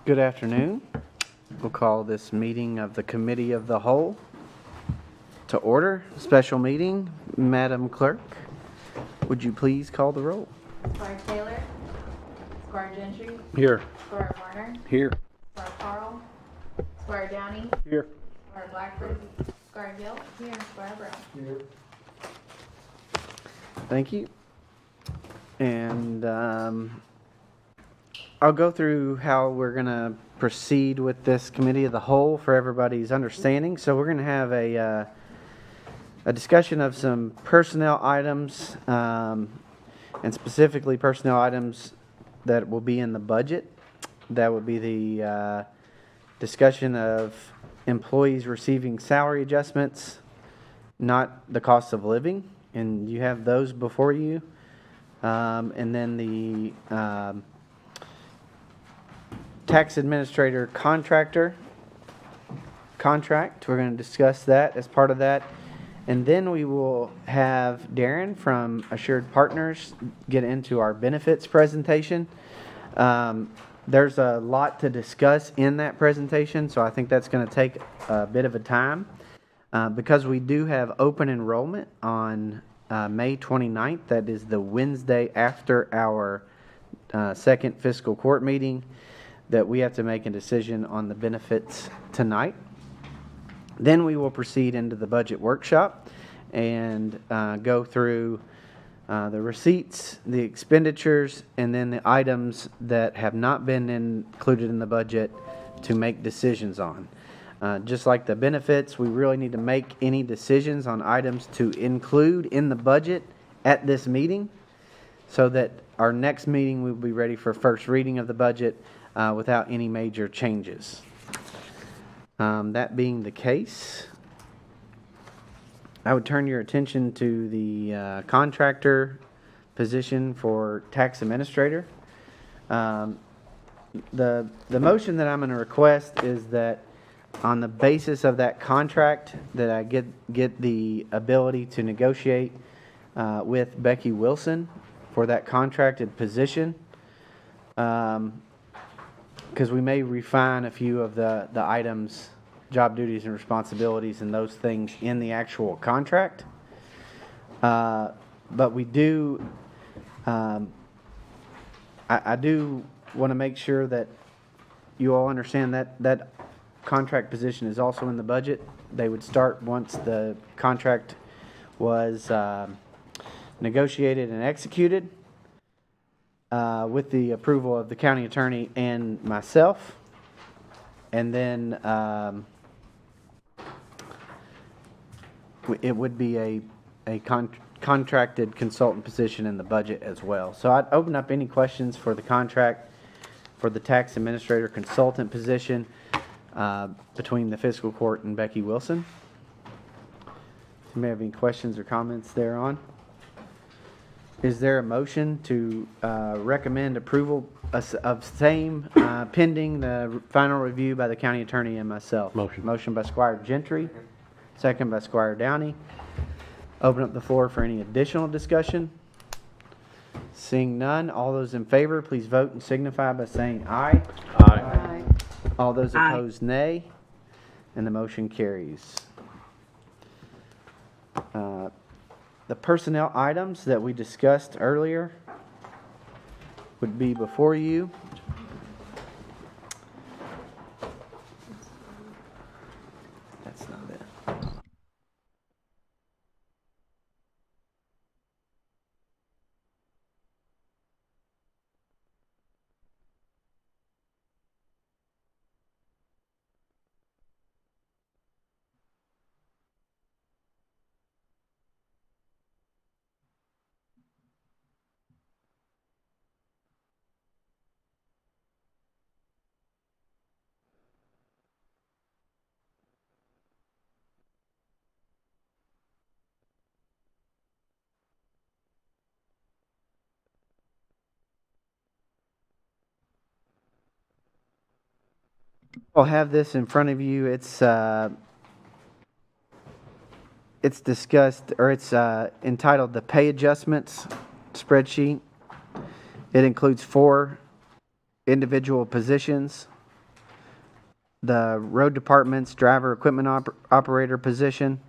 Good afternoon. We'll call this meeting of the Committee of the Whole to order. Special meeting. Madam Clerk, would you please call the roll? Squire Taylor. Squire Gentry. Here. Squire Warner. Here. Squire Carl. Squire Downey. Here. Squire Blackford. Squire Gill. Here. Squire Brown. Here. Thank you. And I'll go through how we're going to proceed with this Committee of the Whole for everybody's understanding. So we're going to have a discussion of some personnel items, and specifically personnel items that will be in the budget. That would be the discussion of employees receiving salary adjustments, not the cost of living, and you have those before you. And then the tax administrator contractor contract. We're going to discuss that as part of that. And then we will have Darren from Assured Partners get into our benefits presentation. There's a lot to discuss in that presentation, so I think that's going to take a bit of a time. Because we do have open enrollment on May 29th. That is the Wednesday after our second fiscal court meeting, that we have to make a decision on the benefits tonight. Then we will proceed into the budget workshop and go through the receipts, the expenditures, and then the items that have not been included in the budget to make decisions on. Just like the benefits, we really need to make any decisions on items to include in the budget at this meeting, so that our next meeting we will be ready for first reading of the budget without any major changes. That being the case, I would turn your attention to the contractor position for tax administrator. The motion that I'm going to request is that on the basis of that contract, that I get the ability to negotiate with Becky Wilson for that contracted position, because we may refine a few of the items, job duties and responsibilities and those things in the actual contract. But we do, I do want to make sure that you all understand that contract position is also in the budget. They would start once the contract was negotiated and executed with the approval of the county attorney and myself. And then it would be a contracted consultant position in the budget as well. So I'd open up any questions for the contract for the tax administrator consultant position between the fiscal court and Becky Wilson. If you may have any questions or comments thereon. Is there a motion to recommend approval of same pending the final review by the county attorney and myself? Motion. Motion by Squire Gentry, second by Squire Downey. Open up the floor for any additional discussion. Seeing none, all those in favor, please vote and signify by saying aye. Aye. All those opposed, nay. And the motion carries. The personnel items that we discussed earlier would be before you. That's not it. I'll have this in front of you. It's discussed, or it's entitled the Pay Adjustments Spreadsheet. It includes 4 individual positions the road department's driver equipment operator position,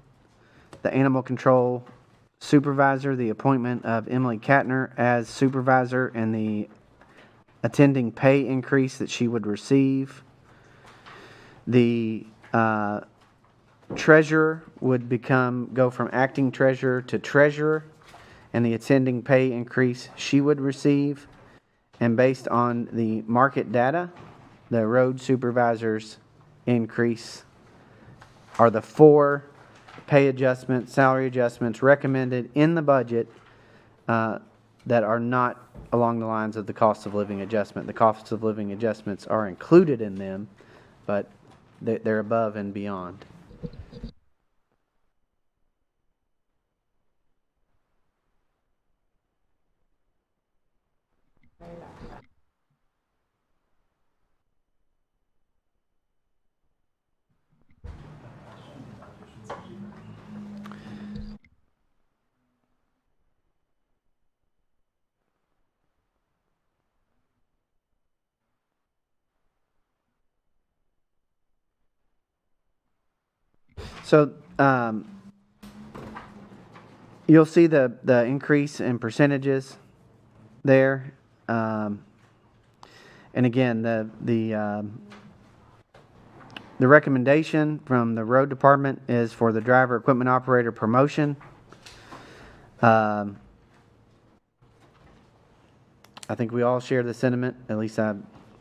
the animal control supervisor, the appointment of Emily Katner as supervisor, and the attending pay increase that she would receive. The treasurer would go from acting treasurer to treasurer, and the attending pay increase she would receive. And based on the market data, the road supervisor's increase are the 4 pay adjustments, salary adjustments recommended in the budget that are not along the lines of the cost of living adjustment. The cost of living adjustments are included in them, but they're above and beyond. So you'll see the increase in percentages there. And again, the recommendation from the road department is for the driver equipment operator promotion. I think we all share the sentiment, at least I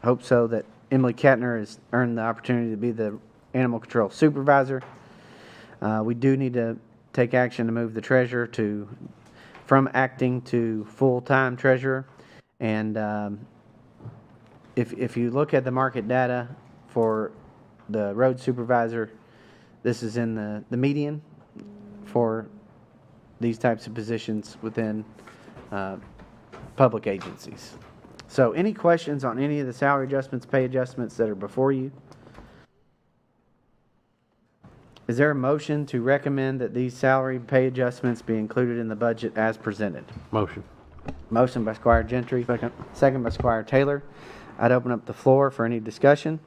hope so, that Emily Katner has earned the opportunity to be the animal control supervisor. We do need to take action to move the treasurer from acting to full-time treasurer. And if you look at the market data for the road supervisor, this is in the median for these types of positions within public agencies. So any questions on any of the salary adjustments, pay adjustments that are before you? Is there a motion to recommend that these salary pay adjustments be included in the budget as presented? Motion. Motion by Squire Gentry. Second. Second by Squire Taylor. I'd open up the floor for any discussion.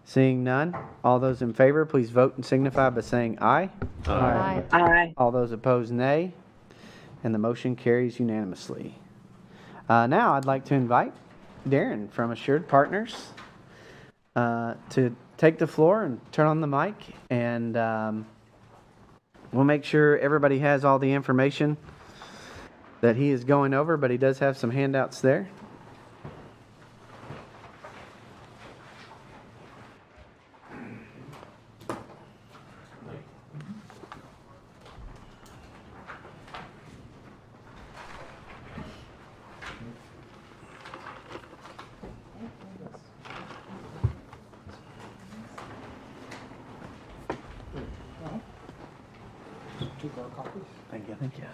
Seeing none, all those in favor, please vote and signify by saying aye. Aye. Aye. All those opposed, nay. And the motion carries unanimously. Now I'd like to invite Darren from Assured Partners to take the floor and turn on the mic, and we'll make sure everybody has all the information that he is going over, but he does have some handouts there. Thank you. Thank you.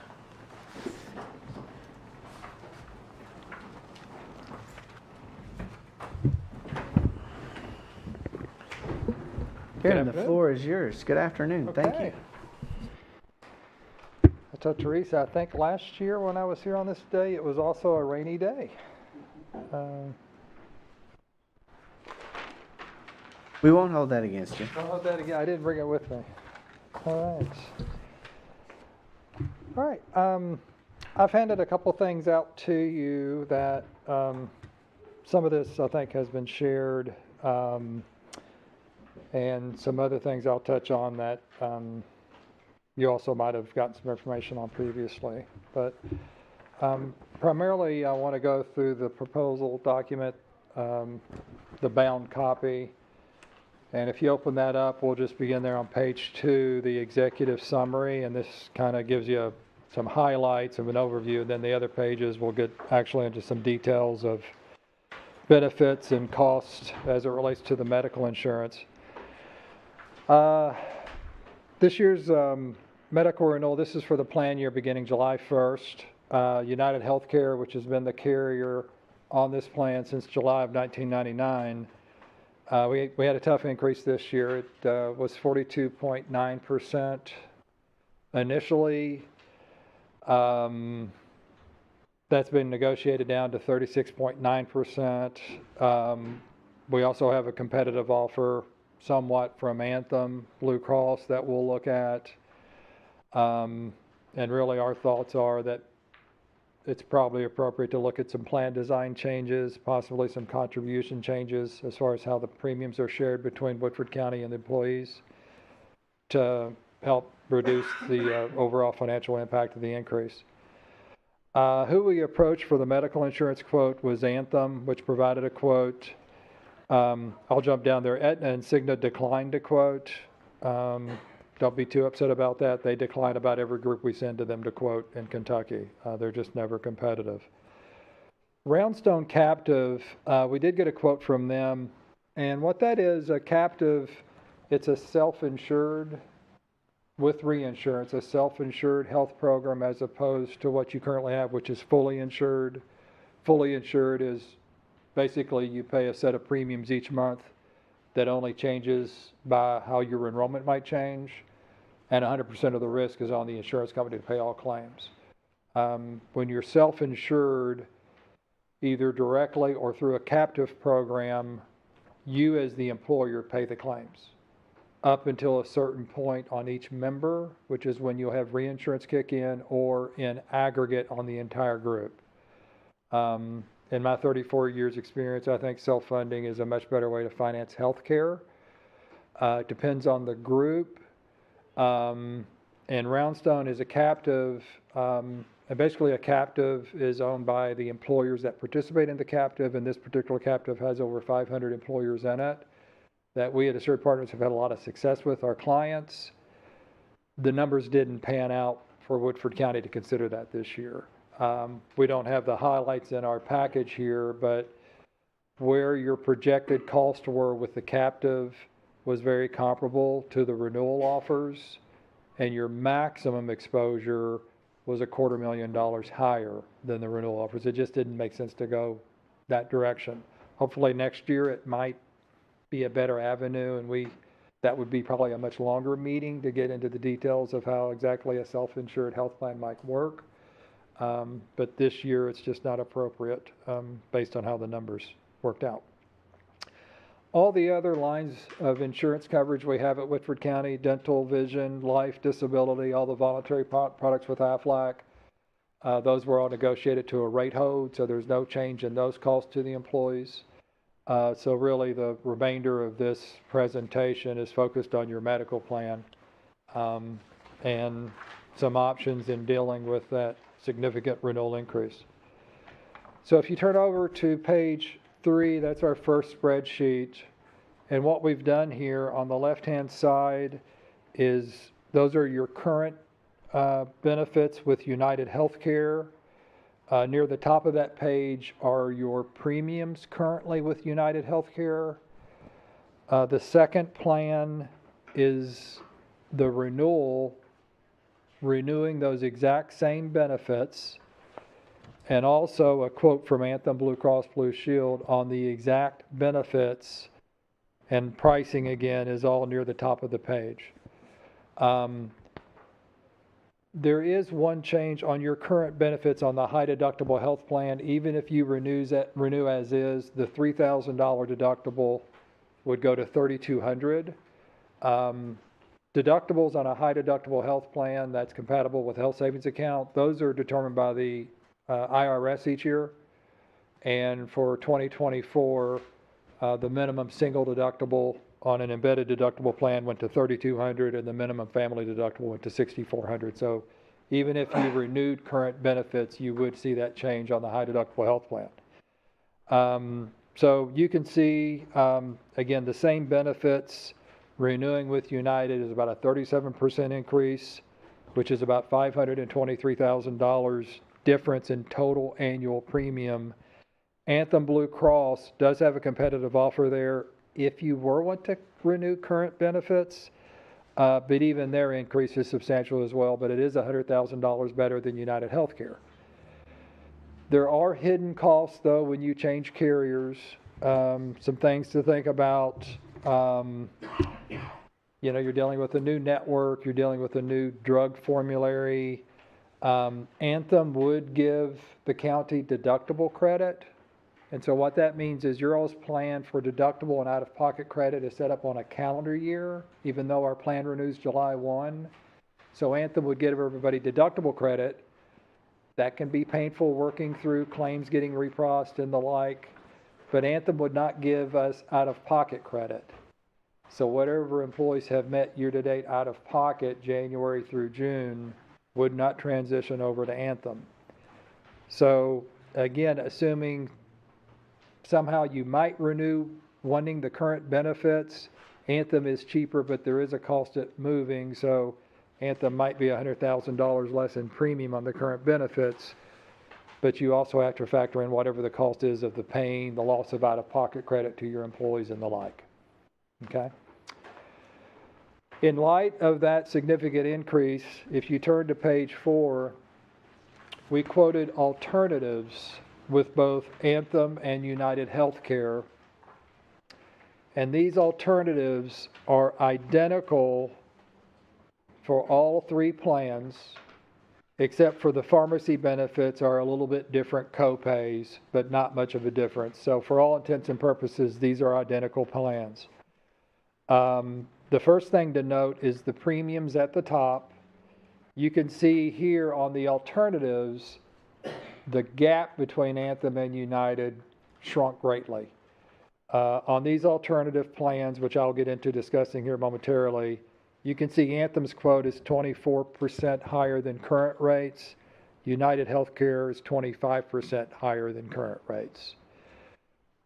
Darren, the floor is yours. Good afternoon. Thank you. I told Teresa, I think last year when I was here on this day, it was also a rainy day. We won't hold that against you. I'll hold that again. I didn't bring it with me. All right. I've handed a couple things out to you that some of this I think has been shared, and some other things I'll touch on that you also might have gotten some information on previously. But primarily I want to go through the proposal document, the bound copy. And if you open that up, we'll just begin there on page 2, the executive summary, and this kind of gives you some highlights of an overview. Then the other pages will get actually into some details of benefits and costs as it relates to the medical insurance. This year's medical renewal, this is for the plan year beginning July 1st. United Healthcare, which has been the carrier on this plan since July of 1999, we had a tough increase this year. It was 42.9% initially. That's been negotiated down to 36.9%. We also have a competitive offer somewhat from Anthem Blue Cross that we'll look at. And really our thoughts are that it's probably appropriate to look at some plan design changes, possibly some contribution changes as far as how the premiums are shared between Woodford County and the employees to help reduce the overall financial impact of the increase. Who we approached for the medical insurance quote was Anthem, which provided a quote. I'll jump down there. Aetna and Cigna declined to quote. Don't be too upset about that. They decline about every group we send to them to quote in Kentucky. They're just never competitive. Roundstone Captive, we did get a quote from them. And what that is, a captive, it's a self-insured with reinsurance, a self-insured health program as opposed to what you currently have, which is fully insured. Fully insured is basically you pay a set of premiums each month that only changes by how your enrollment might change, and 100% of the risk is on the insurance company to pay all claims. When you're self-insured, either directly or through a captive program, you as the employer pay the claims up until a certain point on each member, which is when you'll have reinsurance kick in, or in aggregate on the entire group. In my 34 years experience, I think self-funding is a much better way to finance healthcare. It depends on the group. And Roundstone is a captive, and basically a captive is owned by the employers that participate in the captive, and this particular captive has over 500 employers in it that we at Assured Partners have had a lot of success with our clients. The numbers didn't pan out for Woodford County to consider that this year. We don't have the highlights in our package here, but where your projected costs were with the captive was very comparable to the renewal offers, and your maximum exposure was $250,000 higher than the renewal offers. It just didn't make sense to go that direction. Hopefully next year it might be a better avenue, and that would be probably a much longer meeting to get into the details of how exactly a self-insured health plan might work. But this year it's just not appropriate based on how the numbers worked out. All the other lines of insurance coverage we have at Woodford County, dental, vision, life, disability, all the voluntary products with Aflac, those were all negotiated to a rate hold, so there's no change in those costs to the employees. So really the remainder of this presentation is focused on your medical plan and some options in dealing with that significant renewal increase. So if you turn over to page 3, that's our first spreadsheet. And what we've done here on the left-hand side is those are your current benefits with United Healthcare. Near the top of that page are your premiums currently with United Healthcare. The second plan is the renewing those exact same benefits, and also a quote from Anthem Blue Cross Blue Shield on the exact benefits, and pricing again is all near the top of the page. There is one change on your current benefits on the high deductible health plan. Even if you renew as is, the $3,000 deductible would go to $3,200. Deductibles on a high deductible health plan that's compatible with health savings account, those are determined by the IRS each year. And for 2024, the minimum single deductible on an embedded deductible plan went to $3,200, and the minimum family deductible went to $6,400. So even if you renewed current benefits, you would see that change on the high deductible health plan. So you can see, again, the same benefits. Renewing with United is about a 37% increase, which is about $523,000 difference in total annual premium. Anthem Blue Cross does have a competitive offer there if you were want to renew current benefits, but even their increase is substantial as well, but it is $100,000 better than United Healthcare. There are hidden costs, though, when you change carriers. Some things to think about. You're dealing with a new network, you're dealing with a new drug formulary. Anthem would give the county deductible credit And so what that means is your all's plan for deductible and out-of-pocket credit is set up on a calendar year, even though our plan renews July 1. So Anthem would give everybody deductible credit. That can be painful working through claims getting reprocessed and the like, but Anthem would not give us out-of-pocket credit. So whatever employees have met year-to-date out-of-pocket, January through June, would not transition over to Anthem. So again, assuming somehow you might renew wanting the current benefits, Anthem is cheaper, but there is a cost at moving, so Anthem might be $100,000 less in premium on the current benefits, but you also have to factor in whatever the cost is of the pain, the loss of out-of-pocket credit to your employees and the like. Okay? In light of that significant increase, if you turn to page 4, we quoted alternatives with both Anthem and United Healthcare, and these alternatives are identical for all three plans, except for the pharmacy benefits are a little bit different copays, but not much of a difference. So for all intents and purposes, these are identical plans. The first thing to note is the premiums at the top. You can see here on the alternatives, the gap between Anthem and United shrunk greatly. On these alternative plans, which I'll get into discussing here momentarily, you can see Anthem's quote is 24% higher than current rates. United Healthcare is 25% higher than current rates.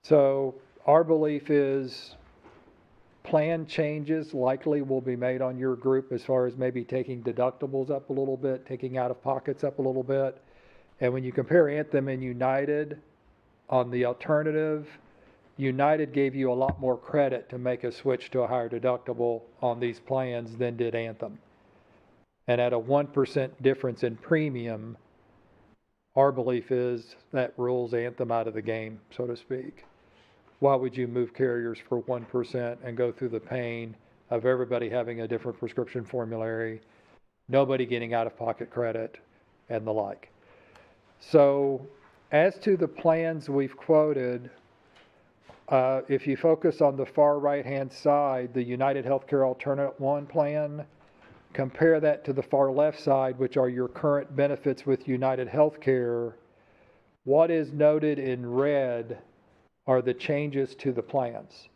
So our belief is plan changes likely will be made on your group as far as maybe taking deductibles up a little bit, taking out-of-pockets up a little bit. And when you compare Anthem and United on the alternative, United gave you a lot more credit to make a switch to a higher deductible on these plans than did Anthem. And at a 1% difference in premium, our belief is that rules Anthem out of the game, so to speak. Why would you move carriers for 1% and go through the pain of everybody having a different prescription formulary, nobody getting out-of-pocket credit, and the like? So as to the plans we've quoted, if you focus on the far right-hand side, the United Healthcare Alternate 1 plan, compare that to the far left side, which are your current benefits with United Healthcare. What is noted in red are the changes to the plans.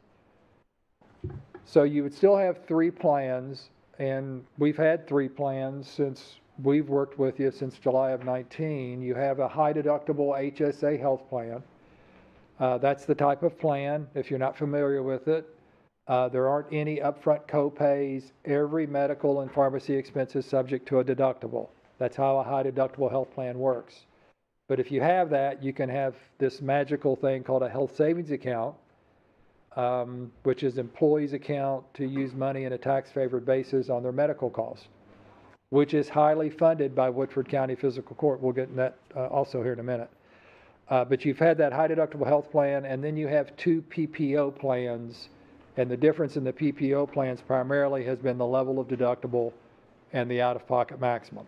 So you would still have three plans, and we've had three plans since we've worked with you since July of 19. You have a high deductible HSA health plan. That's the type of plan. If you're not familiar with it, there aren't any upfront copays. Every medical and pharmacy expense is subject to a deductible. That's how a high deductible health plan works. But if you have that, you can have this magical thing called a health savings account, which is employees' account to use money in a tax-favored basis on their medical costs, which is highly funded by Woodford County Fiscal Court. We'll get in that also here in a minute. But you've had that high deductible health plan, and then you have two PPO plans, and the difference in the PPO plans primarily has been the level of deductible and the out-of-pocket maximum.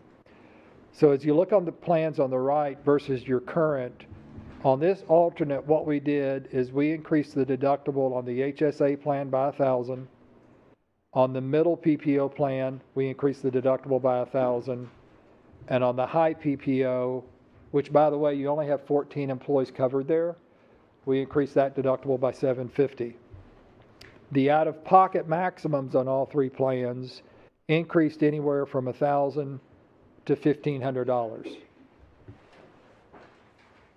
So as you look on the plans on the right versus your current, on this alternate, what we did is we increased the deductible on the HSA plan by $1,000. On the middle PPO plan, we increased the deductible by $1,000. And on the high PPO, which by the way, you only have 14 employees covered there, we increased that deductible by $750. The out-of-pocket maximums on all three plans increased anywhere from $1,000 to $1,500.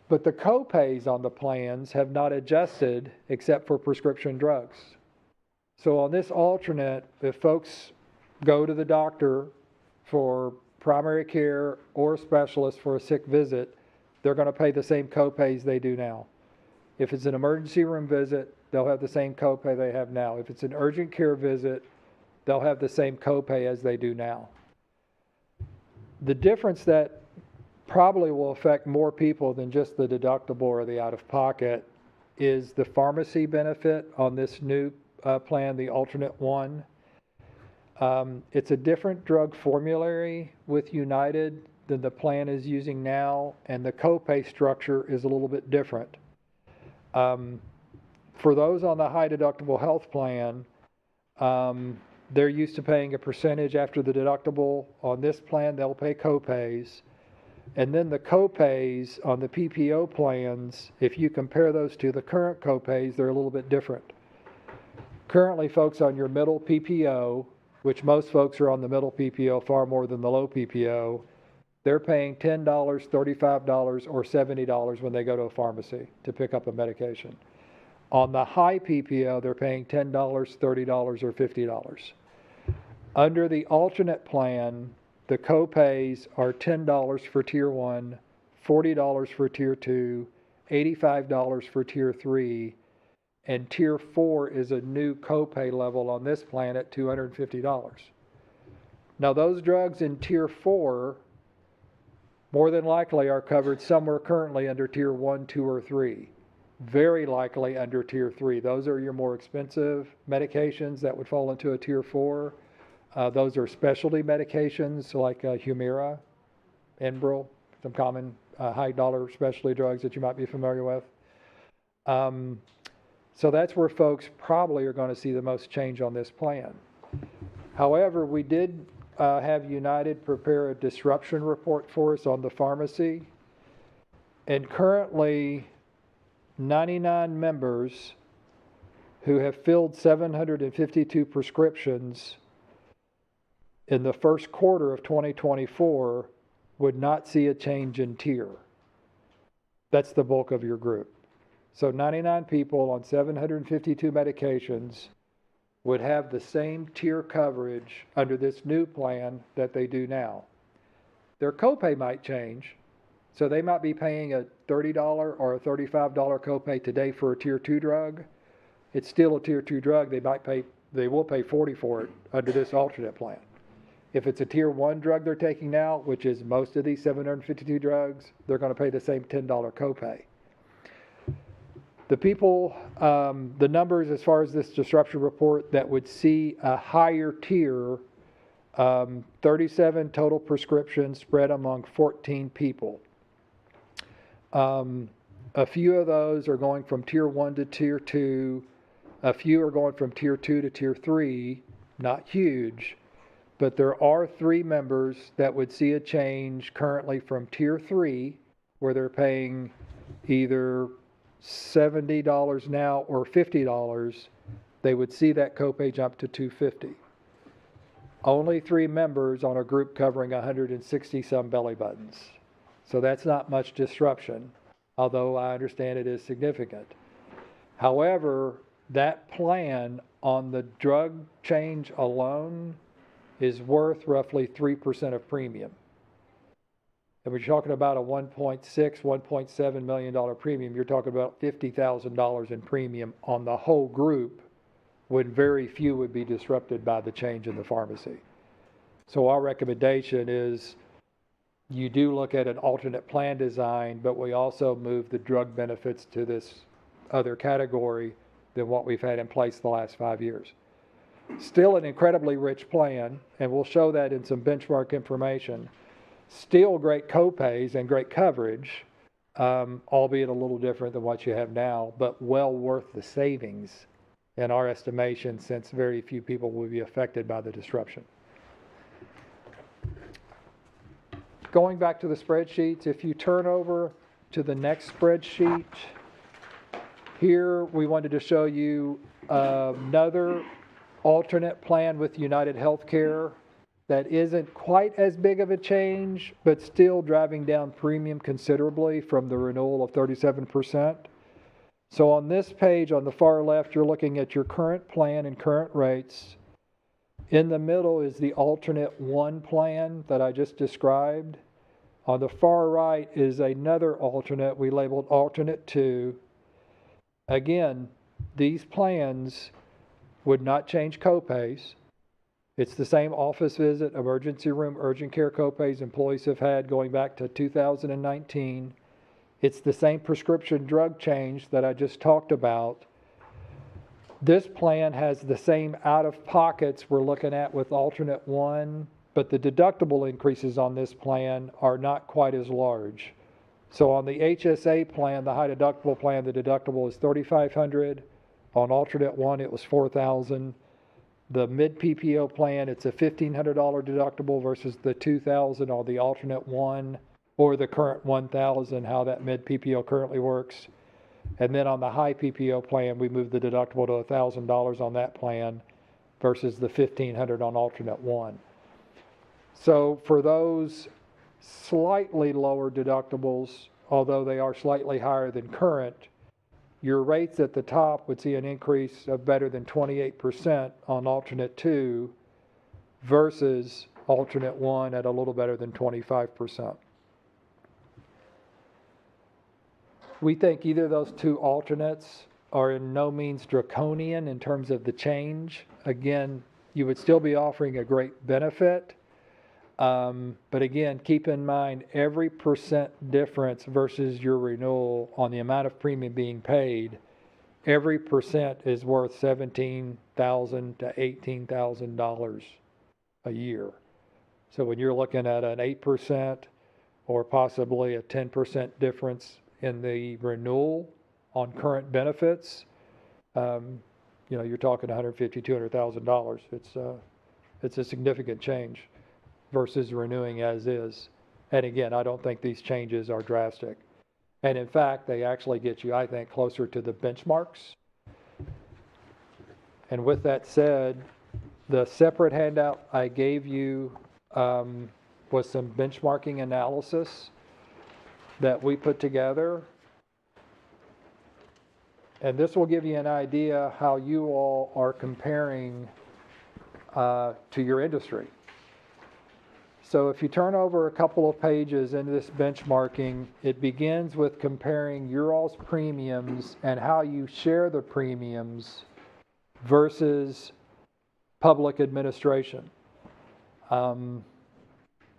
But the copays on the plans have not adjusted except for prescription drugs. So on this alternate, if folks go to the doctor for primary care or a specialist for a sick visit, they're going to pay the same copays they do now. If it's an emergency room visit, they'll have the same copay they have now. If it's an urgent care visit, they'll have the same copay as they do now. The difference that probably will affect more people than just the deductible or the out-of-pocket is the pharmacy benefit on this new plan, the alternate one. It's a different drug formulary with United than the plan is using now, and the copay structure is a little bit different. For those on the high deductible health plan, they're used to paying a percentage after the deductible. On this plan, they'll pay copays. And then the copays on the PPO plans, if you compare those to the current copays, they're a little bit different. Currently, folks on your middle PPO, which most folks are on the middle PPO far more than the low PPO, they're paying $10, $35, or $70 when they go to a pharmacy to pick up a medication. On the high PPO, they're paying $10, $30, or $50. Under the alternate plan, the copays are $10 for Tier 1, $40 for Tier 2, $85 for Tier 3, and Tier 4 is a new copay level on this plan at $250. Now, those drugs in Tier 4 more than likely are covered somewhere currently under Tier 1, 2, or 3. Very likely under Tier 3. Those are your more expensive medications that would fall into a Tier 4. Those are specialty medications like Humira, Enbrel, some common high dollar specialty drugs that you might be familiar with. So that's where folks probably are going to see the most change on this plan. However, we did have United prepare a disruption report for us on the pharmacy. And currently, 99 members who have filled 752 prescriptions in the first quarter of 2024 would not see a change in tier. That's the bulk of your group. So 99 people on 752 medications would have the same tier coverage under this new plan that they do now. Their copay might change, so they might be paying a $30 or a $35 copay today for a Tier 2 drug. It's still a Tier 2 drug. They will pay $40 for it under this alternate plan. If it's a Tier 1 drug they're taking now, which is most of these 752 drugs, they're going to pay the same $10 copay. The people, the numbers as far as this disruption report that would see a higher tier, 37 total prescriptions spread among 14 people. A few of those are going from Tier 1 to Tier 2. A few are going from Tier 2 to Tier 3. Not huge, but there are 3 members that would see a change currently from Tier 3, where they're paying either $70 now or $50. They would see that copay jump to $250. Only 3 members on a group covering 160 some belly buttons. So that's not much disruption, although I understand it is significant. However, that plan on the drug change alone is worth roughly 3% of premium. And we're talking about a $1.6, $1.7 million premium. You're talking about $50,000 in premium on the whole group, when very few would be disrupted by the change in the pharmacy. So our recommendation is you do look at an alternate plan design, but we also move the drug benefits to this other category than what we've had in place the last 5 years. Still an incredibly rich plan, and we'll show that in some benchmark information. Still great copays and great coverage, albeit a little different than what you have now, but well worth the savings in our estimation, since very few people will be affected by the disruption. Going back to the spreadsheets, if you turn over to the next spreadsheet, here we wanted to show you another alternate plan with United Healthcare that isn't quite as big of a change, but still driving down premium considerably from the renewal of 37%. So on this page on the far left, you're looking at your current plan and current rates. In the middle is the alternate 1 plan that I just described. On the far right is another alternate we labeled alternate 2. Again, these plans would not change copays. It's the same office visit, emergency room, urgent care copays employees have had going back to 2019. It's the same prescription drug change that I just talked about. This plan has the same out-of-pockets we're looking at with alternate 1, but the deductible increases on this plan are not quite as large. So on the HSA plan, the high deductible plan, the deductible is $3,500. On alternate one, it was $4,000. The mid PPO plan, it's a $1,500 deductible versus the $2,000 on the alternate one, or the current $1,000, how that mid PPO currently works. And then on the high PPO plan, we moved the deductible to $1,000 on that plan versus the $1,500 on alternate one. So for those slightly lower deductibles, although they are slightly higher than current, your rates at the top would see an increase of better than 28% on alternate 2 versus alternate 1 at a little better than 25%. We think either of those two alternates are in no means draconian in terms of the change. Again, you would still be offering a great benefit. But again, keep in mind every percent difference versus your renewal on the amount of premium being paid, every percent is worth $17,000 to $18,000 a year. So when you're looking at an 8% or possibly a 10% difference in the renewal on current benefits, you're talking $150,000, $200,000. It's a significant change versus renewing as is. And again, I don't think these changes are drastic. And in fact, they actually get you, I think, closer to the benchmarks. And with that said, the separate handout I gave you was some benchmarking analysis that we put together. And this will give you an idea how you all are comparing to your industry. So if you turn over a couple of pages into this benchmarking, it begins with comparing your all's premiums and how you share the premiums versus public administration. So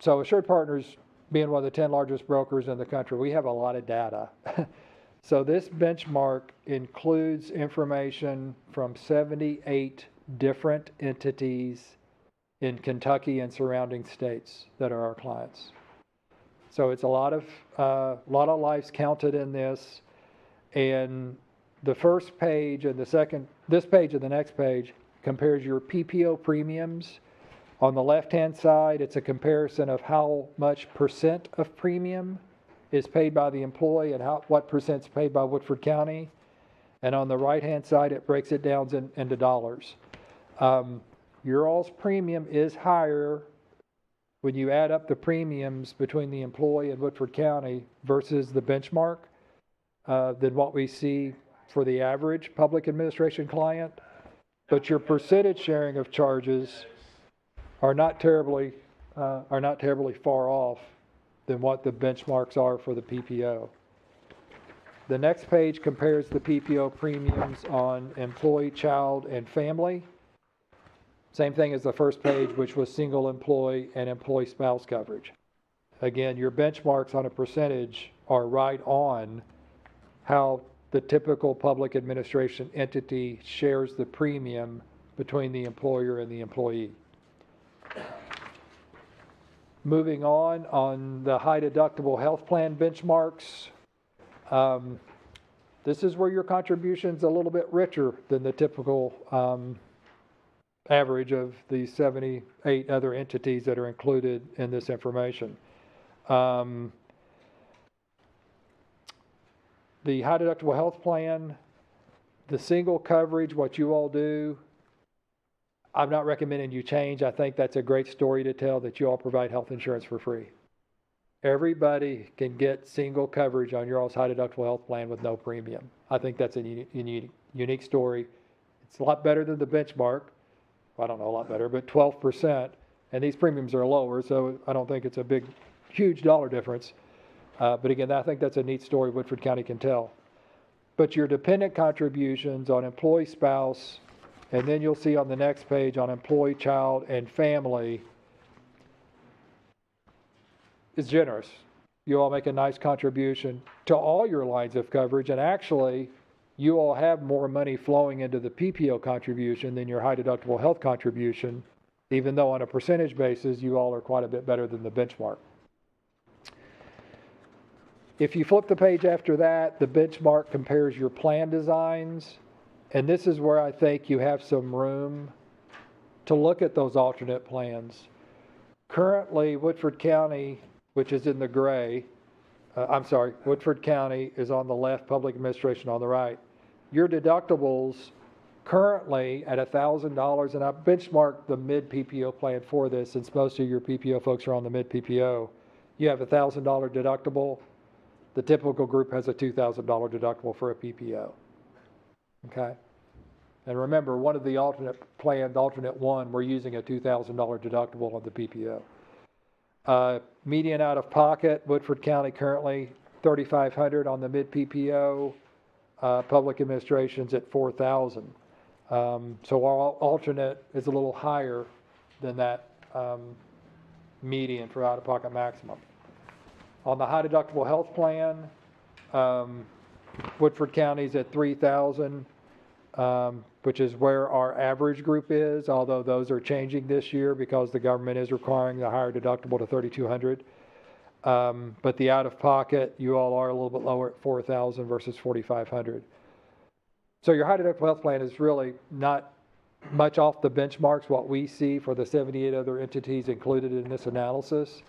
Assured Partners, being one of the 10 largest brokers in the country, we have a lot of data. So this benchmark includes information from 78 different entities in Kentucky and surrounding states that are our clients. So it's a lot of lives counted in this. And the first page and this page and the next page compares your PPO premiums. On the left-hand side, it's a comparison of how much percent of premium is paid by the employee and what percent is paid by Woodford County. And on the right-hand side, it breaks it down into dollars. Your all's premium is higher when you add up the premiums between the employee and Woodford County versus the benchmark than what we see for the average public administration client. But your percentage sharing of charges are not terribly far off than what the benchmarks are for the PPO. The next page compares the PPO premiums on employee, child, and family. Same thing as the first page, which was single employee and employee spouse coverage. Again, your benchmarks on a percentage are right on how the typical public administration entity shares the premium between the employer and the employee. Moving on the high deductible health plan benchmarks, this is where your contribution's a little bit richer than the typical average of the 78 other entities that are included in this information. The high deductible health plan, the single coverage, what you all do, I'm not recommending you change. I think that's a great story to tell that you all provide health insurance for free. Everybody can get single coverage on your all's high deductible health plan with no premium. I think that's a unique story. It's a lot better than the benchmark. I don't know, a lot better, but 12%. And these premiums are lower, so I don't think it's a huge dollar difference. But again, I think that's a neat story Woodford County can tell. But your dependent contributions on employee, spouse, and then you'll see on the next page on employee, child, and family is generous. You all make a nice contribution to all your lines of coverage, and actually, you all have more money flowing into the PPO contribution than your high deductible health contribution, even though on a percentage basis, you all are quite a bit better than the benchmark. if you flip the page after that, the benchmark compares your plan designs. And this is where I think you have some room to look at those alternate plans. Currently, Woodford County, which is in the gray, Woodford County is on the left, public administration on the right. Your deductibles currently at $1,000, and I benchmarked the mid PPO plan for this since most of your PPO folks are on the mid PPO. You have $1,000 deductible. The typical group has a $2,000 deductible for a PPO. Okay? And remember, one of the alternate plans, alternate one, we're using a $2,000 deductible on the PPO. Median out of pocket, Woodford County currently $3,500 on the mid PPO. Public administration's at $4,000. So our alternate is a little higher than that median for out of pocket maximum. On the high deductible health plan, Woodford County's at $3,000. Which is where our average group is, although those are changing this year because the government is requiring the higher deductible to $3,200. But the out-of-pocket, you all are a little bit lower at $4,000 versus $4,500. So your high deductible health plan is really not much off the benchmarks, what we see for the 78 other entities included in this analysis.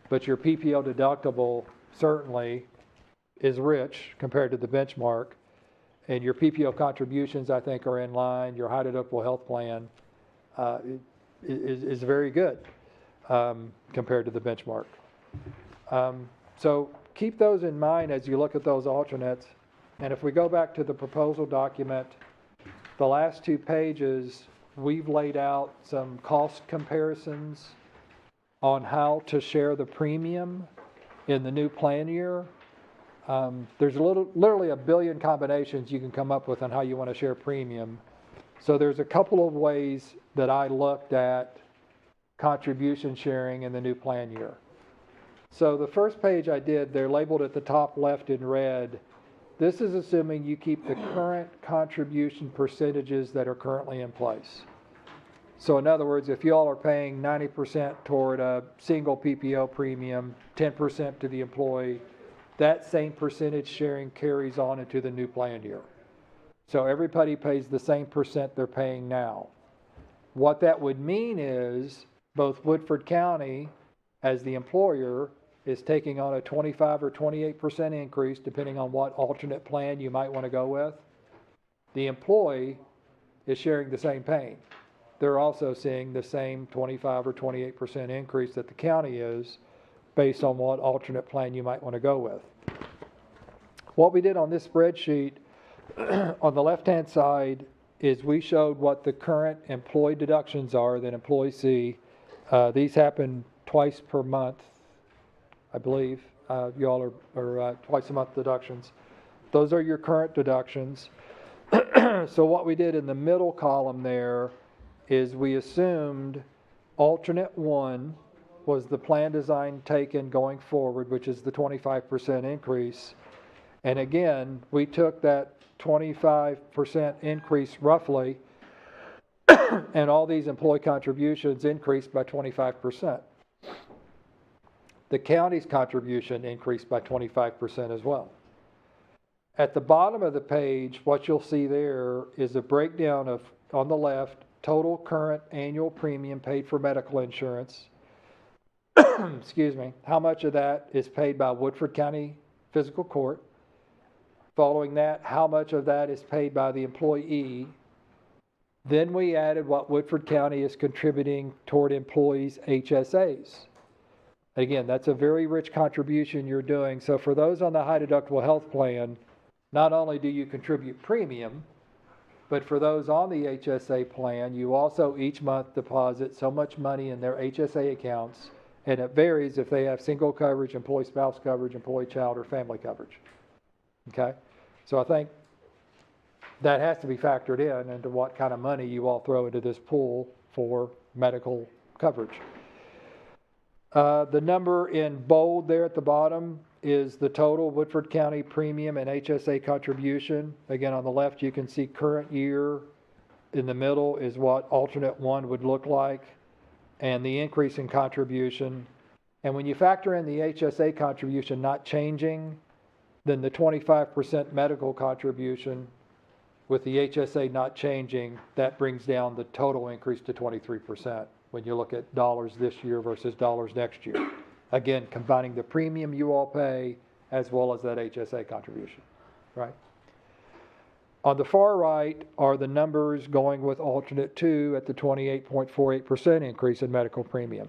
But your PPO deductible certainly is rich compared to the benchmark. And your PPO contributions, I think, are in line. Your high deductible health plan is very good compared to the benchmark. So keep those in mind as you look at those alternates. And if we go back to the proposal document, the last 2 pages, we've laid out some cost comparisons on how to share the premium in the new plan year. There's literally a billion combinations you can come up with on how you want to share premium. So there's a couple of ways that I looked at contribution sharing in the new plan year. So the first page I did, they're labeled at the top left in red. This is assuming you keep the current contribution percentages that are currently in place. So in other words, if you all are paying 90% toward a single PPO premium, 10% to the employee, that same percentage sharing carries on into the new plan year. So everybody pays the same percent they're paying now. What that would mean is both Woodford County, as the employer, is taking on a 25 or 28% increase, depending on what alternate plan you might want to go with. The employee is sharing the same pain. They're also seeing the same 25 or 28% increase that the county is, based on what alternate plan you might want to go with. What we did on this spreadsheet, on the left-hand side, is we showed what the current employee deductions are that employees see. These happen twice per month, I believe. You all are twice a month deductions. Those are your current deductions. So what we did in the middle column there is we assumed alternate one was the plan design taken going forward, which is the 25% increase. And again, we took that 25% increase roughly, and all these employee contributions increased by 25%. The county's contribution increased by 25% as well. At the bottom of the page, what you'll see there is a breakdown of, on the left, total current annual premium paid for medical insurance. Excuse me, how much of that is paid by Woodford County Fiscal Court? Following that, how much of that is paid by the employee? Then we added what Woodford County is contributing toward employees' HSAs. Again, that's a very rich contribution you're doing. So for those on the high deductible health plan, not only do you contribute premium, but for those on the HSA plan, you also each month deposit so much money in their HSA accounts, and it varies if they have single coverage, employee spouse coverage, employee child, or family coverage. Okay? So I think that has to be factored in into what kind of money you all throw into this pool for medical coverage. The number in bold there at the bottom is the total Woodford County premium and HSA contribution. Again, on the left, you can see current year. In the middle is what alternate one would look like, and the increase in contribution. And when you factor in the HSA contribution not changing, then the 25% medical contribution with the HSA not changing, that brings down the total increase to 23% when you look at dollars this year versus dollars next year. Again, combining the premium you all pay as well as that HSA contribution, right? On the far right are the numbers going with alternate 2 at the 28.48% increase in medical premium.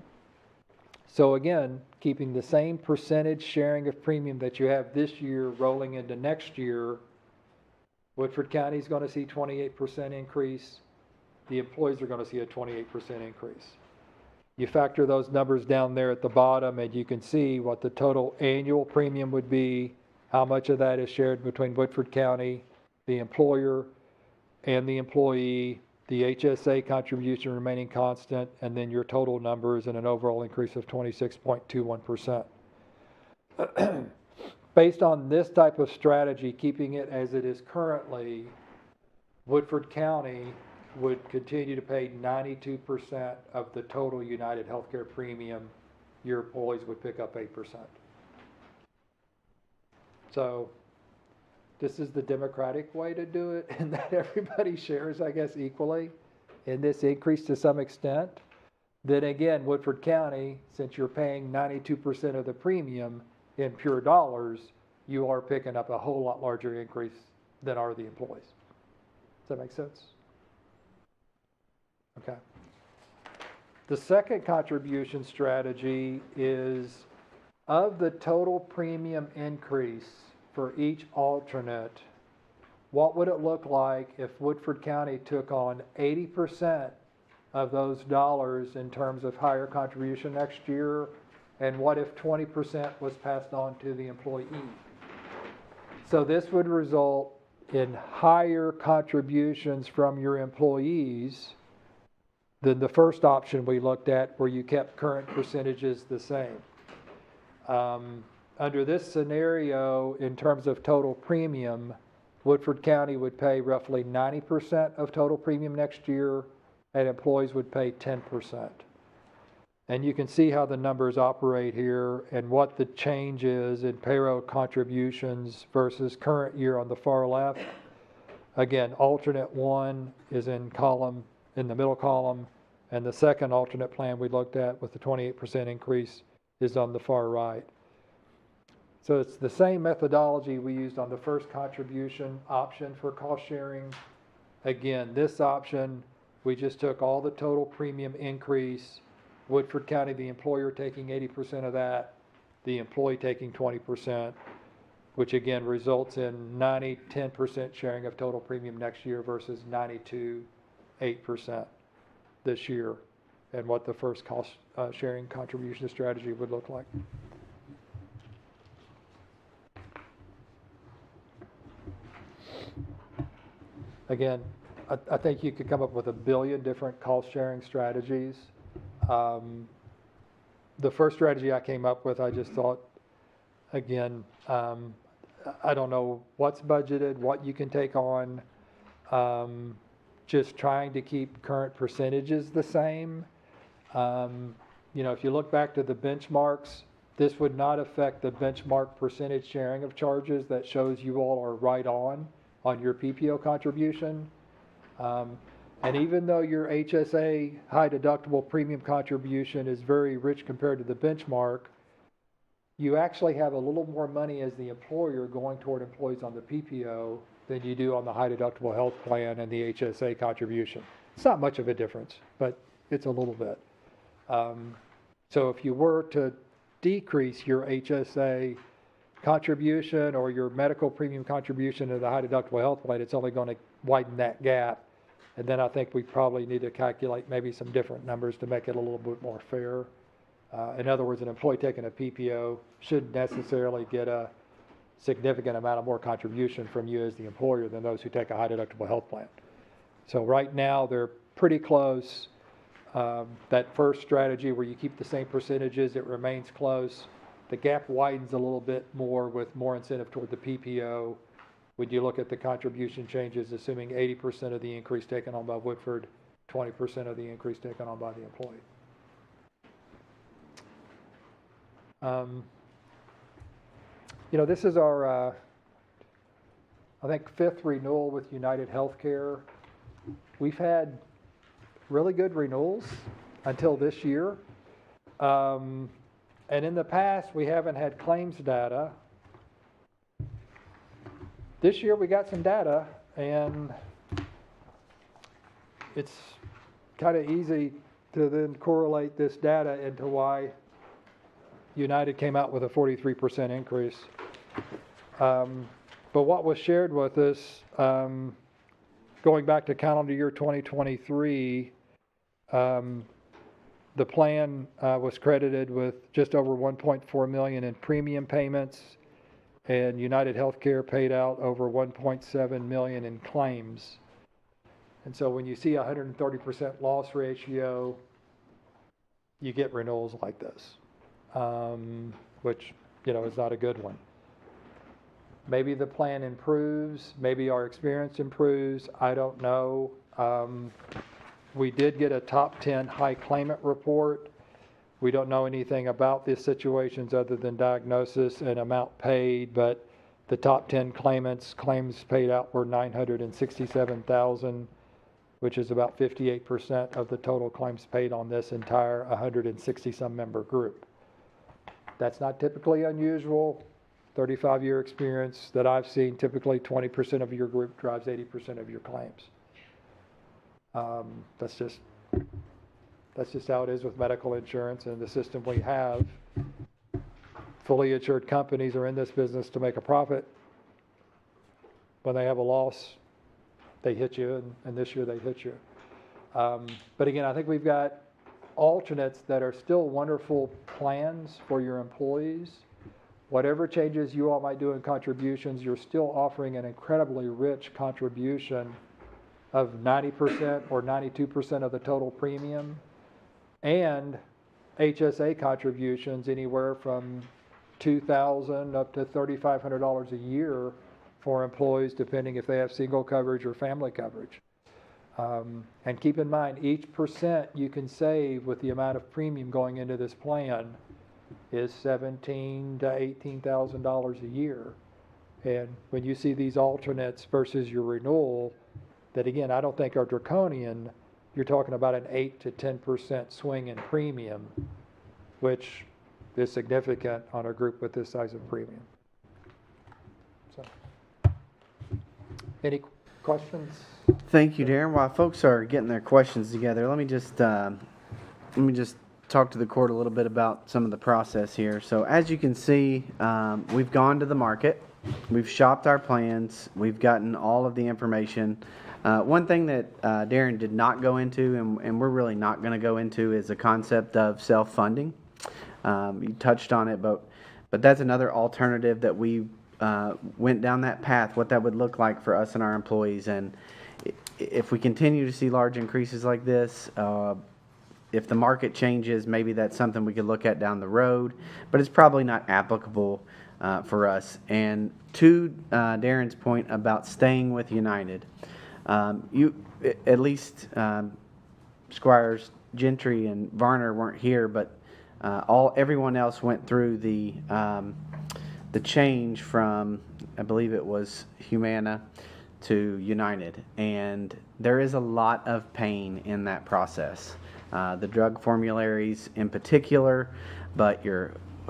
So again, keeping the same percentage sharing of premium that you have this year rolling into next year, Woodford County is going to see 28% increase. The employees are going to see a 28% increase. You factor those numbers down there at the bottom and you can see what the total annual premium would be, how much of that is shared between Woodford County, the employer, and the employee, the HSA contribution remaining constant, and then your total numbers and an overall increase of 26.21%. Based on this type of strategy, keeping it as it is currently, Woodford County would continue to pay 92% of the total United Healthcare premium. Your employees would pick up 8%. So this is the democratic way to do it, and that everybody shares, I guess, equally in this increase to some extent. Then again, Woodford County, since you're paying 92% of the premium in pure dollars, you are picking up a whole lot larger increase than are the employees. Does that make sense? Okay. The second contribution strategy is of the total premium increase for each alternate, what would it look like if Woodford County took on 80% of those dollars in terms of higher contribution next year, and what if 20% was passed on to the employee? So this would result in higher contributions from your employees than the first option we looked at, where you kept current percentages the same. Under this scenario, in terms of total premium, Woodford County would pay roughly 90% of total premium next year, and employees would pay 10%. And you can see how the numbers operate here and what the change is in payroll contributions versus current year on the far left. Again, alternate 1 is in the middle column, and the second alternate plan we looked at with the 28% increase is on the far right. So it's the same methodology we used on the first contribution option for cost sharing. Again, this option, we just took all the total premium increase, Woodford County, the employer taking 80% of that, the employee taking 20%, which again results in 10% sharing of total premium next year versus 8% this year, and what the first cost sharing contribution strategy would look like. Again, I think you could come up with 1 billion different cost sharing strategies. The first strategy I came up with, I just thought, again, I don't know what's budgeted, what you can take on, just trying to keep current percentages the same. You know, if you look back to the benchmarks, this would not affect the benchmark percentage sharing of charges that shows you all are right on your PPO contribution. And even though your HSA high deductible premium contribution is very rich compared to the benchmark, you actually have a little more money as the employer going toward employees on the PPO than you do on the high deductible health plan and the HSA contribution. It's not much of a difference, but it's a little bit. So if you were to decrease your HSA contribution or your medical premium contribution to the high deductible health plan, it's only going to widen that gap. And then I think we probably need to calculate maybe some different numbers to make it a little bit more fair. In other words, an employee taking a PPO shouldn't necessarily get a significant amount of more contribution from you as the employer than those who take a high deductible health plan. So right now they're pretty close. That first strategy where you keep the same percentages, it remains close. The gap widens a little bit more with more incentive toward the PPO. When you look at the contribution changes, assuming 80% of the increase taken on by Woodford, 20% of the increase taken on by the employee. You know, this is our I think, 5th renewal with United Healthcare. We've had really good renewals until this year. And in the past, we haven't had claims data. This year, we got some data, and it's kind of easy to then correlate this data into why United came out with a 43% increase. But what was shared with us, going back to calendar year 2023, the plan was credited with just over $1.4 million in premium payments, and United Healthcare paid out over $1.7 million in claims. And so when you see a 130% loss ratio, you get renewals like this, which, is not a good one. Maybe the plan improves, maybe our experience improves, I don't know. We did get a top 10 high claimant report. We don't know anything about these situations other than diagnosis and amount paid, but the top 10 claimants, claims paid out were $967,000, which is about 58% of the total claims paid on this entire 160-some member group. That's not typically unusual. 35-year experience that I've seen, typically 20% of your group drives 80% of your claims. That's just how it is with medical insurance and the system we have. Fully insured companies are in this business to make a profit. When they have a loss, they hit you, and this year they hit you. But again, I think we've got alternates that are still wonderful plans for your employees. Whatever changes you all might do in contributions, you're still offering an incredibly rich contribution of 90% or 92% of the total premium, and HSA contributions anywhere from $2,000 up to $3,500 a year for employees, depending if they have single coverage or family coverage. And keep in mind, each percent you can save with the amount of premium going into this plan is $17,000 to $18,000 a year. And when you see these alternates versus your renewal, that again, I don't think are draconian, you're talking about an 8 to 10% swing in premium, which is significant on a group with this size of premium. So, any questions? Thank you, Darren. While folks are getting their questions together, let me just talk to the court a little bit about some of the process here. So as you can see, we've gone to the market, we've shopped our plans, we've gotten all of the information. One thing that Darren did not go into, and we're really not going to go into, is the concept of self-funding. You touched on it, but that's another alternative that we went down that path, what that would look like for us and our employees. And if we continue to see large increases like this, if the market changes, maybe that's something we could look at down the road, but it's probably not applicable for us. And to Darren's point about staying with United, you at least Squires, Gentry, and Varner weren't here, but everyone else went through the change from, I believe it was Humana to United, and there is a lot of pain in that process. The drug formularies in particular, but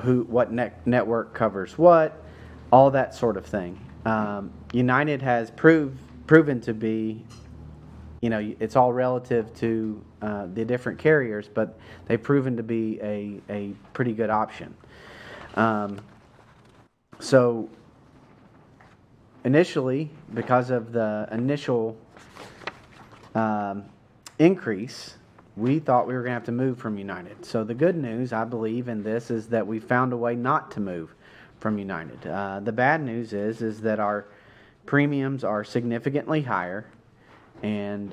what network covers what, all that sort of thing. United has proven to be, it's all relative to the different carriers, but they've proven to be a pretty good option. So initially, because of the initial increase, we thought we were going to have to move from United. So the good news, I believe, in this is that we found a way not to move from United. The bad news is that our premiums are significantly higher, and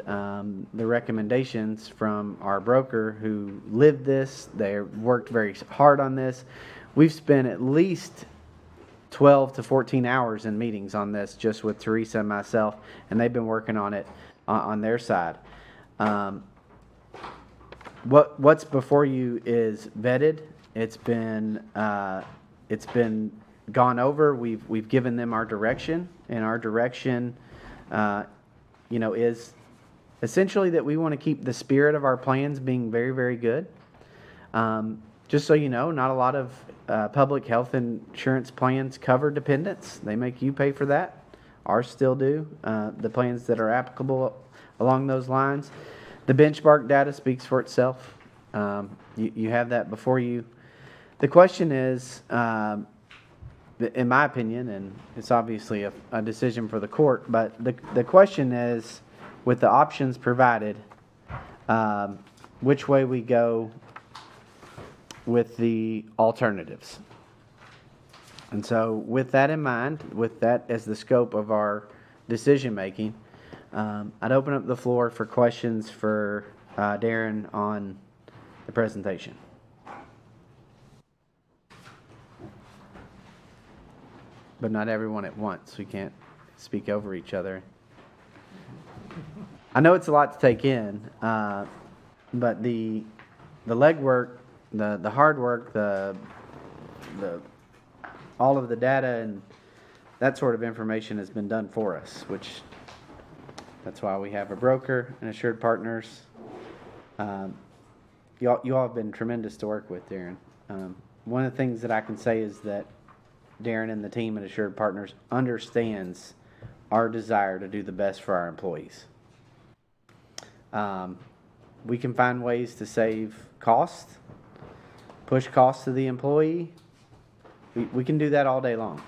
the recommendations from our broker who lived this, they worked very hard on this. We've spent at least 12 to 14 hours in meetings on this, just with Teresa and myself, and they've been working on it on their side. What's before you is vetted. It's been gone over, we've given them our direction, and our direction, is essentially that we want to keep the spirit of our plans being very, very good. Just so you know, not a lot of public health insurance plans cover dependents. They make you pay for that. Ours still do. The plans that are applicable along those lines. The benchmark data speaks for itself. You have that before you. The question is, in my opinion, and it's obviously a decision for the court, but the question is, with the options provided, which way we go with the alternatives. And so with that in mind, with that as the scope of our decision making, I'd open up the floor for questions for Darren on the presentation. But not everyone at once. We can't speak over each other. I know it's a lot to take in, but the legwork, the hard work, the all of the data and that sort of information has been done for us, which that's why we have a broker and Assured Partners. You all have been tremendous to work with, Darren. One of the things that I can say is that Darren and the team at Assured Partners understands our desire to do the best for our employees. We can find ways to save cost, push costs to the employee. We can do that all day long.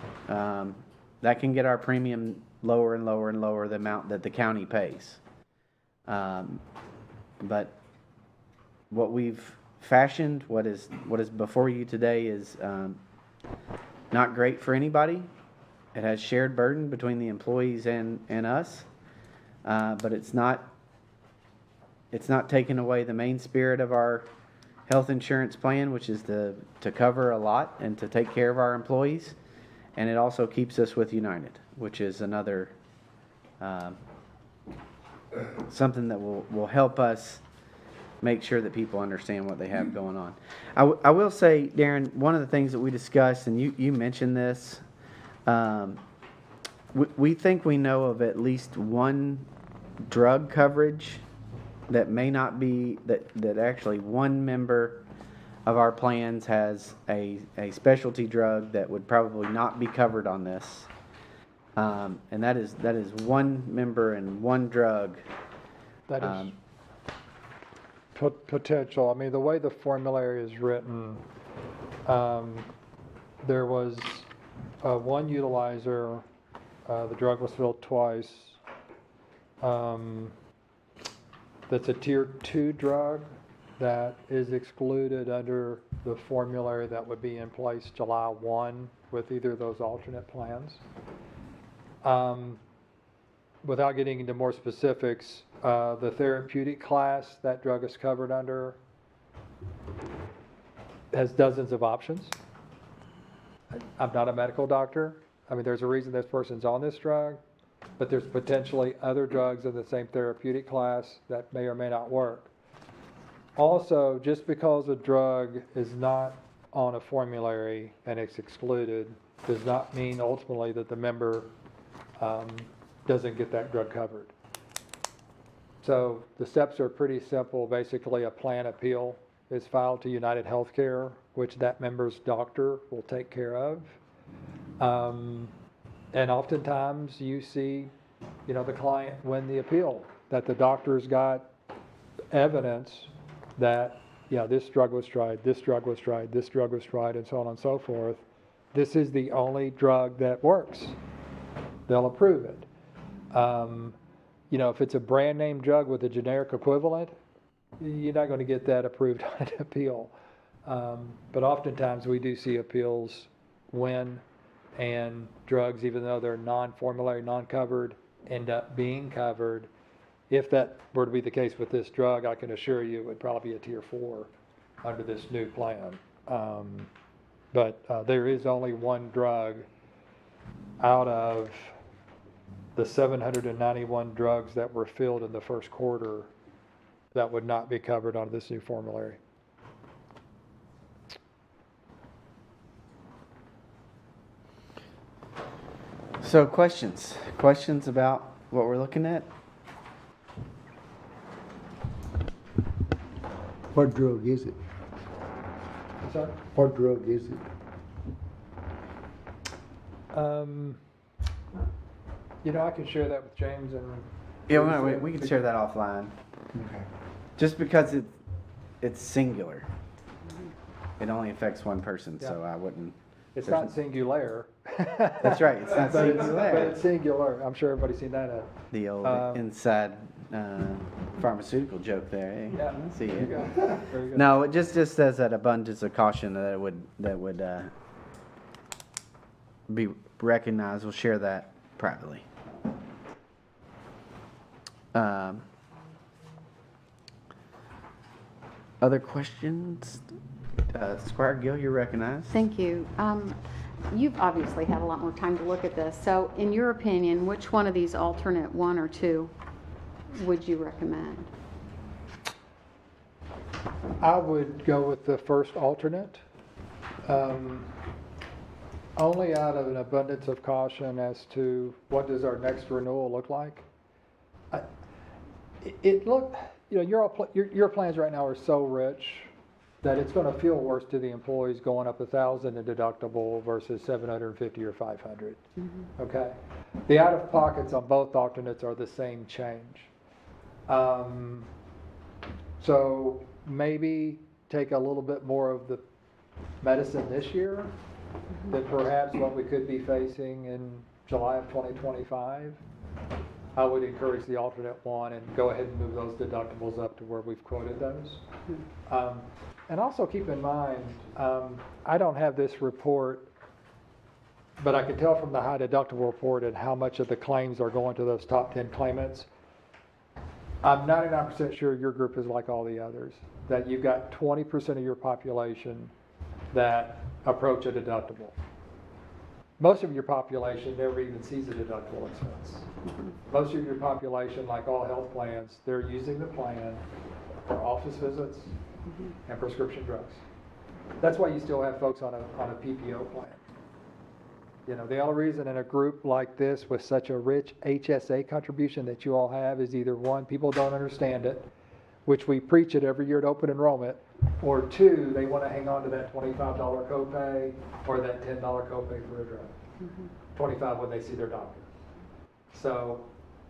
That can get our premium lower and lower and lower, the amount that the county pays. But what we've fashioned, what is before you today is not great for anybody. It has shared burden between the employees and us, but it's not taking away the main spirit of our health insurance plan, which is to cover a lot and to take care of our employees. And it also keeps us with United, which is another something that will help us make sure that people understand what they have going on. I will say, Darren, one of the things that we discussed, and you mentioned this, we think we know of at least one drug coverage that may not be, that actually one member of our plans has a specialty drug that would probably not be covered on this. And that is one member and one drug. That is potential. I mean, the way the formulary is written, there was one utilizer, the drug was filled twice. That's a tier 2 drug that is excluded under the formulary that would be in place July 1 with either of those alternate plans. Without getting into more specifics, the therapeutic class that drug is covered under has dozens of options. I'm not a medical doctor. I mean, there's a reason this person's on this drug, but there's potentially other drugs in the same therapeutic class that may or may not work. Also, just because a drug is not on a formulary and it's excluded does not mean ultimately that the member doesn't get that drug covered. So the steps are pretty simple. Basically, a plan appeal is filed to United Healthcare, which that member's doctor will take care of. And oftentimes you see, the client win the appeal, that the doctor's got evidence that, this drug was tried, this drug was tried, this drug was tried, and so on and so forth. This is the only drug that works. They'll approve it. If it's a brand name drug with a generic equivalent, you're not going to get that approved on an appeal. But oftentimes we do see appeals win, and drugs, even though they're non-formulary, non-covered, end up being covered. If that were to be the case with this drug, I can assure you it would probably be a tier 4 under this new plan. But there is only one drug out of the 791 drugs that were filled in the first quarter that would not be covered on this new formulary. So questions about what we're looking at? What drug is it? Sorry? What drug is it? I can share that with James and. Yeah, we can share that offline. Okay. Just because it's singular. It only affects one person, so I wouldn't. It's not singular. That's right, it's not But singular. it's singular. I'm sure everybody's seen that. The old inside pharmaceutical joke there, eh? Yeah. See There you it. go. Very good. No, it just says that abundance of caution that would be recognized. We'll share that privately. Other questions? Squire Gill, you're recognized. Thank you. You've obviously had a lot more time to look at this. So in your opinion, which one of these alternate 1 or 2 would you recommend? I would go with the first alternate, only out of an abundance of caution as to what does our next renewal look like. Your plans right now are so rich that it's going to feel worse to the employees going up $1,000 in deductible versus $750 or $500. Okay, the out of pockets on both alternates are the same change. So maybe take a little bit more of the medicine this year than perhaps what we could be facing in July of 2025. I would encourage the alternate 1 and go ahead and move those deductibles up to where we've quoted those. And also keep in mind, I don't have this report, but I can tell from the high deductible report and how much of the claims are going to those top 10 claimants. I'm 99% sure your group is like all the others, that you've got 20% of your population that approach a deductible. Most of your population never even sees a deductible expense. Most of your population, like all health plans, they're using the plan for office visits and prescription drugs. That's why you still have folks on a PPO plan. The only reason in a group like this with such a rich HSA contribution that you all have is either 1, people don't understand it, which we preach it every year at open enrollment, or 2, they want to hang on to that $25 copay or that $10 copay for a drug. 25 when they see their doctor. So,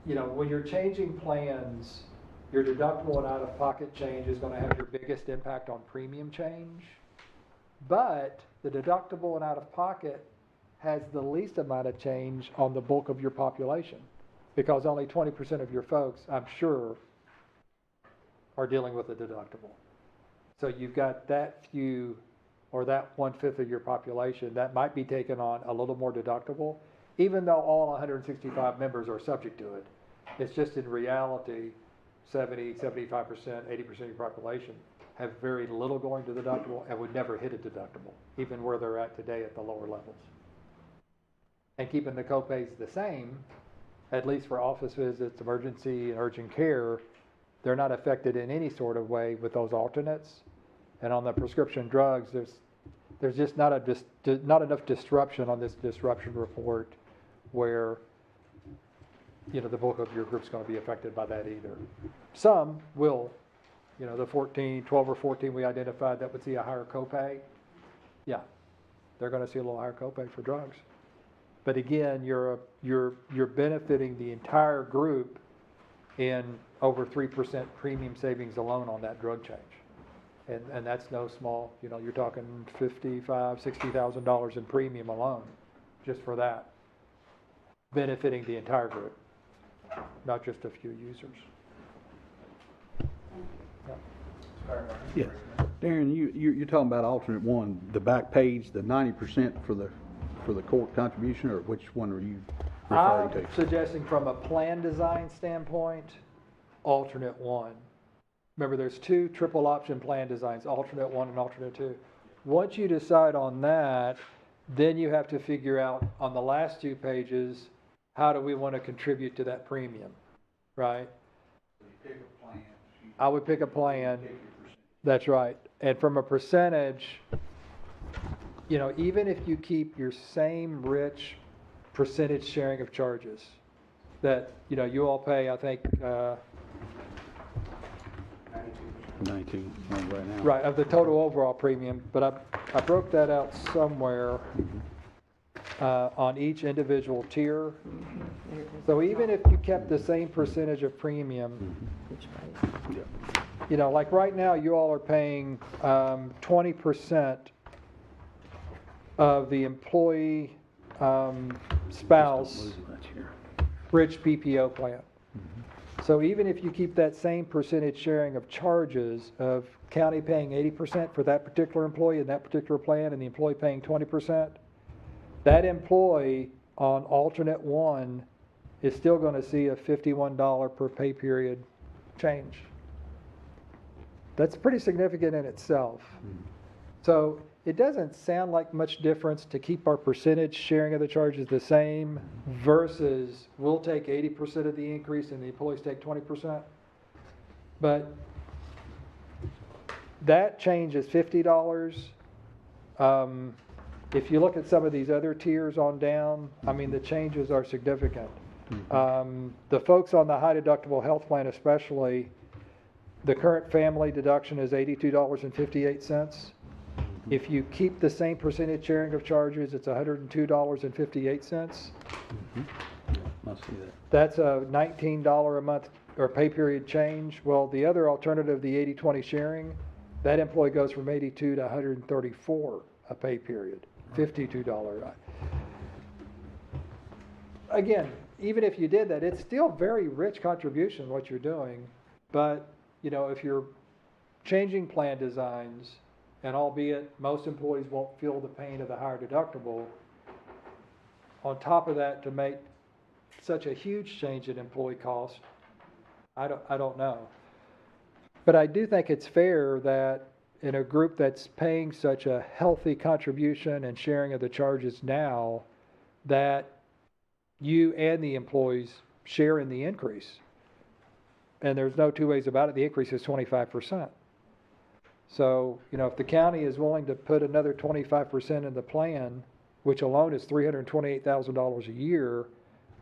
when you're changing plans, your deductible and out-of-pocket change is going to have your biggest impact on premium change. But the deductible and out-of-pocket has the least amount of change on the bulk of your population, because only 20% of your folks, I'm sure, are dealing with a deductible. So you've got that few, or that 1/5 of your population that might be taking on a little more deductible, even though all 165 members are subject to it. It's just in reality, 70, 75%, 80% of your population have very little going to the deductible and would never hit a deductible, even where they're at today at the lower levels. And keeping the copays the same, at least for office visits, emergency, and urgent care, they're not affected in any sort of way with those alternates. And on the prescription drugs, there's just not enough disruption on this disruption report where the bulk of your group's going to be affected by that either. Some will, the 12 or 14 we identified that would see a higher copay. Yeah, they're going to see a little higher copay for drugs. But again, you're benefiting the entire group in over 3% premium savings alone on that drug change. And that's no small, you're talking $55,000, $60,000 in premium alone, just for that, benefiting the entire group, not just a few users. Yeah, Darren, you're talking about alternate 1, the back page, the 90% for the court contribution, or which one are you referring to? I'm suggesting from a plan design standpoint, alternate 1. Remember, there's 2 triple option plan designs, alternate 1 and alternate 2. Once you decide on that, then you have to figure out on the last 2 pages, how do we want to contribute to that premium, right? So you pick a plan. I would pick a plan. That's right. And from a percentage, even if you keep your same rich percentage sharing of charges that, you all pay, I think, 19 right now. right, of the total overall premium, but I broke that out somewhere on each individual tier. So even if you kept the same percentage of premium, Yeah. like right now, you all are paying 20% of the employee spouse Losing that here. rich PPO plan. So even if you keep that same percentage sharing of charges of county paying 80% for that particular employee in that particular plan and the employee paying 20%, that employee on alternate one is still going to see a $51 per pay period change. That's pretty significant in itself. So it doesn't sound like much difference to keep our percentage sharing of the charges the same versus we'll take 80% of the increase and the employees take 20%. But that change is $50. If you look at some of these other tiers on down, I mean, the changes are significant. The folks on the high deductible health plan especially, the current family deduction is $82.58. If you keep the same percentage sharing of charges, it's $102.58. Must see that. That's a $19 a month or pay period change. Well, the other alternative, the 80-20 sharing, that employee goes from 82 to 134 a pay period, $52. Again, even if you did that, it's still very rich contribution what you're doing. But, if you're changing plan designs, and albeit most employees won't feel the pain of the higher deductible, on top of that, to make such a huge change in employee cost, I don't know. But I do think it's fair that in a group that's paying such a healthy contribution and sharing of the charges now, that you and the employees share in the increase. And there's no two ways about it, the increase is 25%. So, if the county is willing to put another 25% in the plan, which alone is $328,000 a year,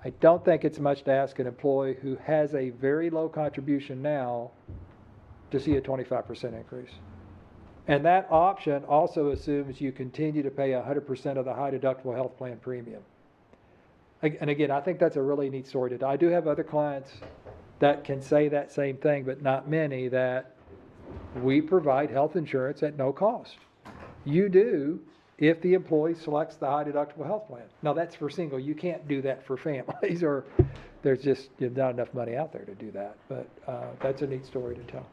I don't think it's much to ask an employee who has a very low contribution now to see a 25% increase. And that option also assumes you continue to pay 100% of the high deductible health plan premium. And again, I think that's a really neat story to tell. I do have other clients that can say that same thing, but not many, that we provide health insurance at no cost. You do if the employee selects the high deductible health plan. Now that's for single. You can't do that for families, or there's just not enough money out there to do that. But that's a neat story to tell.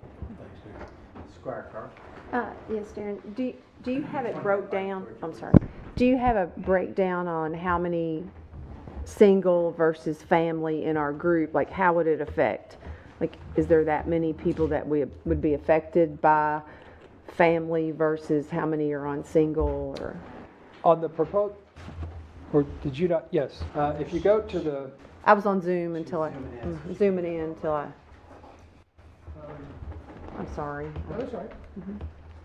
Squire Carl. Yes, Darren, do you have it broke down? I'm sorry. Do you have a breakdown on how many single versus family in our group? Like, how would it affect? Like, is there that many people that would be affected by family versus how many are on single? Or On the proposed, or did you not? Yes. If you go to the, I was on Zoom until zooming in until I'm sorry. that's right.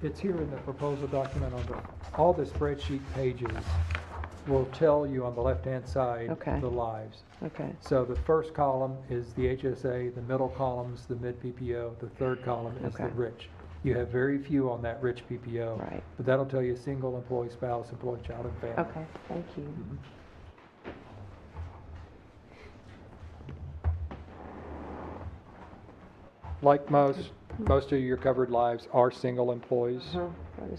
It's here in the proposal document all the spreadsheet pages will tell you on the left-hand side Okay. the lives. Okay. So the first column is the HSA, the middle column's the mid PPO, the third column is the Okay. rich. You have very few on that rich PPO. Right. But that'll tell you single, employee, spouse, employee, child, and family. Okay. Thank you. Like most of your covered lives are single employees. Uh-huh.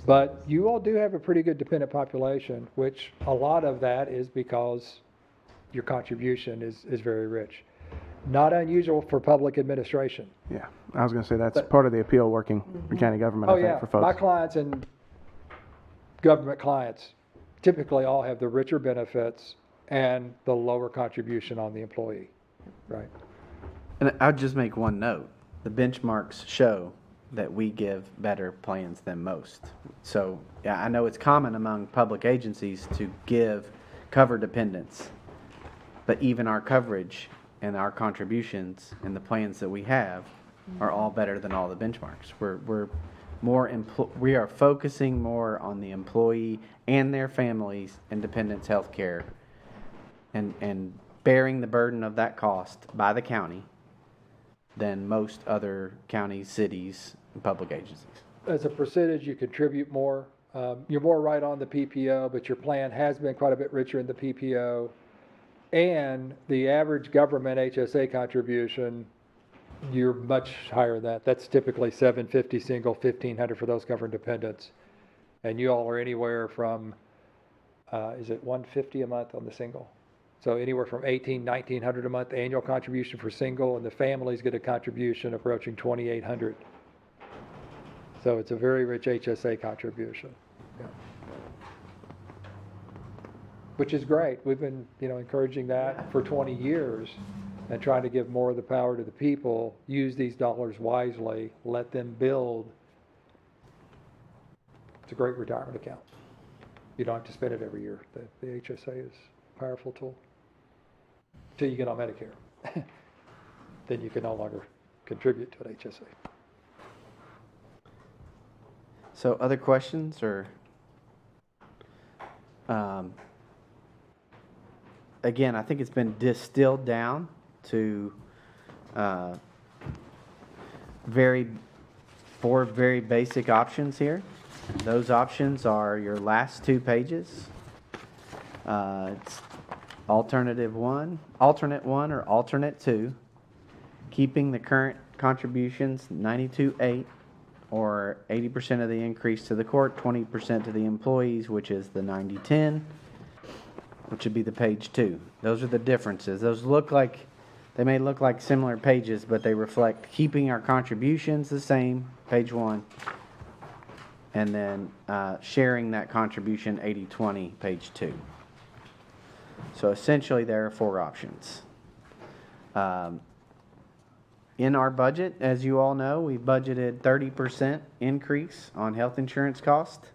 But you all do have a pretty good dependent population, which a lot of that is because your contribution is very rich. Not unusual for public administration. Yeah, I was going to say that's part of the appeal working for county government, I Oh, think, yeah. for folks. My clients and government clients typically all have the richer benefits and the lower contribution on the employee, right? And I'll just make one note. The benchmarks show that we give better plans than most. So, yeah, I know it's common among public agencies to give cover dependents, but even our coverage and our contributions and the plans that we have are all better than all the benchmarks. We are focusing more on the employee and their families and dependents' health care and bearing the burden of that cost by the county than most other counties, cities, and public agencies. As a percentage, you contribute more. You're more right on the PPO, but your plan has been quite a bit richer in the PPO. And the average government HSA contribution, you're much higher than that. That's typically $750 single, $1,500 for those covered dependents. And you all are anywhere from, is it $150 a month on the single? So anywhere from $1,800, $1,900 a month annual contribution for single, and the families get a contribution approaching $2,800. So it's a very rich HSA contribution. Yeah. Which is great. We've been, encouraging that for 20 years and trying to give more of the power to the people, use these dollars wisely, let them build. It's a great retirement account. You don't have to spend it every year. The HSA is a powerful tool. Until you get on Medicare. Then you can no longer contribute to an HSA. So other questions or? Again, I think it's been distilled down to four very basic options here. Those options are your last two pages. It's alternate one or alternate two, keeping the current contributions 92.8 or 80% of the increase to the court, 20% to the employees, which is the 90.10. Which would be the page 2. Those are the differences. They may look like similar pages, but they reflect keeping our contributions the same, page 1, and then sharing that contribution 80-20, page 2. So essentially there are four options. In our budget, as you all know, we budgeted 30% increase on health insurance cost.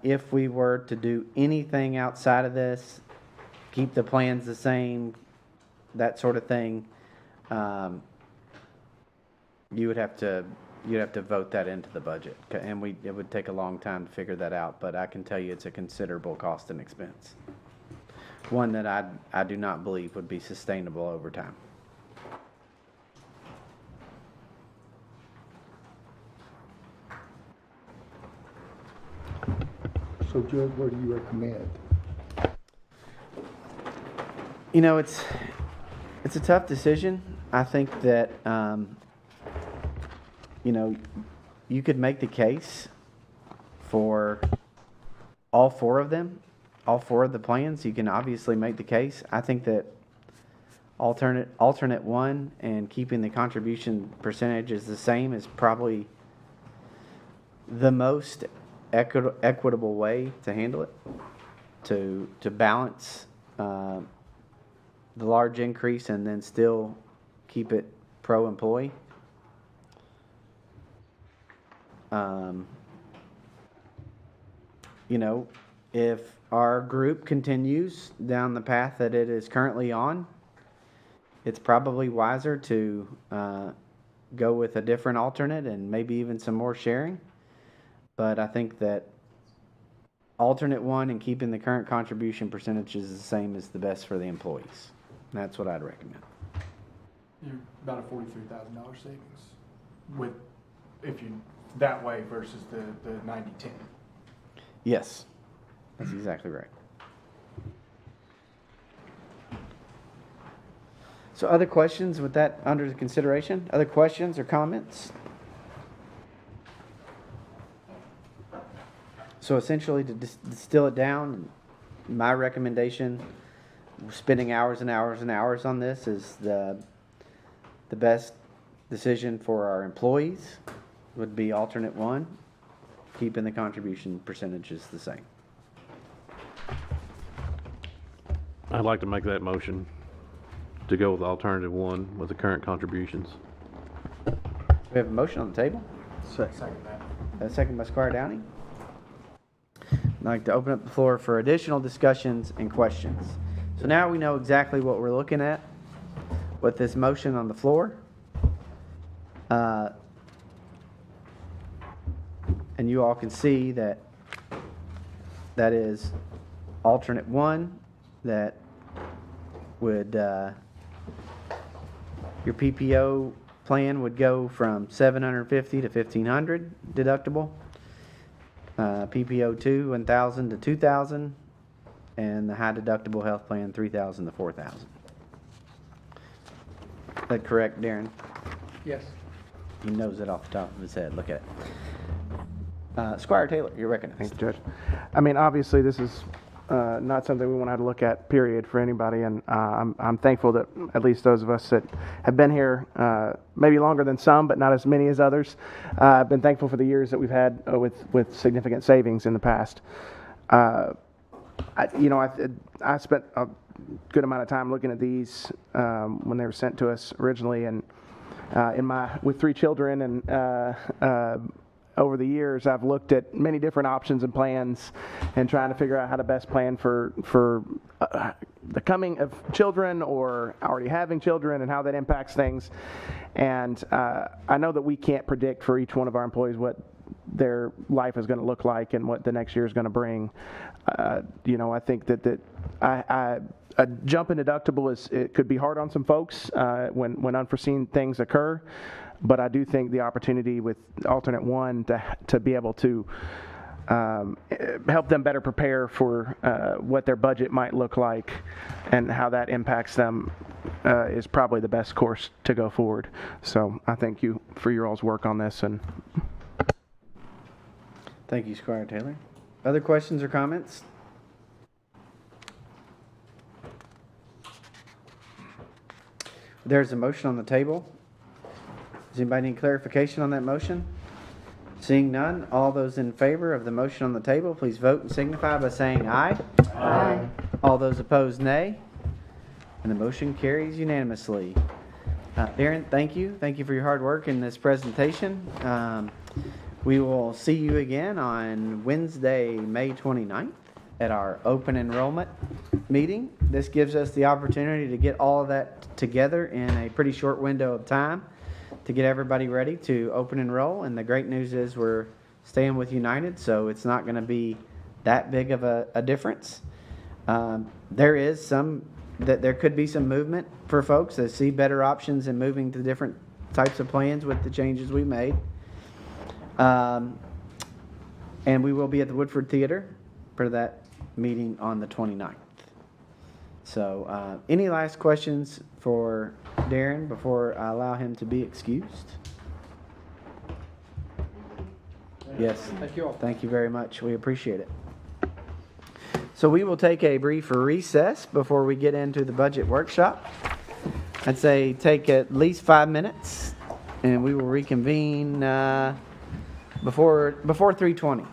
If we were to do anything outside of this, keep the plans the same, that sort of thing, you'd have to vote that into the budget, and it would take a long time to figure that out. But I can tell you, it's a considerable cost and expense, one that I do not believe would be sustainable over time. So Judge, what do you recommend? It's a tough decision. I think that, you could make the case for all four of them, all four of the plans. You can obviously make the case. I think that alternate one and keeping the contribution percentage is the same is probably the most equitable way to handle it, to balance the large increase and then still keep it pro-employee. If our group continues down the path that it is currently on, it's probably wiser to go with a different alternate and maybe even some more sharing. But I think that alternate one and keeping the current contribution percentages the same is the best for the employees. And that's what I'd recommend. You're about a $43,000 savings if you that way versus the 90-10. Yes, that's exactly right. So other questions with that under consideration? Other questions or comments? So essentially, to distill it down, my recommendation, spending hours and hours and hours on this, is the best decision for our employees would be alternate one, keeping the contribution percentages the same. I'd like to make that motion to go with alternative one with the current contributions. We have a motion on the table. Second that. A second by Squire Downey. I'd like to open up the floor for additional discussions and questions. So now we know exactly what we're looking at with this motion on the floor. And you all can see that is alternate one that would, your PPO plan would go from 750 to 1,500 deductible. PPO 2, 1,000 to 2,000, and the high deductible health plan, 3,000 to 4,000. Is that correct, Darren? Yes. He knows it off the top of his head. Look at it. Squire Taylor, you're recognized. Thanks, Judge. I mean, obviously, this is not something we want to have to look at, period, for anybody. And I'm thankful that at least those of us that have been here, maybe longer than some, but not as many as others, I've been thankful for the years that we've had with significant savings in the past. I spent a good amount of time looking at these when they were sent to us originally, and with 3 children, and over the years, I've looked at many different options and plans and trying to figure out how to best plan for the coming of children or already having children and how that impacts things. And I know that we can't predict for each one of our employees what their life is going to look like and what the next year is going to bring. I think that a jump in deductible it could be hard on some folks when unforeseen things occur. But I do think the opportunity with alternate one to be able to help them better prepare for what their budget might look like and how that impacts them is probably the best course to go forward. So I thank you for your all's work on this. And Thank you, Squire Taylor. Other questions or comments? There's a motion on the table. Does anybody need clarification on that motion? Seeing none, all those in favor of the motion on the table, please vote and signify by saying aye. Aye. All those opposed, nay. And the motion carries unanimously. Darren, thank you. Thank you for your hard work in this presentation. We will see you again on Wednesday, May 29th at our open enrollment meeting. This gives us the opportunity to get all of that together in a pretty short window of time to get everybody ready to open enroll. And the great news is we're staying with United, so it's not going to be that big of a difference. There could be some movement for folks that see better options in moving to different types of plans with the changes we made. And we will be at the Woodford Theater for that meeting on the 29th. So any last questions for Darren before I allow him to be excused? Yes. Thank you all. Thank you very much. We appreciate it. So we will take a brief recess before we get into the budget workshop. I'd say take at least 5 minutes, and we will reconvene before 3:20.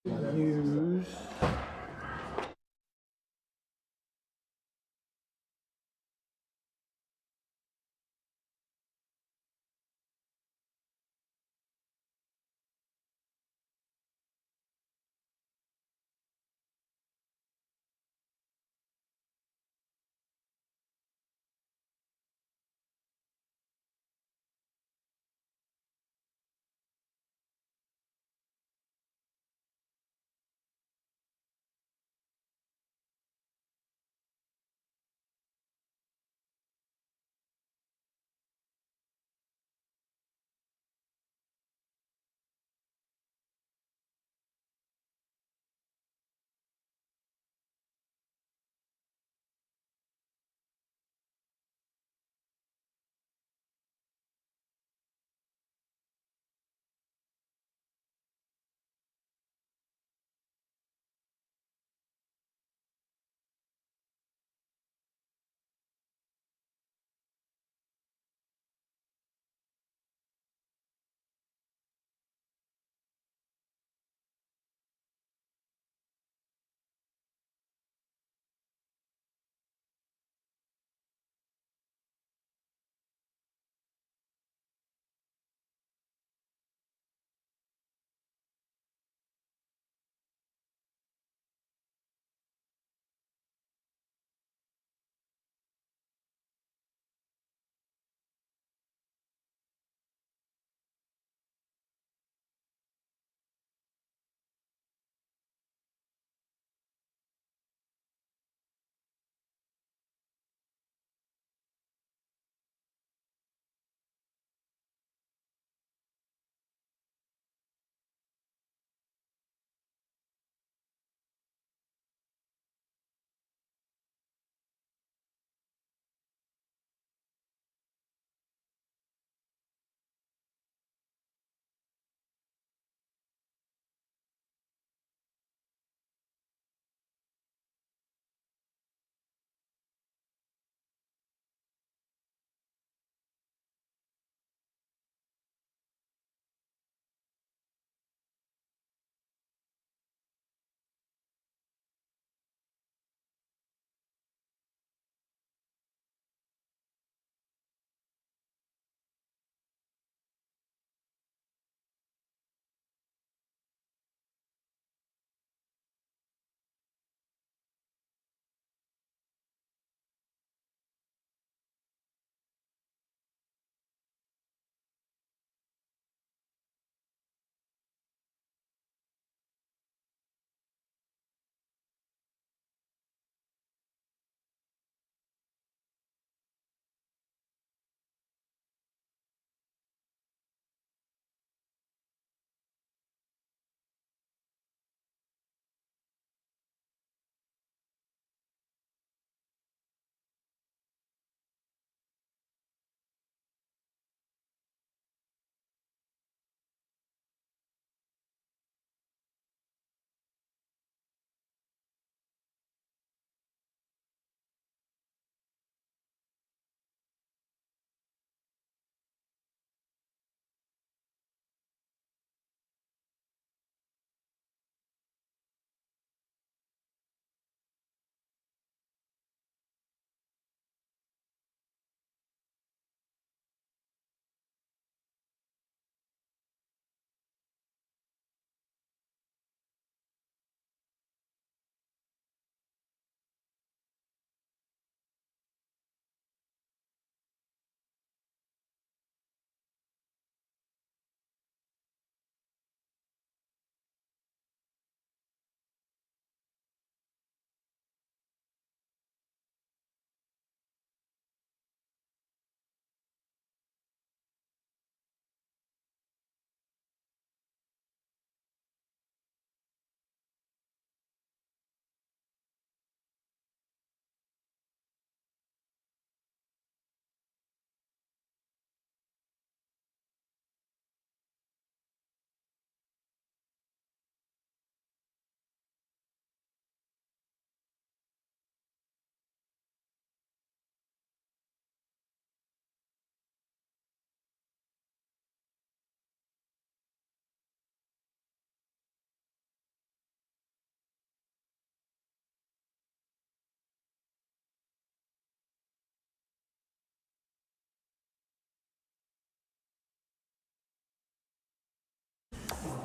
use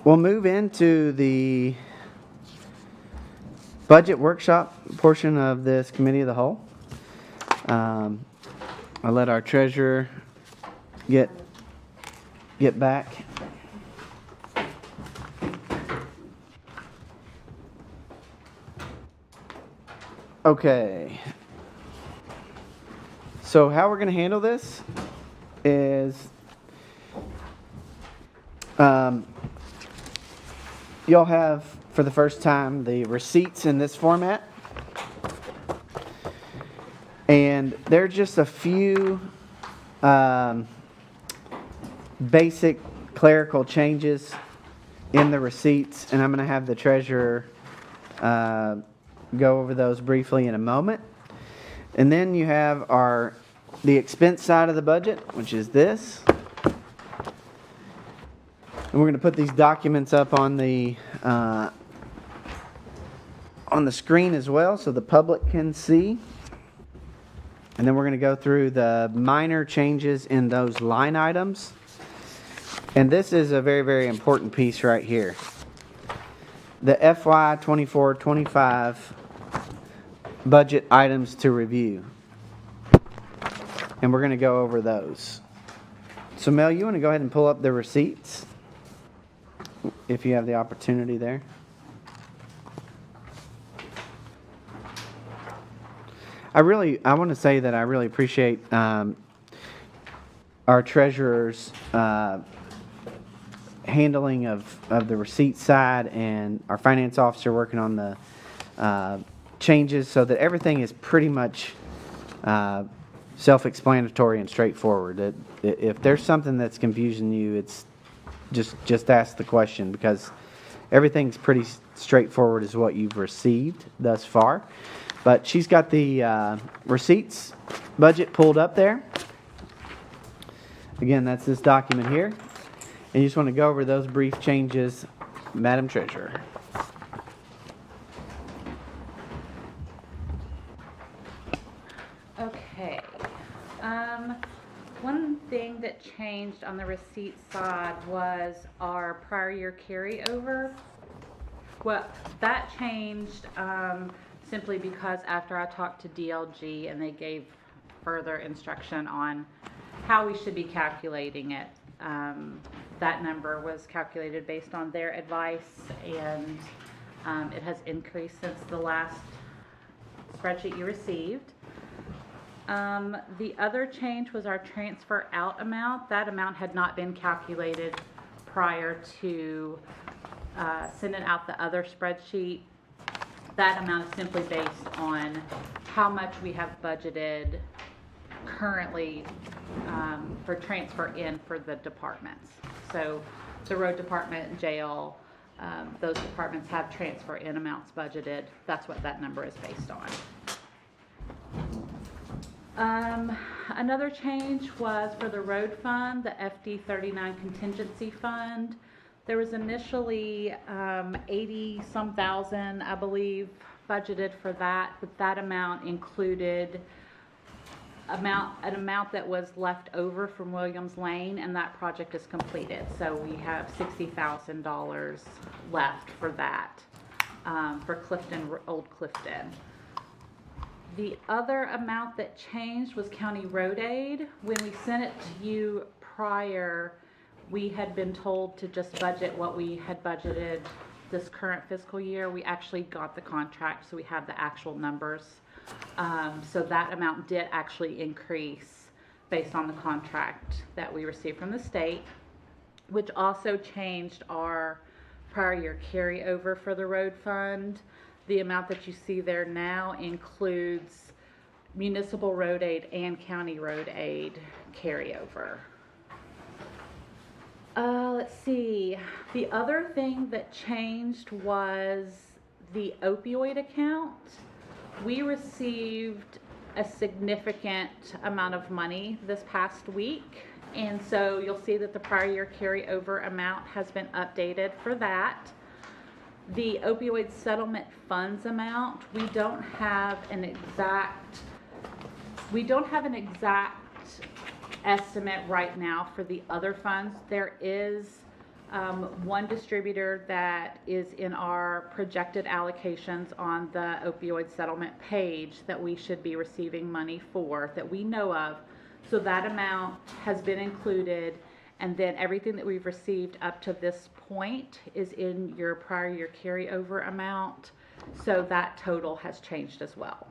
we'll move into the budget workshop portion of this committee of the whole. I'll let our treasurer get back. Okay. So how we're going to handle this is you'll have, for the first time, the receipts in this format. And there are just a few basic clerical changes in the receipts, and I'm going to have the treasurer go over those briefly in a moment. And then you have the expense side of the budget, which is this. And we're going to put these documents up on the screen as well so the public can see. And then we're going to go through the minor changes in those line items. And this is a very, very important piece right here. The FY 24-25 budget items to review. And we're going to go over those. So Mel, you want to go ahead and pull up the receipts if you have the opportunity there. I want to say that I really appreciate our treasurer's handling of the receipt side, and our finance officer working on the changes so that everything is pretty much self-explanatory and straightforward. If there's something that's confusing you, it's just ask the question, because everything's pretty straightforward as what you've received thus far. But she's got the receipts budget pulled up there. Again, that's this document here. And you just want to go over those brief changes, Madam Treasurer. Okay. One thing that changed on the receipt side was our prior year carryover. Well, that changed simply because after I talked to DLG and they gave further instruction on how we should be calculating it. That number was calculated based on their advice, and it has increased since the last spreadsheet you received. The other change was our transfer out amount. That amount had not been calculated prior to sending out the other spreadsheet. That amount is simply based on how much we have budgeted currently for transfer in for the departments. So the road department, jail, those departments have transfer in amounts budgeted. That's what that number is based on. Another change was for the road fund, the FD 39 contingency fund. There was initially 80-some thousand, I believe, budgeted for that, but that amount included an amount that was left over from Williams Lane, and that project is completed. So we have $60,000 left for that, for Clifton, Old Clifton. The other amount that changed was county road aid. When we sent it to you prior, we had been told to just budget what we had budgeted this current fiscal year. We actually got the contract, so we have the actual numbers. So that amount did actually increase based on the contract that we received from the state, which also changed our prior year carryover for the road fund. The amount that you see there now includes municipal road aid and county road aid carryover. Let's see. The other thing that changed was the opioid account. We received a significant amount of money this past week, and so you'll see that the prior year carryover amount has been updated for that. The opioid settlement funds amount, we don't have an exact estimate right now for the other funds. There is one distributor that is in our projected allocations on the opioid settlement page that we should be receiving money for, that we know of. So that amount has been included, and then everything that we've received up to this point is in your prior year carryover amount. So that total has changed as well.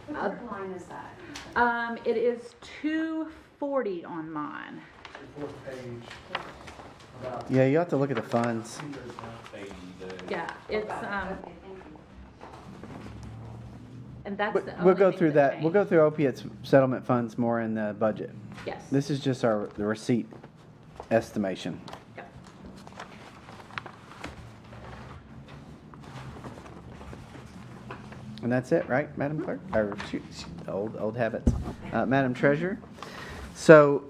What line is that? It is 240 on mine. Fourth page. About Yeah, you have to look at the funds. Yeah, it's, and that's the We'll only go thing through that. We'll go changed. through opiates settlement funds more in the budget. Yes. This is just the receipt estimation. Yep. And that's it, right, Madam Clerk? Or, shoot, old habits. Madam Treasurer? So,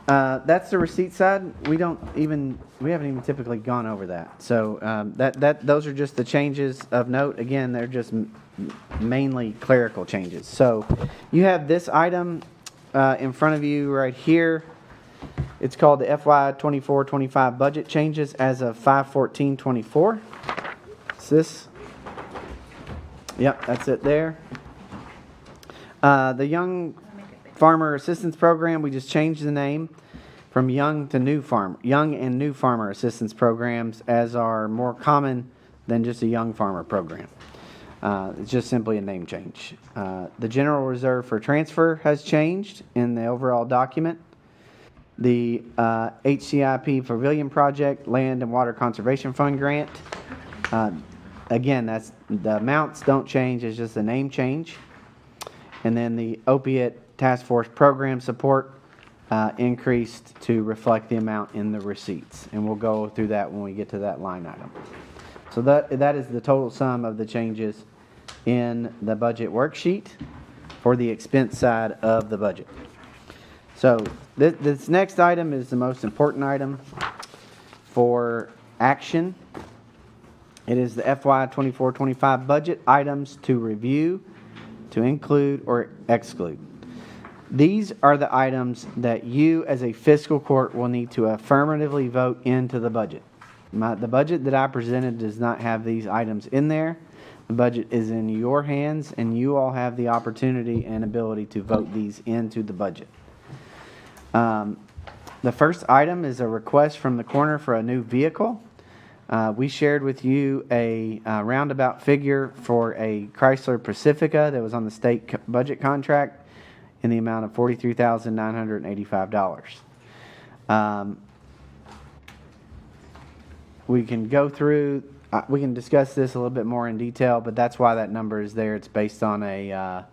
that's the receipt side. We haven't even typically gone over that. So, those are just the changes of note. Again, they're just mainly clerical changes. So, you have this item, in front of you right here. It's called the FY 24-25 budget changes as of 5/14/24. It's this. Yep, that's it there. The Young Farmer Assistance Program, we just changed the name from Young and New Farmer Assistance Programs, as are more common than just a Young Farmer Program. It's just simply a name change. The General Reserve for Transfer has changed in the overall document. The HCIP Pavilion Project Land and Water Conservation Fund grant. Again, that's the amounts don't change, it's just a name change. And then the opiate task force program support increased to reflect the amount in the receipts. And we'll go through that when we get to that line item. So that is the total sum of the changes in the budget worksheet for the expense side of the budget. So this next item is the most important item for action. It is the FY 24-25 budget items to review, to include, or exclude. These are the items that you as a fiscal court will need to affirmatively vote into the budget. The budget that I presented does not have these items in there. The budget is in your hands, and you all have the opportunity and ability to vote these into the budget. The first item is a request from the coroner for a new vehicle. We shared with you a roundabout figure for a Chrysler Pacifica that was on the state budget contract in the amount of $43,985. We can go through, we can discuss this a little bit more in detail, but that's why that number is there. It's based on a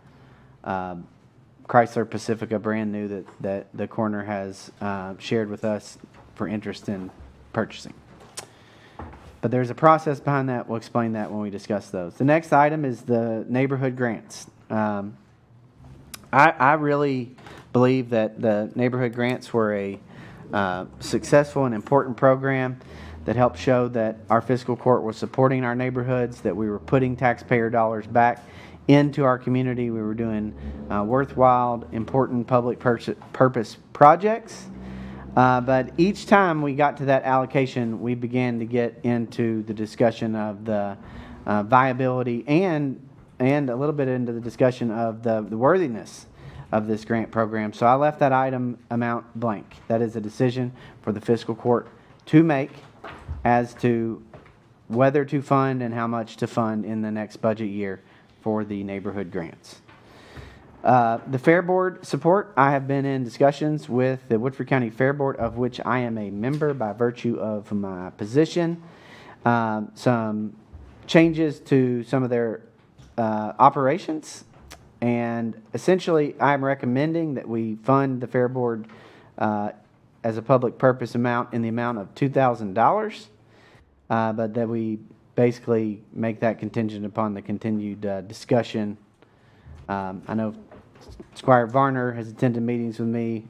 Chrysler Pacifica brand new that the coroner has shared with us for interest in purchasing. But there's a process behind that. We'll explain that when we discuss those. The next item is the neighborhood grants. I really believe that the neighborhood grants were a successful and important program that helped show that our fiscal court was supporting our neighborhoods, that we were putting taxpayer dollars back into our community. We were doing worthwhile, important public purpose projects. But each time we got to that allocation, we began to get into the discussion of the viability and a little bit into the discussion of the worthiness of this grant program. So I left that item amount blank. That is a decision for the fiscal court to make as to whether to fund and how much to fund in the next budget year for the neighborhood grants. The Fair Board support, I have been in discussions with the Woodford County Fair Board, of which I am a member by virtue of my position. Some changes to some of their operations, and essentially I'm recommending that we fund the Fair Board as a public purpose amount in the amount of $2,000, but that we basically make that contingent upon the continued discussion. I know Squire Varner has attended meetings with me.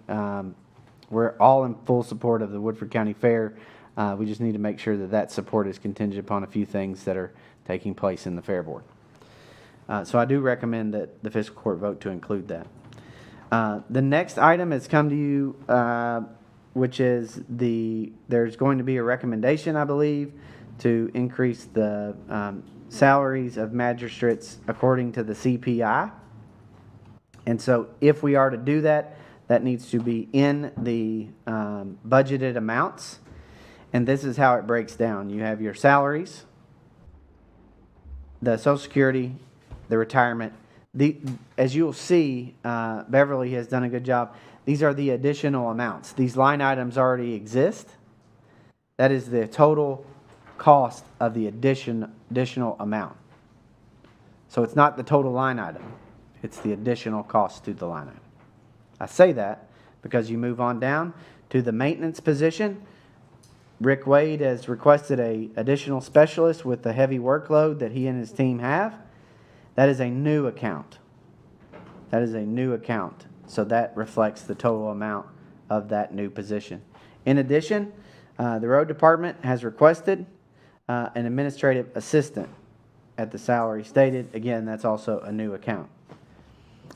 We're all in full support of the Woodford County Fair. We just need to make sure that that support is contingent upon a few things that are taking place in the Fair Board. So I do recommend that the fiscal court vote to include that. The next item has come to you which is there's going to be a recommendation, I believe, to increase the salaries of magistrates according to the CPI. And so if we are to do that, that needs to be in the budgeted amounts. And this is how it breaks down. You have your salaries, the Social Security, the retirement. As you'll see, Beverly has done a good job. These are the additional amounts. These line items already exist. That is the total cost of the additional amount. So it's not the total line item. It's the additional cost to the line item. I say that because you move on down to the maintenance position. Rick Wade has requested an additional specialist with the heavy workload that he and his team have. That is a new account. That is a new account. So that reflects the total amount of that new position. In addition, the road department has requested an administrative assistant at the salary stated. Again, that's also a new account.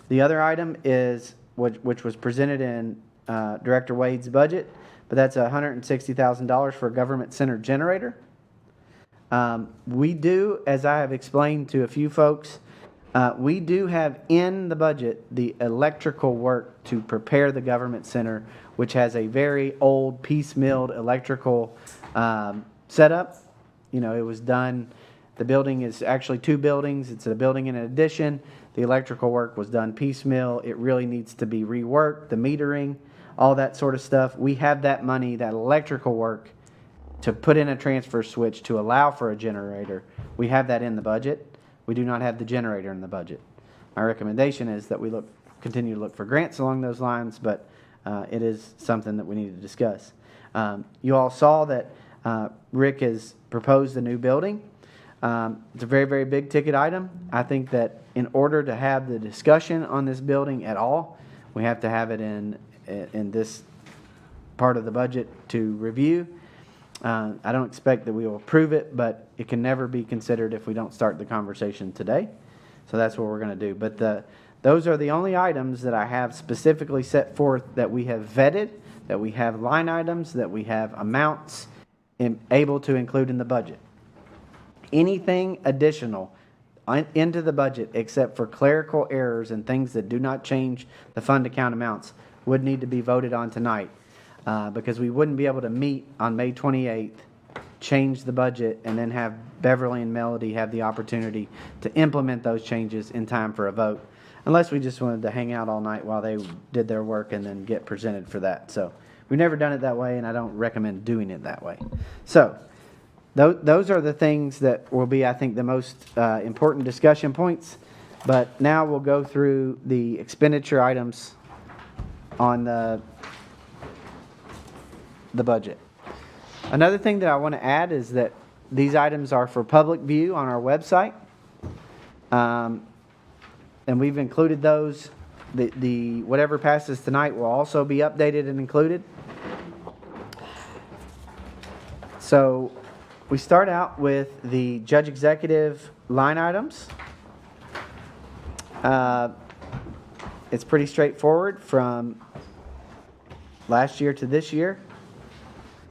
The other item is, which was presented in Director Wade's budget, but that's $160,000 for a government center generator. We do, as I have explained to a few folks, we do have in the budget the electrical work to prepare the government center, which has a very old piecemealed electrical setup. You know, it was done, the building is actually 2 buildings. It's a building in addition. The electrical work was done piecemeal. It really needs to be reworked, the metering, all that sort of stuff. We have that money, that electrical work, to put in a transfer switch to allow for a generator. We have that in the budget. We do not have the generator in the budget. My recommendation is that we continue to look for grants along those lines, but it is something that we need to discuss. You all saw that Rick has proposed a new building. It's a very, very big ticket item. I think that in order to have the discussion on this building at all, we have to have it in this part of the budget to review. I don't expect that we will approve it, but it can never be considered if we don't start the conversation today. So that's what we're going to do. But those are the only items that I have specifically set forth that we have vetted, that we have line items, that we have amounts able to include in the budget. Anything additional into the budget except for clerical errors and things that do not change the fund account amounts would need to be voted on tonight. Because we wouldn't be able to meet on May 28th, change the budget, and then have Beverly and Melody have the opportunity to implement those changes in time for a vote, unless we just wanted to hang out all night while they did their work and then get presented for that. So we've never done it that way, and I don't recommend doing it that way. So those are the things that will be, I think, the most important discussion points. But now we'll go through the expenditure items on the budget. Another thing that I want to add is that these items are for public view on our website. And we've included those. The whatever passes tonight will also be updated and included. So we start out with the judge executive line items. It's pretty straightforward from last year to this year.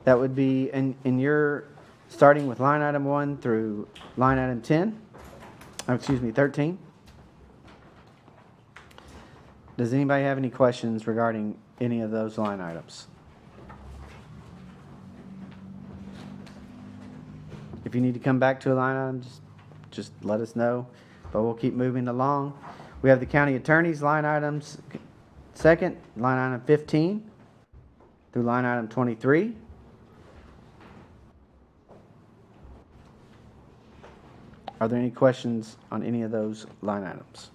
That would be in your starting with line item 1 through line item 13. Does anybody have any questions regarding any of those line items? If you need to come back to a line item, just let us know, but we'll keep moving along. We have the county attorney's line items, second, line item 15 through line item 23. Are there any questions on any of those line items?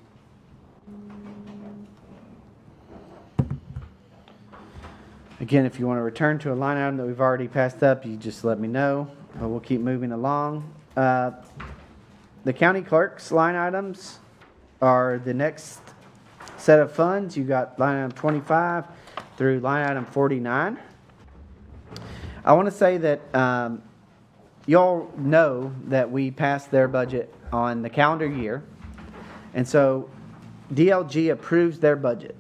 Again, if you want to return to a line item that we've already passed up, you just let me know. But we'll keep moving along. The county clerk's line items are the next set of funds. You got line item 25 through line item 49. I want to say that y'all know that we passed their budget on the calendar year. And so DLG approves their budget.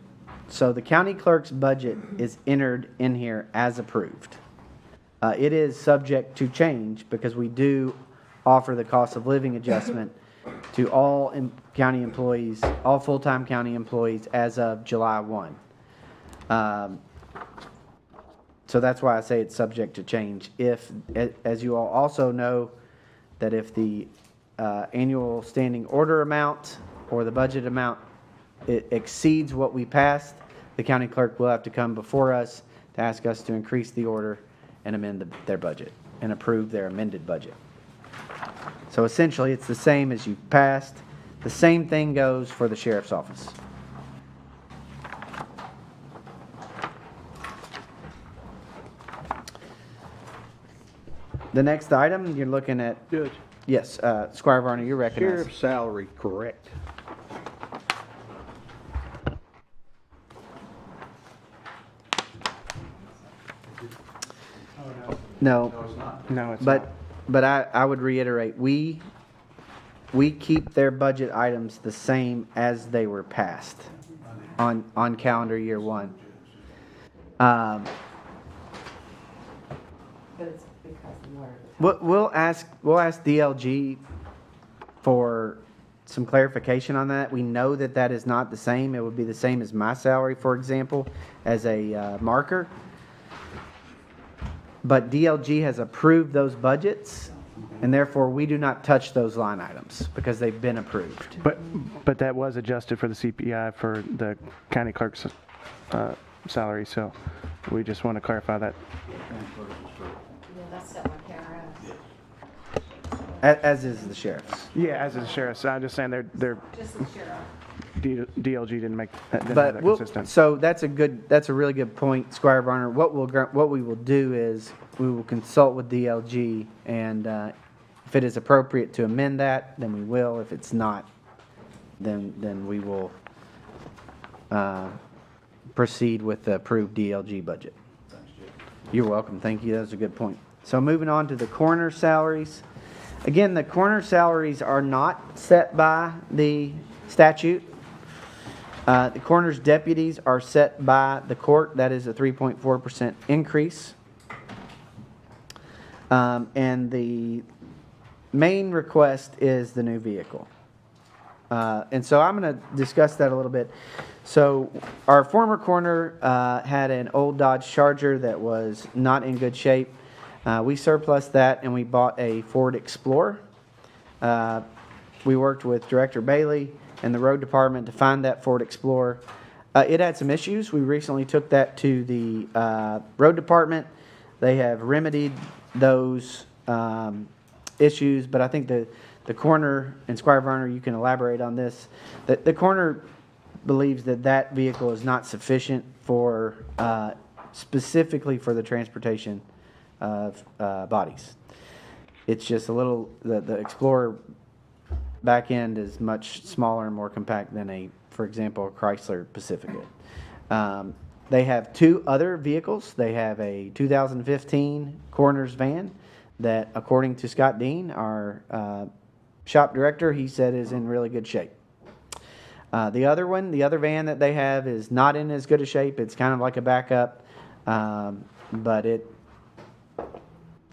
So the county clerk's budget is entered in here as approved. It is subject to change because we do offer the cost of living adjustment to all county employees, all full-time county employees as of July 1. So that's why I say it's subject to change. If, as you all also know, that if the annual standing order amount or the budget amount it exceeds what we passed, the county clerk will have to come before us to ask us to increase the order and amend their budget and approve their amended budget. So essentially, it's the same as you passed. The same thing goes for the sheriff's office. The next item, you're looking at, Judge, yes, Squire Varner, you're recognized. sheriff's salary, correct? No, No, it's not. but I would reiterate, we keep their budget items the same as they were passed on calendar year 1. But it's because of We'll ask DLG for some clarification on that. We know that that is not the same. It would be the same as my salary, for example, as a marker. But DLG has approved those budgets, and therefore we do not touch those line items because they've been approved. But that was adjusted for the CPI for the county clerk's salary, so we just want to clarify that. Yeah, that's set like KRS. As is the sheriff's. Yeah, as is the sheriff, so I'm just saying they're Just the sheriff. DLG didn't make that, didn't have But that we'll, consistent. so that's a really good point, Squire Varner. What we will do is we will consult with DLG, and if it is appropriate to amend that, then we will. If it's not, then we will proceed with the approved DLG budget. You're welcome. Thank you. That was a good point. So moving on to the coroner salaries. Again, the coroner salaries are not set by the statute. The coroner's deputies are set by the court. That is a 3.4% increase. And the main request is the new vehicle. And so I'm going to discuss that a little bit. So our former coroner had an old Dodge Charger that was not in good shape. We surplused that and we bought a Ford Explorer. We worked with Director Bailey and the road department to find that Ford Explorer. It had some issues. We recently took that to the road department. They have remedied those issues, but I think the coroner, and Squire Varner, you can elaborate on this, the coroner believes that vehicle is not sufficient for, specifically for the transportation of bodies. It's just a little, the Explorer back end is much smaller and more compact than for example, a Chrysler Pacifica. They have 2 other vehicles. They have a 2015 coroner's van that, according to Scott Dean, our shop director, he said is in really good shape. The other van that they have is not in as good a shape. It's kind of like a backup, but it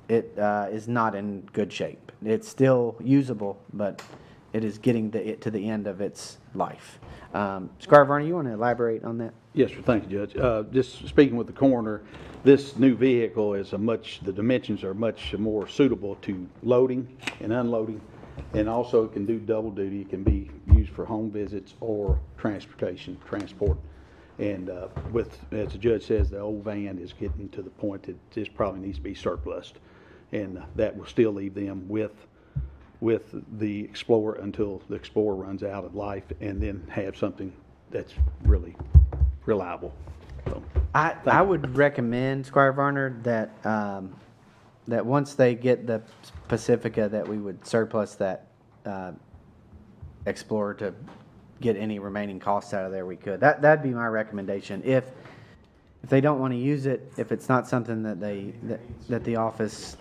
is not in good shape. It's still usable, but it is getting to the end of its life. Squire Varner, you want to elaborate on that? Yes, sir. Thank you, Judge. Just speaking with the coroner, this new vehicle is the dimensions are much more suitable to loading and unloading, and also it can do double duty. It can be used for home visits or transport. And as the judge says, the old van is getting to the point that this probably needs to be surplused, and that will still leave them with the Explorer until the Explorer runs out of life, and then have something that's really reliable. So, I would recommend, Squire Varner, that that once they get the Pacifica, that we would surplus that Explorer to get any remaining costs out of there we could. That'd be my recommendation. If they don't want to use it, if it's not something that the office,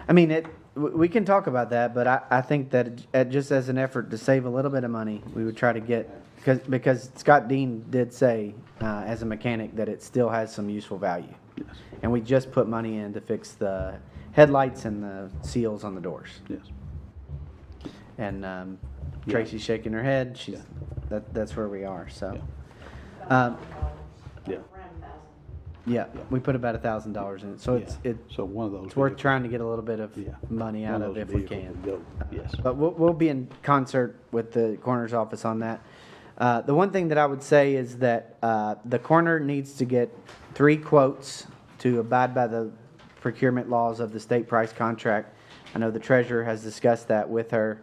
I mean, we can talk about that, but I think that just as an effort to save a little bit of money, we would try to get because Scott Dean did say, as a mechanic, that it still has some useful value. Yes, And we just put money in to fix the headlights and the seals on the doors. yes. And Tracy's shaking her head. She's that's where we are. So, Yeah. yeah, we put about $1,000 in it. So Yeah. So one of those. it's worth vehicles- trying to get a little bit of Yeah. money one out of those if we vehicles can. would go, Yes. But we'll be in concert with the coroner's office on that. The one thing that I would say is that the coroner needs to get 3 quotes to abide by the procurement laws of the state price contract. I know the treasurer has discussed that with her.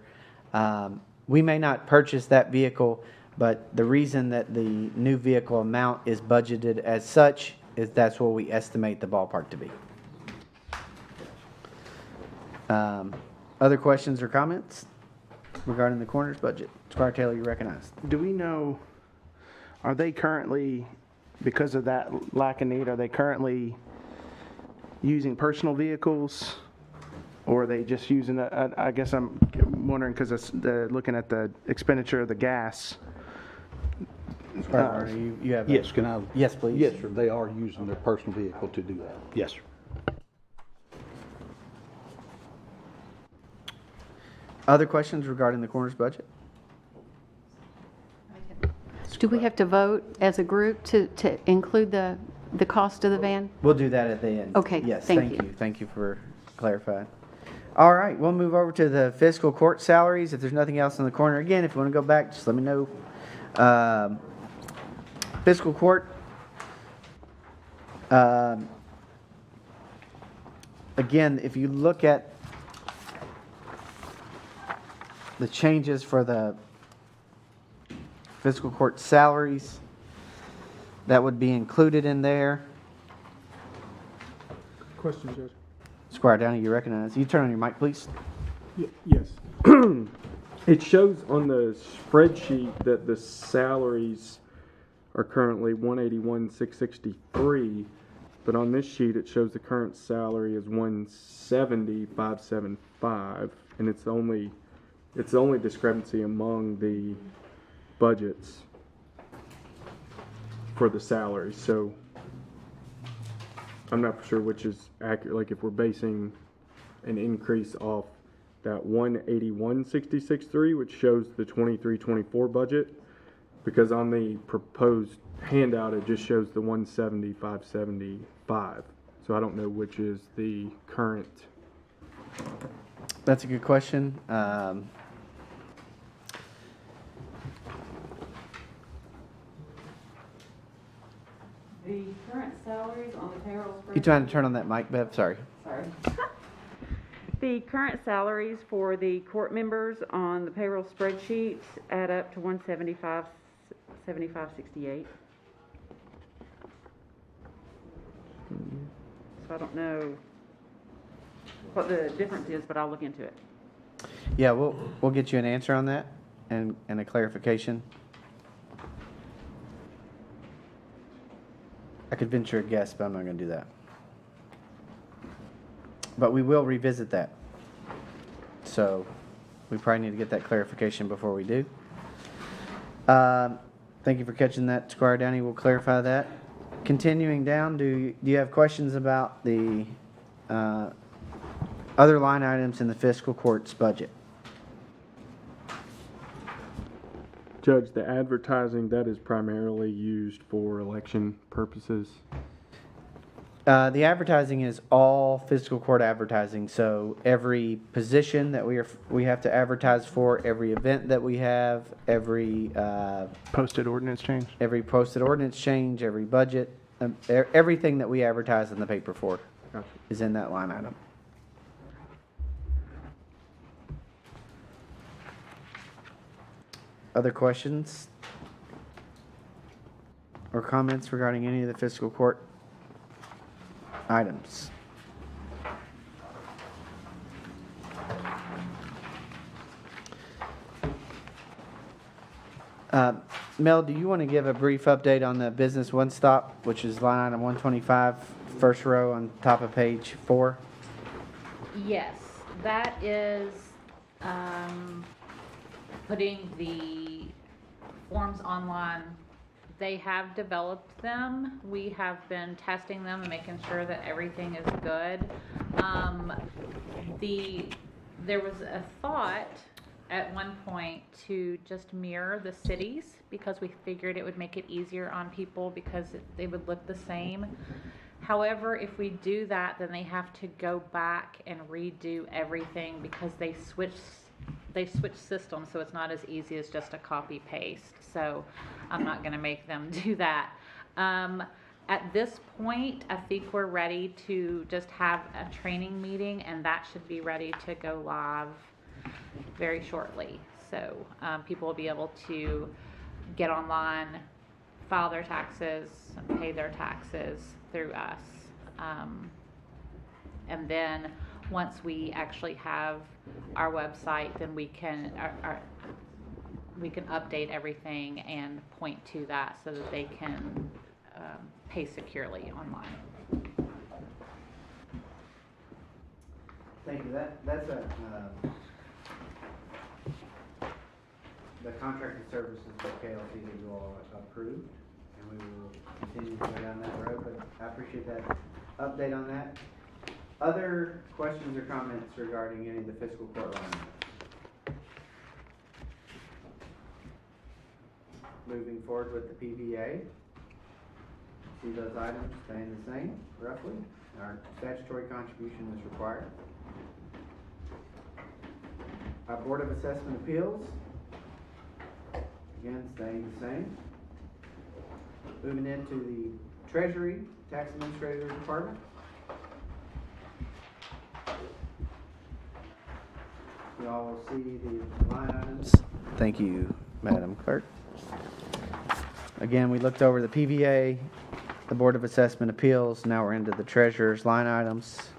We may not purchase that vehicle, but the reason that the new vehicle amount is budgeted as such is that's what we estimate the ballpark to be. Other questions or comments regarding the coroner's budget? Squire Taylor, you recognized. Do we know, are they currently, because of that lack of need, are they currently using personal vehicles? Or are they just using, I guess I'm wondering, because looking at the expenditure of the gas. Squire, you have. Yes, can I? Yes, please. Yes, sir. They are using their personal vehicle to do that. Yes, sir. Other questions regarding the coroner's budget? Do we have to vote as a group to include the cost of the van? We'll do that at the end. Okay, Yes, thank thank you. you. Thank you for clarifying. All right, we'll move over to the fiscal court salaries. If there's nothing else in the corner, again, if you want to go back, just let me know. Fiscal court. Again, if you look at the changes for the fiscal court salaries, that would be included in there. Question, Judge. Squire Downey, you recognize. You turn on your mic, please. Yes. It shows on the spreadsheet that the salaries are currently 181,663, but on this sheet it shows the current salary is 170,575, and it's the only discrepancy among the budgets for the salaries. So I'm not sure which is accurate, like if we're basing an increase off that 181,663, which shows the 23-24 budget, because on the proposed handout it just shows the 170,575. So I don't know which is the current. That's a good question. The current salaries on the payroll spreadsheet. You trying to turn on that mic, Bev? Sorry. Sorry. The current salaries for the court members on the payroll spreadsheet add up to 175,7568. So I don't know what the difference is, but I'll look into it. Yeah, we'll get you an answer on that and a clarification. I could venture a guess, but I'm not going to do that. But we will revisit that. So we probably need to get that clarification before we do. Thank you for catching that, Squire Downey. We'll clarify that. Continuing down, do you have questions about the other line items in the fiscal court's budget? Judge, the advertising, that is primarily used for election purposes. The advertising is all fiscal court advertising, so every position that we have to advertise for, every event that we have, every Posted ordinance change? every posted ordinance change, every budget, everything that we advertise in the paper for Gotcha. is in that line item. Other questions or comments regarding any of the fiscal court items? Mel, do you want to give a brief update on the business one stop, which is line item 125, first row on top of page 4? Yes, that is, putting the forms online. They have developed them. We have been testing them and making sure that everything is good. There was a thought at one point to just mirror the cities because we figured it would make it easier on people because they would look the same. However, if we do that, then they have to go back and redo everything because they switch systems, so it's not as easy as just a copy paste. So I'm not going to make them do that. At this point, I think we're ready to just have a training meeting, and that should be ready to go live very shortly. So people will be able to get online, file their taxes, pay their taxes through us. And then once we actually have our website, then we can update everything and point to that so that they can pay securely online. Thank you. That's the contracted services for KLC that you all approved, and we will continue to go down that road, but I appreciate that update on that. Other questions or comments regarding any of the fiscal court line items? Moving forward with the PVA. See those items staying the same, roughly. Our statutory contribution is required. Our Board of Assessment Appeals, again, staying the same. Moving into the Treasury, Tax Administrator Department. You all will see the line items. Thank you, Madam Clerk. Again, we looked over the PVA, the Board of Assessment Appeals. Now we're into the Treasurer's line items.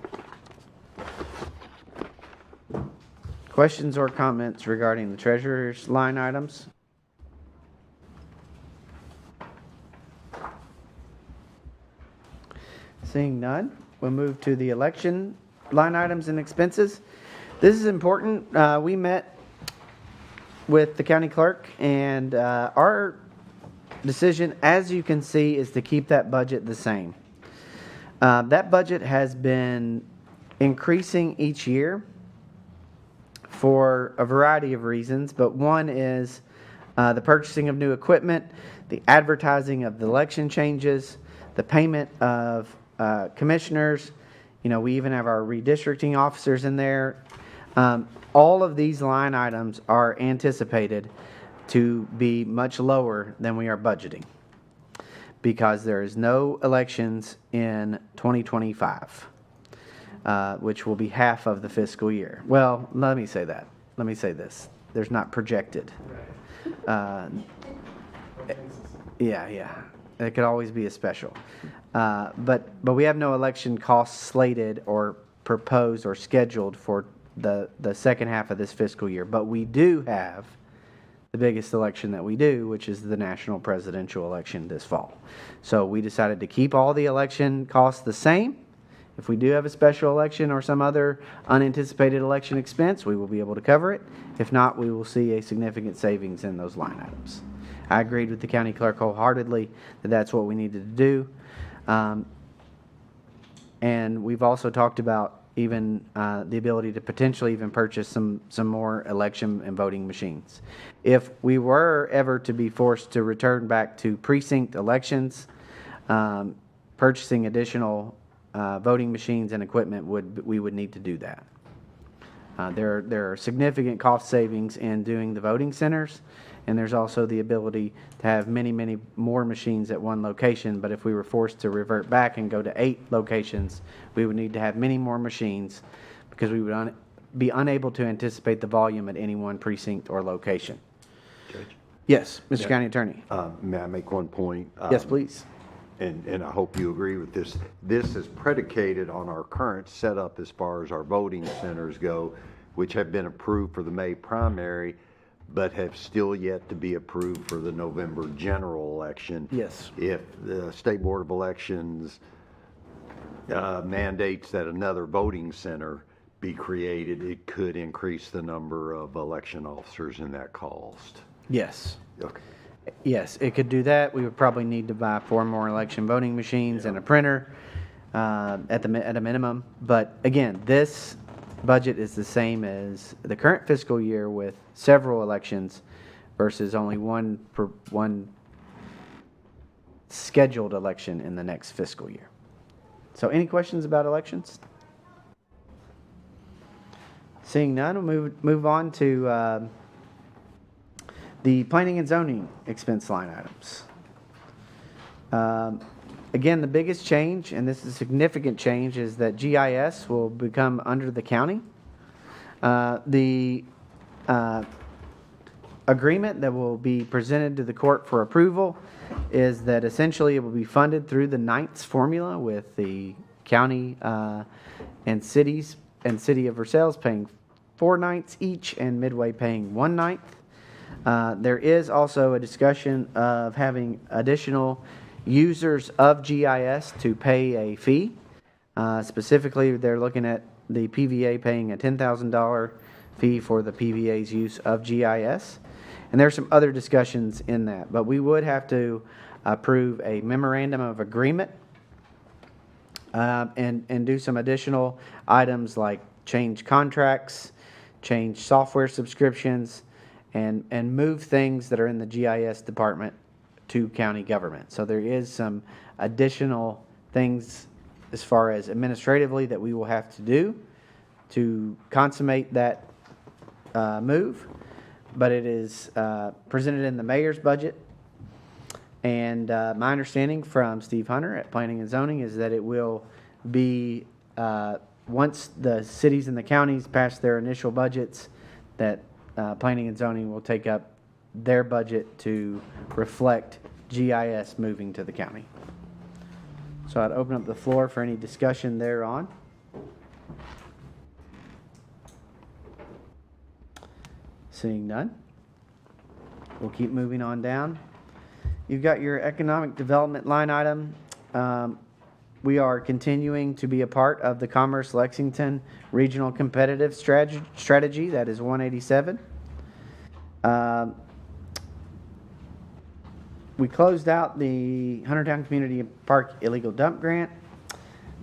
Questions or comments regarding the Treasurer's line items? Seeing none, we'll move to the election line items and expenses. This is important. We met with the county clerk, and our decision, as you can see, is to keep that budget the same. That budget has been increasing each year for a variety of reasons, but one is the purchasing of new equipment, the advertising of the election changes, the payment of commissioners. You know, we even have our redistricting officers in there. All of these line items are anticipated to be much lower than we are budgeting because there is no elections in 2025, which will be half of the fiscal year. Well, let me say that. Let me say this. There's not projected. Yeah. It could always be a special. But we have no election costs slated or proposed or scheduled for the second half of this fiscal year. But we do have the biggest election that we do, which is the national presidential election this fall. So we decided to keep all the election costs the same. If we do have a special election or some other unanticipated election expense, we will be able to cover it. If not, we will see a significant savings in those line items. I agreed with the county clerk wholeheartedly that that's what we needed to do. And we've also talked about even the ability to potentially even purchase some more election and voting machines. If we were ever to be forced to return back to precinct elections, purchasing additional voting machines and equipment we would need to do that. There are significant cost savings in doing the voting centers, and there's also the ability to have many more machines at one location. But if we were forced to revert back and go to 8 locations, we would need to have many more machines because we would be unable to anticipate the volume at any one precinct or location. Judge? Yes, Mr. County Attorney. May I make one point? Yes, please. And I hope you agree with this. This is predicated on our current setup as far as our voting centers go, which have been approved for the May primary, but have still yet to be approved for the November general election. Yes. If the State Board of Elections mandates that another voting center be created, it could increase the number of election officers in that cost. Yes. Okay. Yes, it could do that. We would probably need to buy 4 more election voting machines and a printer at a minimum. But again, this budget is the same as the current fiscal year with several elections versus only one scheduled election in the next fiscal year. So any questions about elections? Seeing none, we'll move on to the planning and zoning expense line items. Again, the biggest change, and this is a significant change, is that GIS will become under the county. The agreement that will be presented to the court for approval is that essentially it will be funded through the Knights formula, with the county and cities and city of Versailles paying 4 nights each and Midway paying 1 night. There is also a discussion of having additional users of GIS to pay a fee. Specifically, they're looking at the PVA paying a $10,000 fee for the PVA's use of GIS. And there's some other discussions in that, but we would have to approve a memorandum of agreement and do some additional items like change contracts, change software subscriptions, and move things that are in the GIS department to county government. So there is some additional things as far as administratively that we will have to do to consummate that move, but it is presented in the mayor's budget. And my understanding from Steve Hunter at Planning and Zoning is that it will be, once the cities and the counties pass their initial budgets, that Planning and Zoning will take up their budget to reflect GIS moving to the county. So I'd open up the floor for any discussion thereon. Seeing none, we'll keep moving on down. You've got your economic development line item. We are continuing to be a part of the Commerce Lexington Regional Competitive Strategy. That is 187. We closed out the Huntertown Community Park illegal dump grant.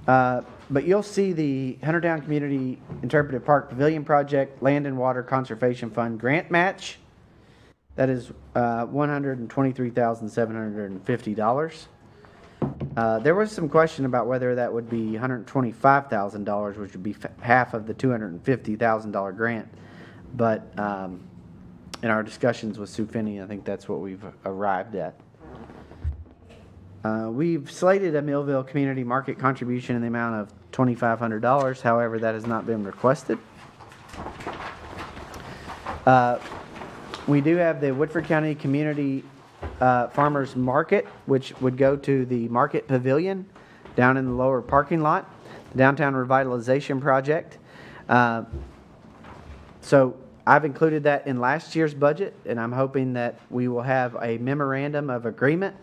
But you'll see the Huntertown Community Interpretive Park Pavilion Project Land and Water Conservation Fund grant match. That is $123,750. There was some question about whether that would be $125,000, which would be half of the $250,000 grant. But in our discussions with Sue Finney, I think that's what we've arrived at. We've slated a Millville Community Market contribution in the amount of $2,500. However, that has not been requested. We do have the Woodford County Community Farmers Market, which would go to the Market Pavilion down in the lower parking lot, the Downtown Revitalization Project. So I've included that in last year's budget, and I'm hoping that we will have a memorandum of agreement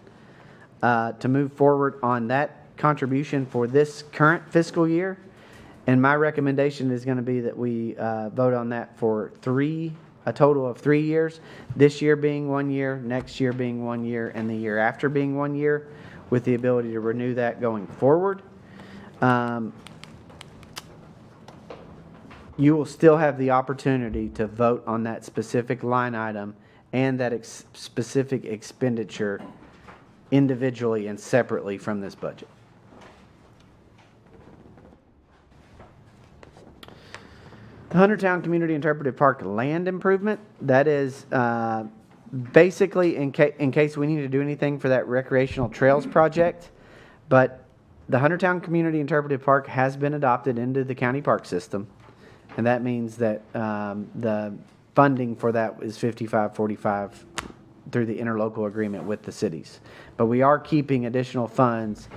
to move forward on that contribution for this current fiscal year. And my recommendation is going to be that we vote on that for a total of 3 years. This year being 1 year, next year being 1 year, and the year after being 1 year, with the ability to renew that going forward. You will still have the opportunity to vote on that specific line item and that specific expenditure individually and separately from this budget. The Huntertown Community Interpretive Park land improvement, that is basically in case we need to do anything for that recreational trails project. But the Huntertown Community Interpretive Park has been adopted into the county park system. And that means that the funding for that is 55-45 through the interlocal agreement with the cities. But we are keeping additional funds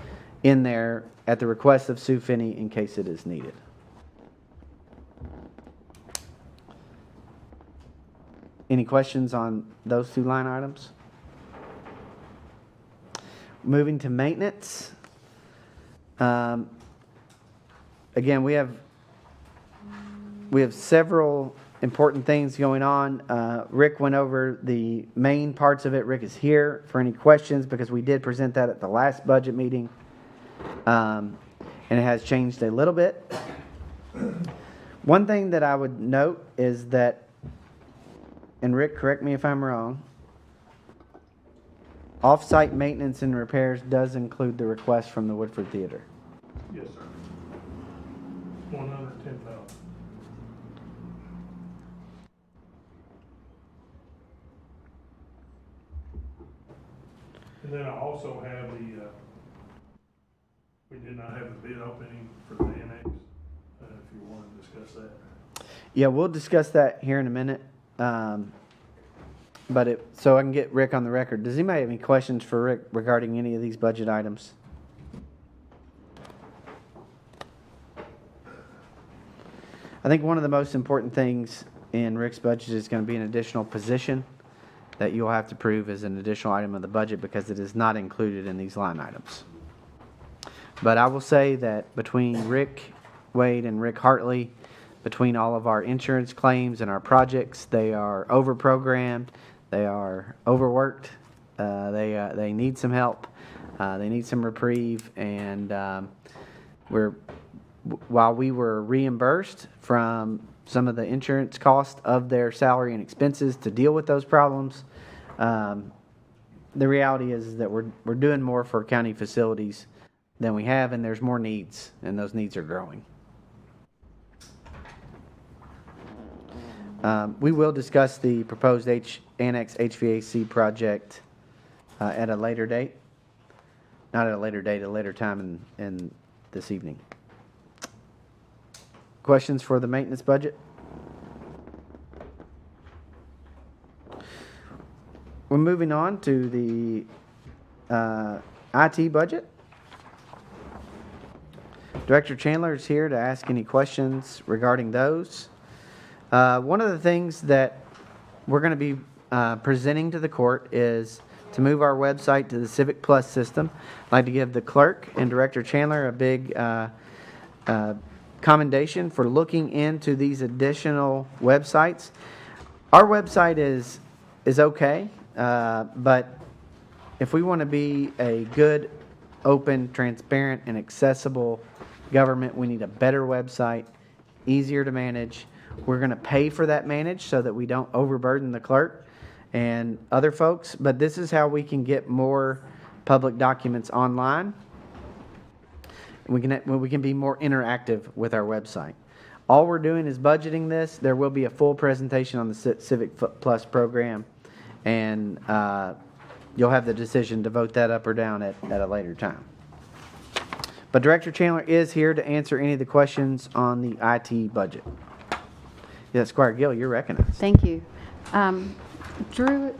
in there at the request of Sue Finney in case it is needed. Any questions on those 2 line items? Moving to maintenance. Again, we have several important things going on. Rick went over the main parts of it. Rick is here for any questions because we did present that at the last budget meeting. And it has changed a little bit. One thing that I would note is that, and Rick, correct me if I'm wrong, off-site maintenance and repairs does include the request from the Woodford Theater. Yes, sir. 110,000. And then I also have the, we did not have the bid opening for the annex, if you want to discuss that. Yeah, we'll discuss that here in a minute. So I can get Rick on the record. Does anybody have any questions for Rick regarding any of these budget items? I think one of the most important things in Rick's budget is going to be an additional position that you'll have to prove as an additional item of the budget because it is not included in these line items. But I will say that between Rick Wade and Rick Hartley, between all of our insurance claims and our projects, they are over-programmed, they are overworked, they need some help, they need some reprieve, and while we were reimbursed from some of the insurance cost of their salary and expenses to deal with those problems, the reality is that we're doing more for county facilities than we have, and there's more needs, and those needs are growing. We will discuss the proposed Annex HVAC project at a later date. Not at a later date, a later time in this evening. Questions for the maintenance budget? We're moving on to the IT budget. Director Chandler is here to ask any questions regarding those. One of the things that we're going to be presenting to the court is to move our website to the Civic Plus system. I'd like to give the clerk and Director Chandler a big commendation for looking into these additional websites. Our website is okay, but if we want to be a good, open, transparent, and accessible government, we need a better website, easier to manage. We're going to pay for that manage so that we don't overburden the clerk and other folks, but this is how we can get more public documents online. We can be more interactive with our website. All we're doing is budgeting this. There will be a full presentation on the Civic Plus program, and you'll have the decision to vote that up or down at a later time. But Director Chandler is here to answer any of the questions on the IT budget. Yes, Squire Gill, you're recognized. Thank you. Drew,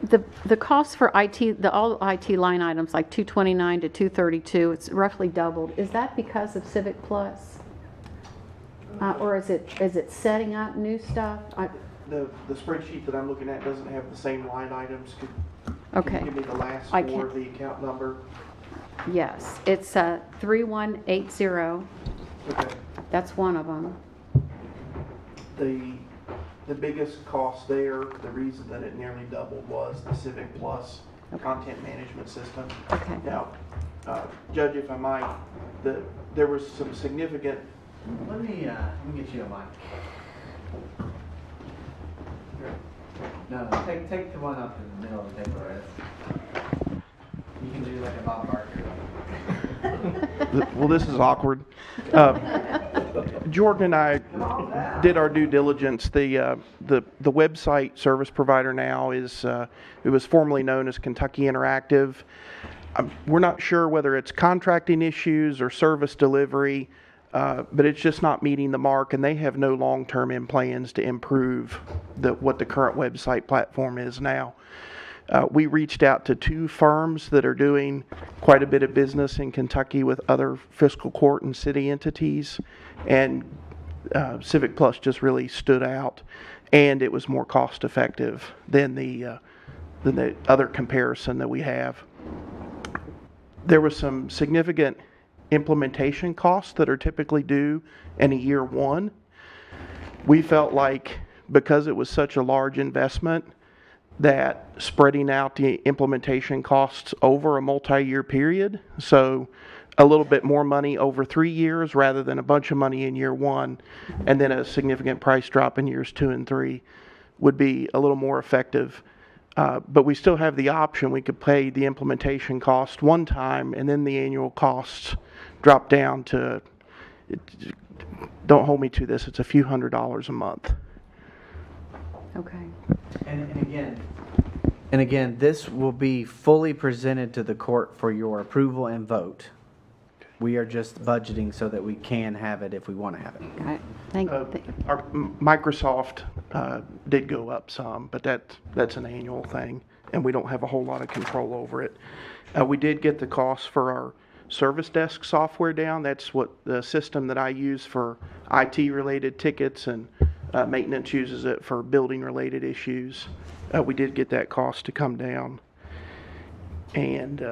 the cost for IT, all IT line items like 229 to 232, it's roughly doubled. Is that because of Civic Plus? Or is it setting up new stuff? The spreadsheet that I'm looking at doesn't have the same line items. Okay. Can you give me the last I four can. of the account number? Yes, it's 3180. Okay. That's one of them. The biggest cost there, the reason that it nearly doubled was the Civic Plus content management system. Okay. Now, Judge, if I might, there was some significant. Let me get you a mic. No, take the one up in the middle of the table, right? You can do like a Bob Barker. Well, this is awkward. Jordan and I did our due diligence. The website service provider now is it was formerly known as Kentucky Interactive. We're not sure whether it's contracting issues or service delivery, but it's just not meeting the mark, and they have no long-term plans to improve what the current website platform is now. We reached out to two firms that are doing quite a bit of business in Kentucky with other fiscal court and city entities, and Civic Plus just really stood out, and it was more cost effective than the other comparison that we have. There was some significant implementation costs that are typically due in a year one. we felt like because it was such a large investment, that spreading out the implementation costs over a multi-year period, so a little bit more money over 3 years rather than a bunch of money in year one, and then a significant price drop in years 2 and 3 would be a little more effective. But we still have the option. We could pay the implementation cost one time, and then the annual costs drop down to, don't hold me to this, it's a few $100s a month. Okay. And again, this will be fully presented to the court for your approval and vote. We are just budgeting so that we can have it if we want to have it. Got it. Thank you. Our Microsoft did go up some, but that's an annual thing, and we don't have a whole lot of control over it. We did get the cost for our service desk software down. That's what the system that I use for IT-related tickets, and maintenance uses it for building-related issues. We did get that cost to come down. And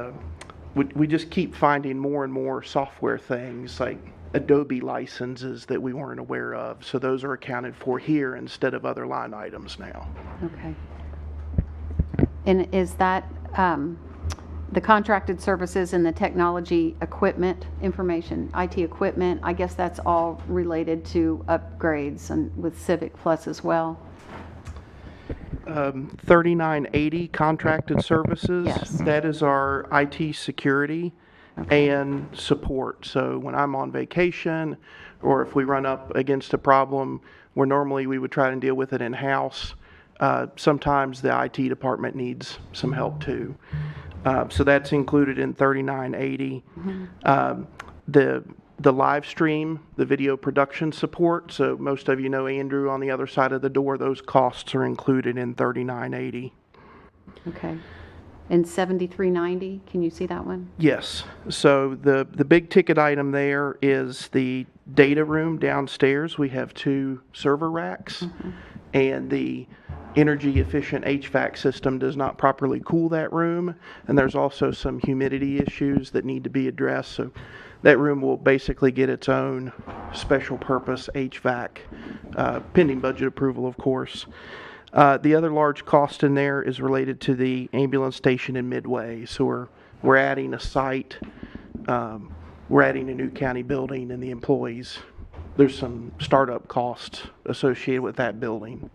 we just keep finding more and more software things like Adobe licenses that we weren't aware of. So those are accounted for here instead of other line items now. Okay. And is that the contracted services and the technology equipment information, IT equipment, I guess that's all related to upgrades and with Civic Plus as well? 3980 contracted services. Yes. That is our IT security and support. So when I'm on vacation, or if we run up against a problem where normally we would try and deal with it in-house, sometimes the IT department needs some help too. So that's included in 3980. The live stream, the video production support, so most of you know Andrew on the other side of the door, those costs are included in 3980. Okay. And 7390, can you see that one? Yes. So the big ticket item there is the data room downstairs. We have 2 server racks, and the energy efficient HVAC system does not properly cool that room, and there's also some humidity issues that need to be addressed. So that room will basically get its own special purpose HVAC, pending budget approval, of course. The other large cost in there is related to the ambulance station in Midway. So we're adding a site, we're adding a new county building, and the employees, there's some startup costs associated with that building.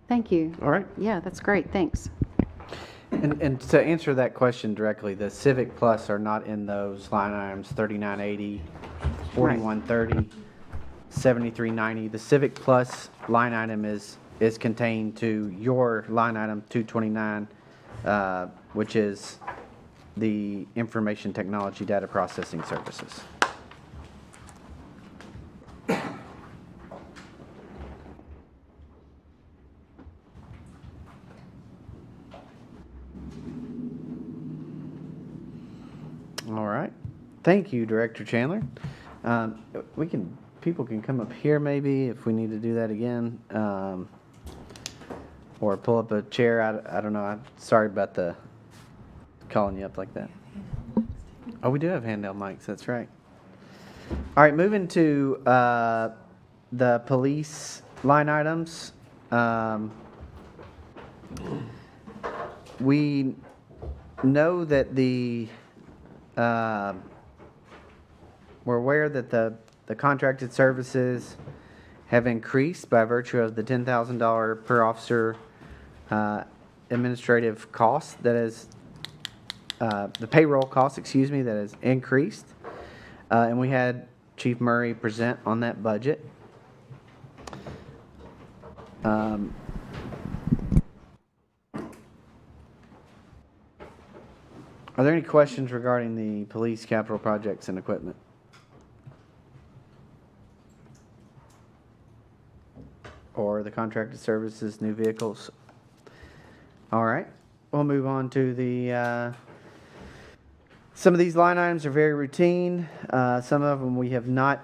Thank you. All right. Yeah, that's great. Thanks. And to answer that question directly, the Civic Plus are not in those line items 3980, 4130, 7390. The Civic Plus line item is contained to your line item 229, which is the information technology data processing services. All right. Thank you, Director Chandler. People can come up here maybe if we need to do that again, or pull up a chair. I don't know. I'm sorry about the calling you up like that. Oh, we do have handheld mics. That's right. All right, moving to the police line items. We know that we're aware that the contracted services have increased by virtue of the $10,000 per officer administrative cost that is the payroll cost, that has increased. And we had Chief Murray present on that budget. Are there any questions regarding the police capital projects and equipment? Or the contracted services, new vehicles? All right, we'll move on to the, some of these line items are very routine. Some of them we have not,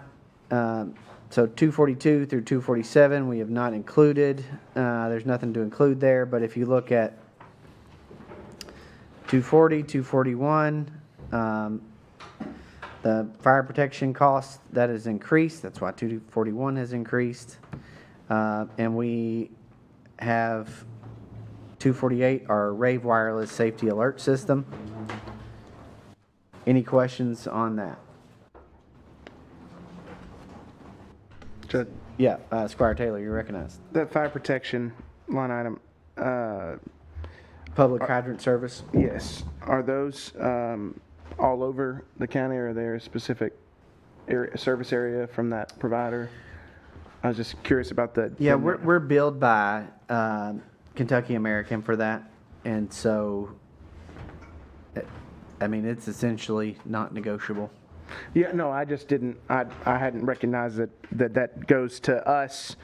so 242 through 247 we have not included. There's nothing to include there, but if you look at 240, 241, The fire protection cost, that has increased, that's why 241 has increased. And we have 248, our Rave Wireless Safety Alert System. Any questions on that? So Yeah, Squire Taylor, you're recognized. that fire protection line item, Public hydrant service. yes, are those all over the county, or are there a specific area, service area from that provider? I was just curious about the. Yeah, we're billed by Kentucky American for that, and so, I mean, it's essentially not negotiable. Yeah, no, I just didn't, I hadn't recognized that goes to us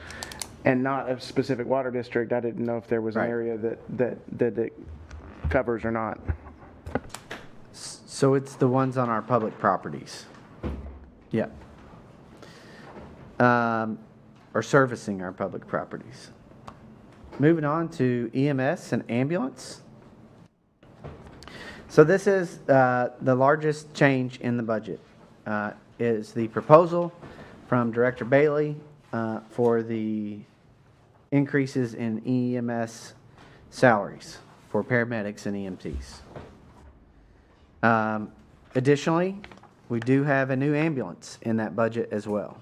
and not a specific water district. I didn't know if there was an Right. area that it covers or not. So it's the ones on our public properties. Yeah. Or servicing our public properties. Moving on to EMS and ambulance. So this is the largest change in the budget. Is the proposal from Director Bailey for the increases in EMS salaries for paramedics and EMTs. Additionally, we do have a new ambulance in that budget as well.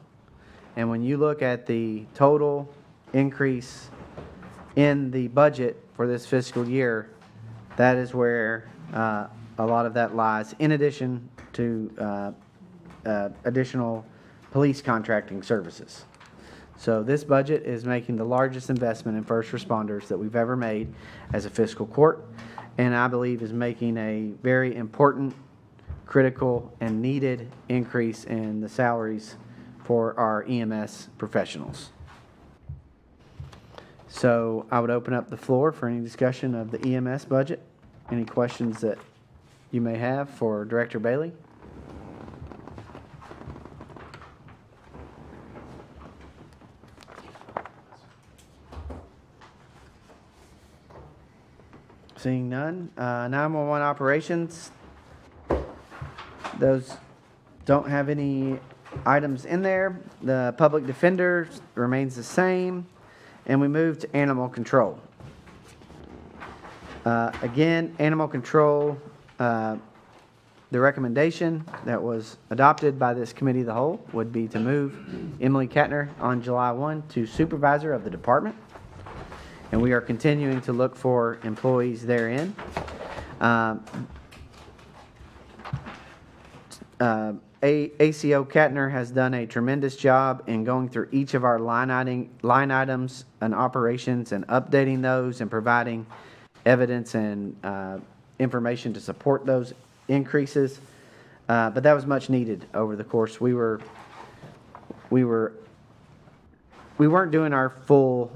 And when you look at the total increase in the budget for this fiscal year, that is where a lot of that lies, in addition to additional police contracting services. So this budget is making the largest investment in first responders that we've ever made as a fiscal court, and I believe is making a very important, critical, and needed increase in the salaries for our EMS professionals. So I would open up the floor for any discussion of the EMS budget. Any questions that you may have for Director Bailey? Seeing none. 911 operations. Those don't have any items in there. The public defender remains the same. And we move to animal control. Again, animal control, the recommendation that was adopted by this committee of the whole would be to move Emily Katner on July 1 to supervisor of the department. And we are continuing to look for employees therein. ACO Katner has done a tremendous job in going through each of our line items and operations and updating those and providing evidence and information to support those increases. But that was much needed over the course. We weren't doing our full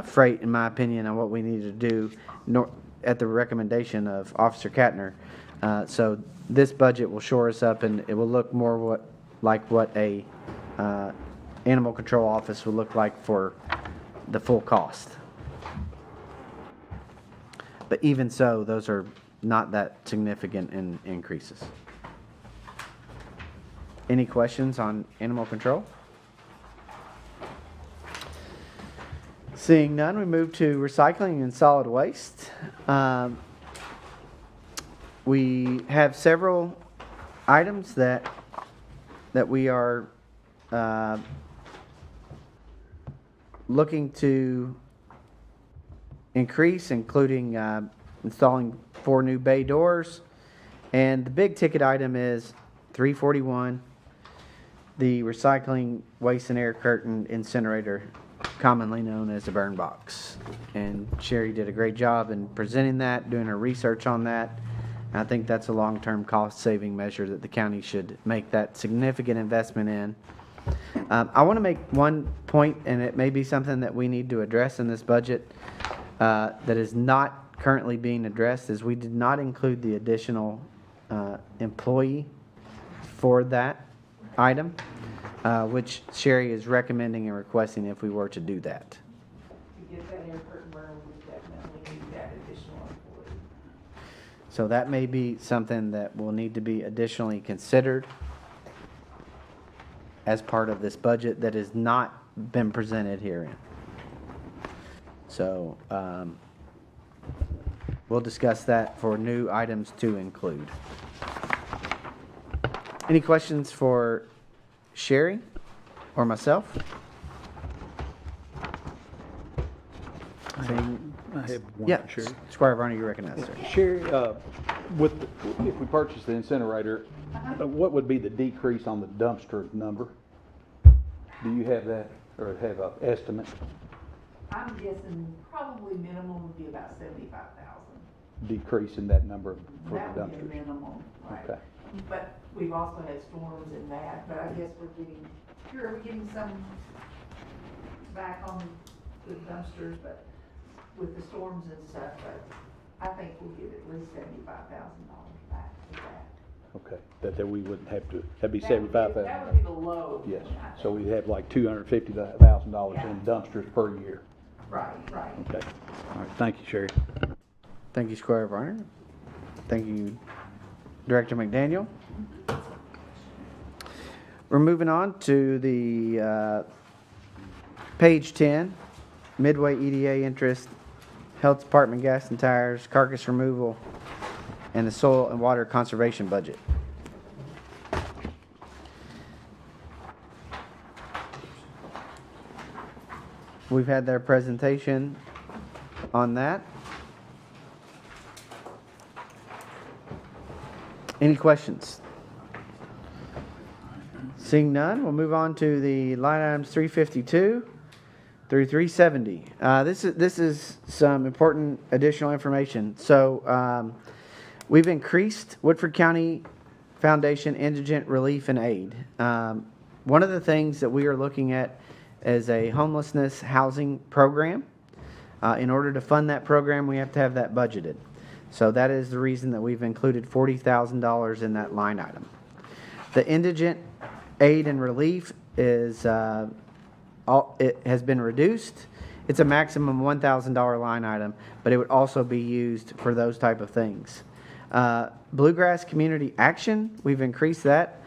freight, in my opinion, on what we needed to do, nor at the recommendation of Officer Katner. So this budget will shore us up, and it will look more like what a animal control office would look like for the full cost. But even so, those are not that significant in increases. Any questions on animal control? Seeing none, we move to recycling and solid waste. We have several items that we are looking to increase, including installing 4 new bay doors. And the big ticket item is 341, the recycling waste and air curtain incinerator, commonly known as a burn box. And Sherry did a great job in presenting that, doing her research on that. I think that's a long-term cost-saving measure that the county should make that significant investment in. I want to make one point, and it may be something that we need to address in this budget that is not currently being addressed, is we did not include the additional employee for that item, which Sherry is recommending and requesting if we were to do that. To get that air curtain burn, we definitely need that additional employee. So that may be something that will need to be additionally considered as part of this budget that has not been presented herein. So, we'll discuss that for new items to include. Any questions for Sherry or myself? I have one, Yeah, Sherry. Squire Varney, you recognize, sir. Sherry, if we purchase the incinerator, what would be the decrease on the dumpster number? Do you have that, or have an estimate? I'm guessing probably minimum would be about 75,000. Decrease in that number for That the would be a dumpsters? minimum, right? Okay. But we've also had storms and that, but I guess we're getting some back on the dumpsters, but with the storms and stuff, but I think we'll get at least $75,000 back with that. Okay, that we wouldn't have to, that'd be That would be- $75,000. That would be the low. Yes, one, I so think. we'd have like $250,000 Yeah. in dumpsters per year. Right, right. Okay, all right, thank you, Sherry. Thank you, Squire Varner. Thank you, Director McDaniel. We're moving on to the page 10, Midway EDA interest, Health Department gas and tires, carcass removal, and the soil and water conservation budget. We've had their presentation on that. Any questions? Seeing none, we'll move on to the line items 352 through 370. This is some important additional information. So we've increased Woodford County Foundation Indigent Relief and Aid. One of the things that we are looking at is a homelessness housing program. In order to fund that program, we have to have that budgeted. So that is the reason that we've included $40,000 in that line item. The indigent aid and relief is it has been reduced. It's a maximum $1,000 line item, but it would also be used for those type of things. Bluegrass Community Action, we've increased that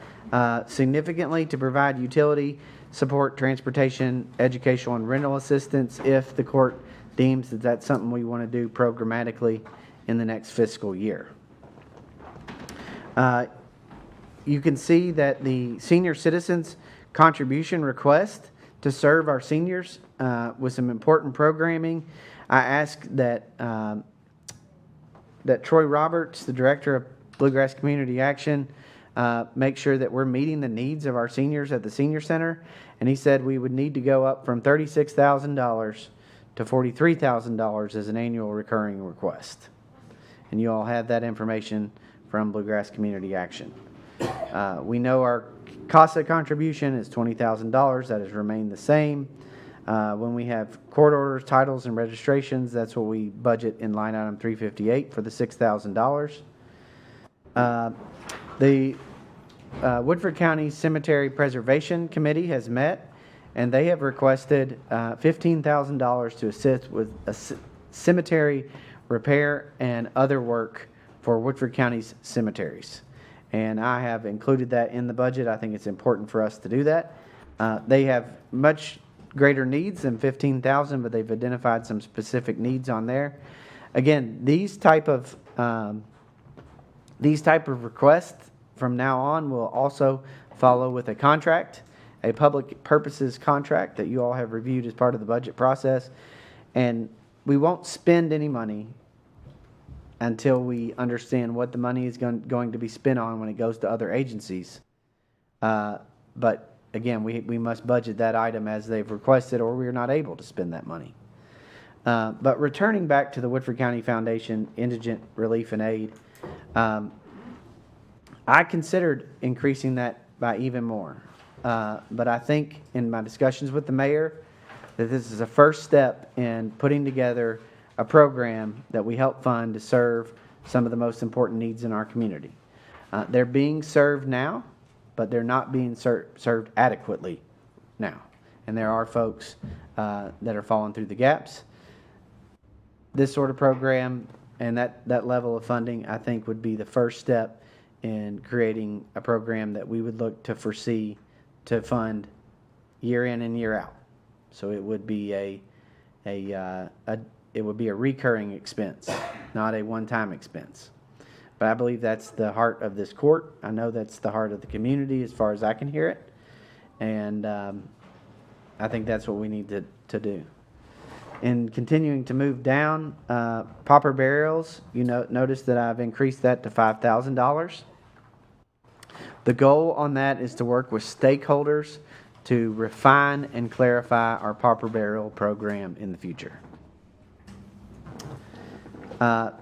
significantly to provide utility support, transportation, educational, and rental assistance if the court deems that that's something we want to do programmatically in the next fiscal year. You can see that the senior citizens contribution request to serve our seniors with some important programming. I ask that that Troy Roberts, the director of Bluegrass Community Action, make sure that we're meeting the needs of our seniors at the senior center. And he said we would need to go up from $36,000 to $43,000 as an annual recurring request. And you all have that information from Bluegrass Community Action. We know our CASA contribution is $20,000. That has remained the same. When we have court orders, titles, and registrations, that's what we budget in line item 358 for the $6,000. The Woodford County Cemetery Preservation Committee has met, and they have requested $15,000 to assist with a cemetery repair and other work for Woodford County's cemeteries. And I have included that in the budget. I think it's important for us to do that. They have much greater needs than $15,000, but they've identified some specific needs on there. Again, these type of requests from now on will also follow with a contract, a public purposes contract that you all have reviewed as part of the budget process. And we won't spend any money until we understand what the money is going to be spent on when it goes to other agencies. But again, we must budget that item as they've requested, or we're not able to spend that money. But returning back to the Woodford County Foundation Indigent Relief and Aid, I considered increasing that by even more. But I think in my discussions with the mayor that this is a first step in putting together a program that we help fund to serve some of the most important needs in our community. They're being served now, but they're not being served adequately now. And there are folks that are falling through the gaps. This sort of program and that level of funding, I think, would be the first step in creating a program that we would look to foresee to fund year in and year out. So it would be it would be a recurring expense, not a one-time expense. But I believe that's the heart of this court. I know that's the heart of the community as far as I can hear it. And I think that's what we need to do. In continuing to move down, pauper burials, notice that I've increased that to $5,000. The goal on that is to work with stakeholders to refine and clarify our pauper burial program in the future. Line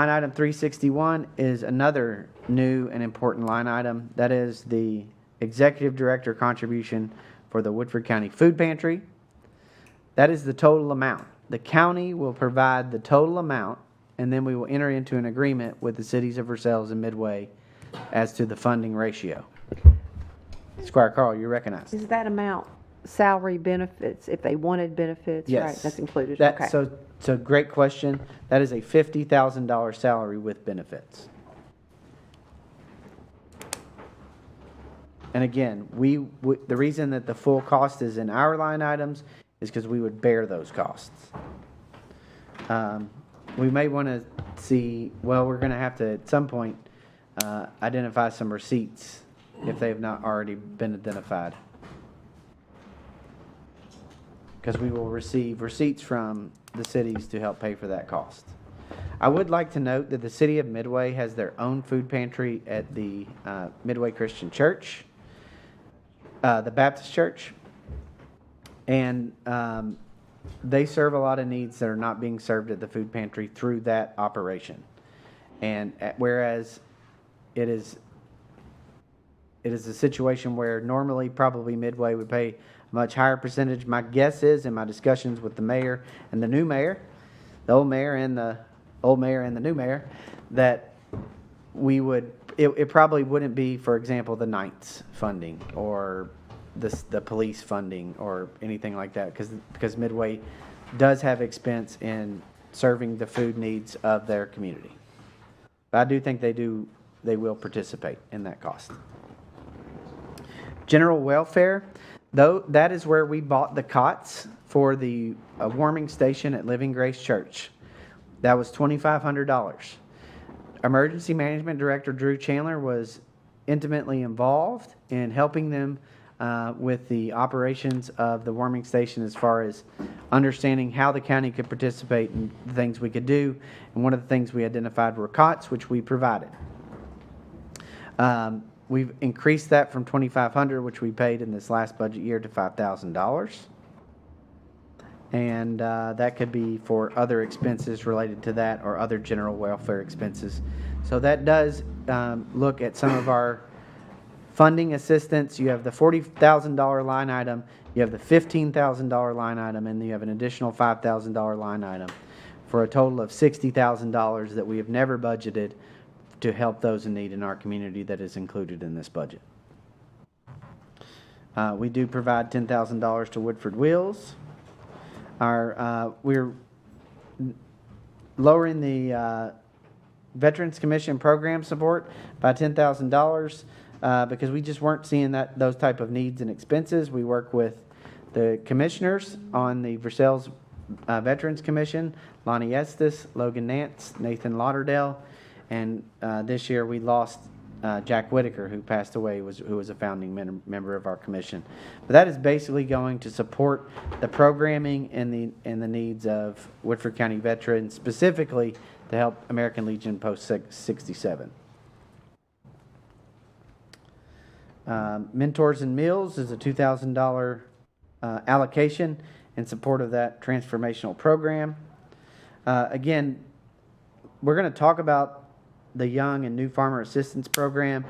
item 361 is another new and important line item. That is the executive director contribution for the Woodford County Food Pantry. That is the total amount. The county will provide the total amount, and then we will enter into an agreement with the cities of Versailles and Midway as to the funding ratio. Squire Carl, you're recognized. Is that amount salary benefits, if they wanted benefits? Yes. Right, that's included, That, okay. So great question. That is a $50,000 salary with benefits. And again, the reason that the full cost is in our line items is because we would bear those costs. We may want to see, well, we're going to have to, at some point, identify some receipts if they have not already been identified. Because we will receive receipts from the cities to help pay for that cost. I would like to note that the city of Midway has their own food pantry at the Midway Christian Church, the Baptist Church, and they serve a lot of needs that are not being served at the food pantry through that operation. And whereas it is a situation where normally probably Midway would pay a much higher percentage. My guess is, in my discussions with the mayor and the new mayor, the old mayor and the new mayor, that we would, it probably wouldn't be, for example, the Knights funding or the police funding or anything like that, because Midway does have expense in serving the food needs of their community. But I do think they will participate in that cost. General welfare, though, that is where we bought the cots for the warming station at Living Grace Church. That was $2,500. Emergency Management Director Drew Chandler was intimately involved in helping them with the operations of the warming station as far as understanding how the county could participate and the things we could do. And one of the things we identified were cots, which we provided. We've increased that from $2,500, which we paid in this last budget year, to $5,000. And that could be for other expenses related to that or other general welfare expenses. So that does look at some of our funding assistance. You have the $40,000 line item, you have the $15,000 line item, and you have an additional $5,000 line item for a total of $60,000 that we have never budgeted to help those in need in our community that is included in this budget. We do provide $10,000 to Woodford Wheels. We're lowering the Veterans Commission program support by $10,000 because we just weren't seeing those type of needs and expenses. We work with the commissioners on the Versailles Veterans Commission, Lonnie Estes, Logan Nance, Nathan Lauderdale, and this year we lost Jack Whitaker, who passed away, who was a founding member of our commission. But that is basically going to support the programming and the needs of Woodford County veterans, specifically to help American Legion Post 67. Mentors and Meals is a $2,000 allocation in support of that transformational program. Again, we're going to talk about the Young and New Farmer Assistance Program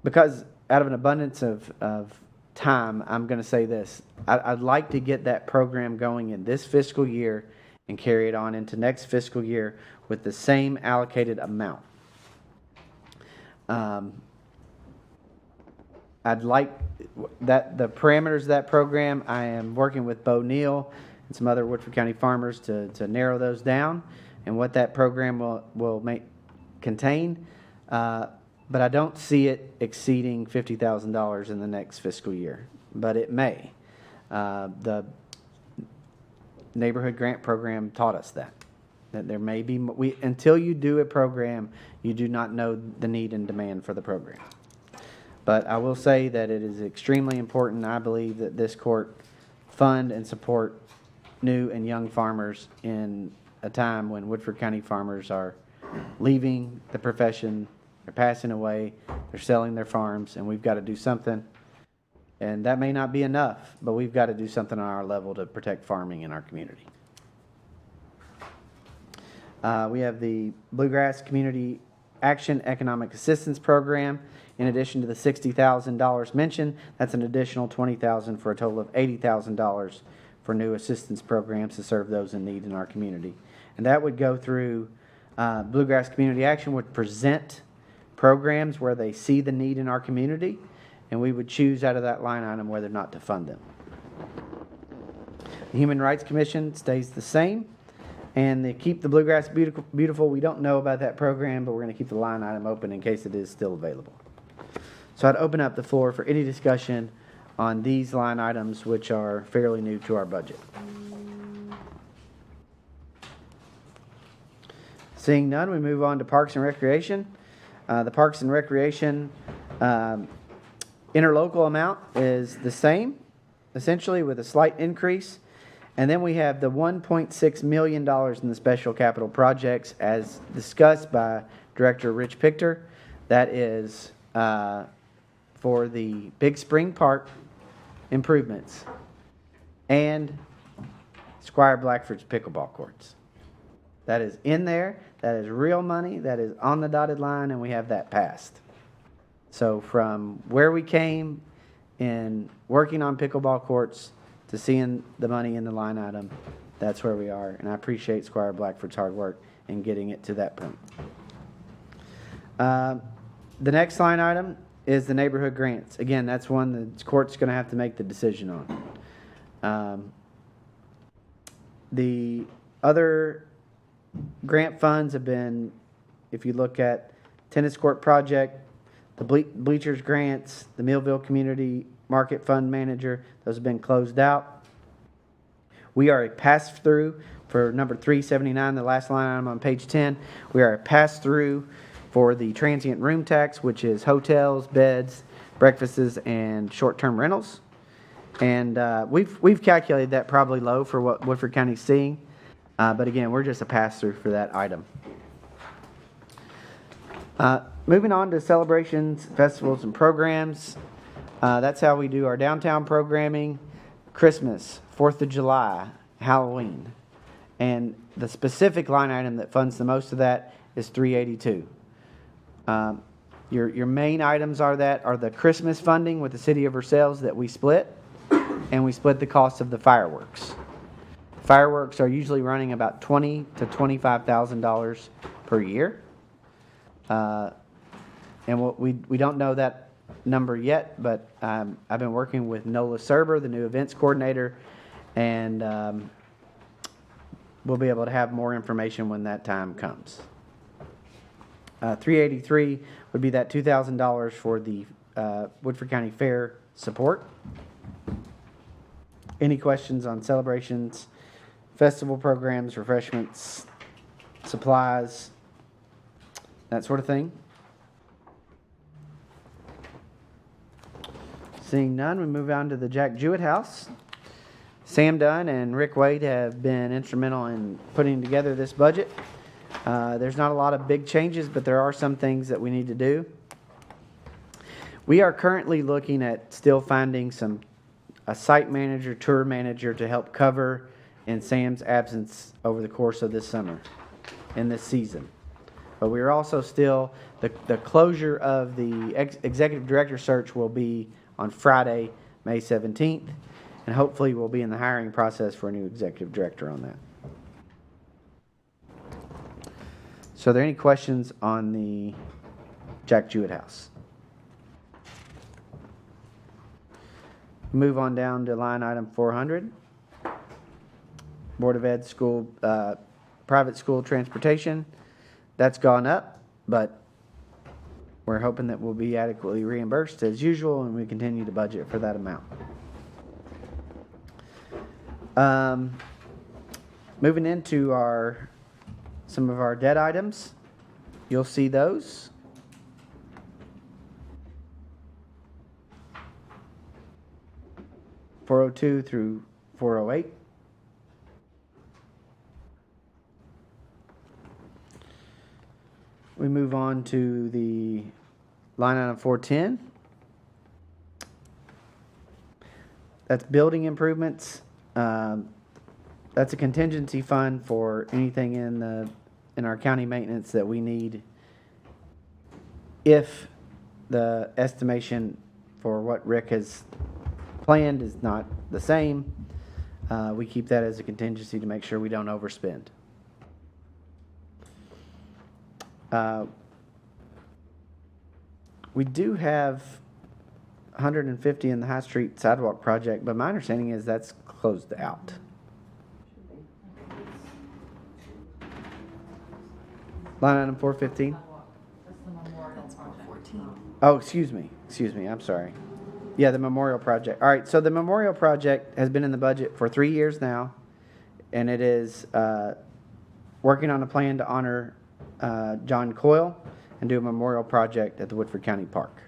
because out of an abundance of time, I'm going to say this. I'd like to get that program going in this fiscal year and carry it on into next fiscal year with the same allocated amount. I'd like that the parameters of that program, I am working with Bo Neal and some other Woodford County farmers to narrow those down and what that program will contain. But But I don't see it exceeding $50,000 in the next fiscal year, but it may. The neighborhood grant program taught us that there may be, until you do a program, you do not know the need and demand for the program. But I will say that it is extremely important, I believe, that this court fund and support new and young farmers in a time when Woodford County farmers are leaving the profession, they're passing away, they're selling their farms, and we've got to do something. And that may not be enough, but we've got to do something on our level to protect farming in our community. We have the Bluegrass Community Action Economic Assistance Program. In addition to the $60,000 mentioned, that's an additional $20,000 for a total of $80,000 for new assistance programs to serve those in need in our community. And that would go through, Bluegrass Community Action would present programs where they see the need in our community, and we would choose out of that line item whether or not to fund them. The Human Rights Commission stays the same, and they keep the Bluegrass Beautiful. We don't know about that program, but we're going to keep the line item open in case it is still available. So I'd open up the floor for any discussion on these line items, which are fairly new to our budget. Seeing none, we move on to Parks and Recreation. The Parks and Recreation interlocal amount is the same, essentially, with a slight increase. And then we have the $1.6 million in the special capital projects as discussed by Director Rich Pichter. That is for the Big Spring Park improvements and Squire Blackford's pickleball courts. That is in there. That is real money. That is on the dotted line, and we have that passed. So from where we came in working on pickleball courts to seeing the money in the line item, that's where we are. And I appreciate Squire Blackford's hard work in getting it to that point. The next line item is the neighborhood grants. Again, that's one the court's going to have to make the decision on. The other grant funds have been, if you look at tennis court project, the bleachers grants, the Millville Community Market Fund Manager, those have been closed out. We are a pass-through for number 379, the last line item on page 10. We are a pass-through for the transient room tax, which is hotels, beds, breakfasts, and short-term rentals. And we've calculated that probably low for what Woodford County's seeing. But again, we're just a pass-through for that item. Moving on to celebrations, festivals, and programs. That's how we do our downtown programming, Christmas, 4th of July, Halloween. And the specific line item that funds the most of that is 382. Your main items are the Christmas funding with the city of Versailles that we split, and we split the cost of the fireworks. Fireworks are usually running about $20,000 to $25,000 per year. And we don't know that number yet, but I've been working with Nola Serber, the new events coordinator, and we'll be able to have more information when that time comes. 383 would be that $2,000 for the Woodford County Fair support. Any questions on celebrations, festival programs, refreshments, supplies, that sort of thing? Seeing none, we move on to the Jack Jewett House. Sam Dunn and Rick Wade have been instrumental in putting together this budget. There's not a lot of big changes, but there are some things that we need to do. We are currently looking at still finding a site manager, tour manager to help cover in Sam's absence over the course of this summer, in this season. But we are also still, the closure of the executive director search will be on Friday, May 17th, and hopefully we'll be in the hiring process for a new executive director on that. So are there any questions on the Jack Jewett House? Move on down to line item 400. Board of Ed school, private school transportation. That's gone up, but we're hoping that we'll be adequately reimbursed as usual, and we continue to budget for that amount. Moving into some of our debt items, you'll see those. $402 through $408. We move on to the line item 410. That's building improvements. That's a contingency fund for anything in our county maintenance that we need if the estimation for what Rick has planned is not the same. We keep that as a contingency to make sure we don't overspend. We do have 150 in the High Street sidewalk project, but my understanding is that's closed out. Line item 415. Oh, excuse me, I'm sorry. Yeah, the memorial project. All right, so the memorial project has been in the budget for 3 years now, and it is working on a plan to honor John Coyle and do a memorial project at the Woodford County Park.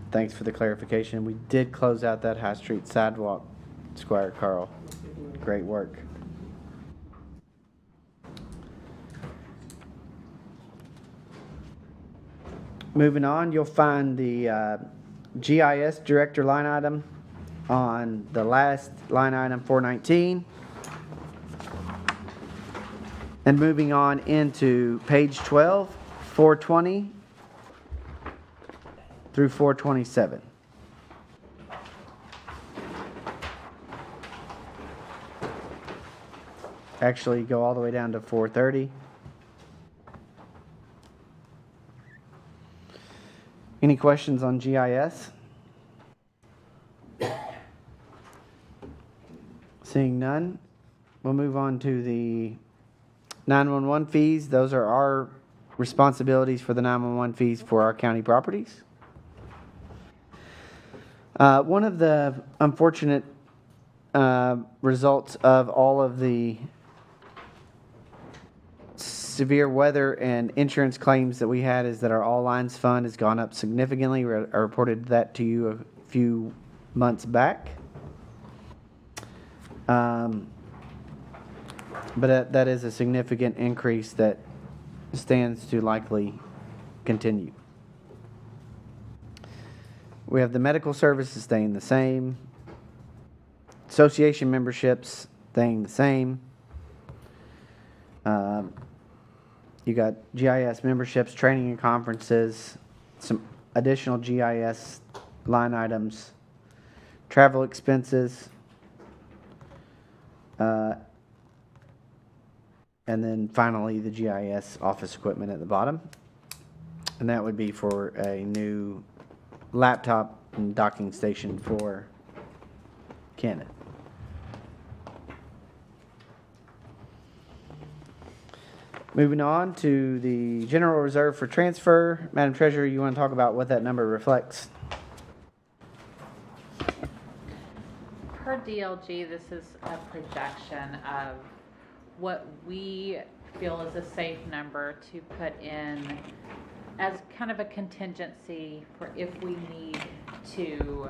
Thanks for the clarification. We did close out that High Street sidewalk, Squire Carl. Great work. Moving on, you'll find the GIS director line item on the last line item 419. And moving on into page 12, 420 through 427. Actually, go all the way down to 430. Any questions on GIS? Seeing none, we'll move on to the 911 fees. Those are our responsibilities for the 911 fees for our county properties. One of the unfortunate results of all of the severe weather and insurance claims that we had is that our all lines fund has gone up significantly. I reported that to you a few months back. But that is a significant increase that stands to likely continue. We have the medical services staying the same. Association memberships staying the same. You got GIS memberships, training and conferences, some additional GIS line items, travel expenses, and then finally the GIS office equipment at the bottom. And that would be for a new laptop and docking station for Canon. Moving on to the general reserve for transfer. Madam Treasurer, you want to talk about what that number reflects? Per DLG, this is a projection of what we feel is a safe number to put in as kind of a contingency for if we need to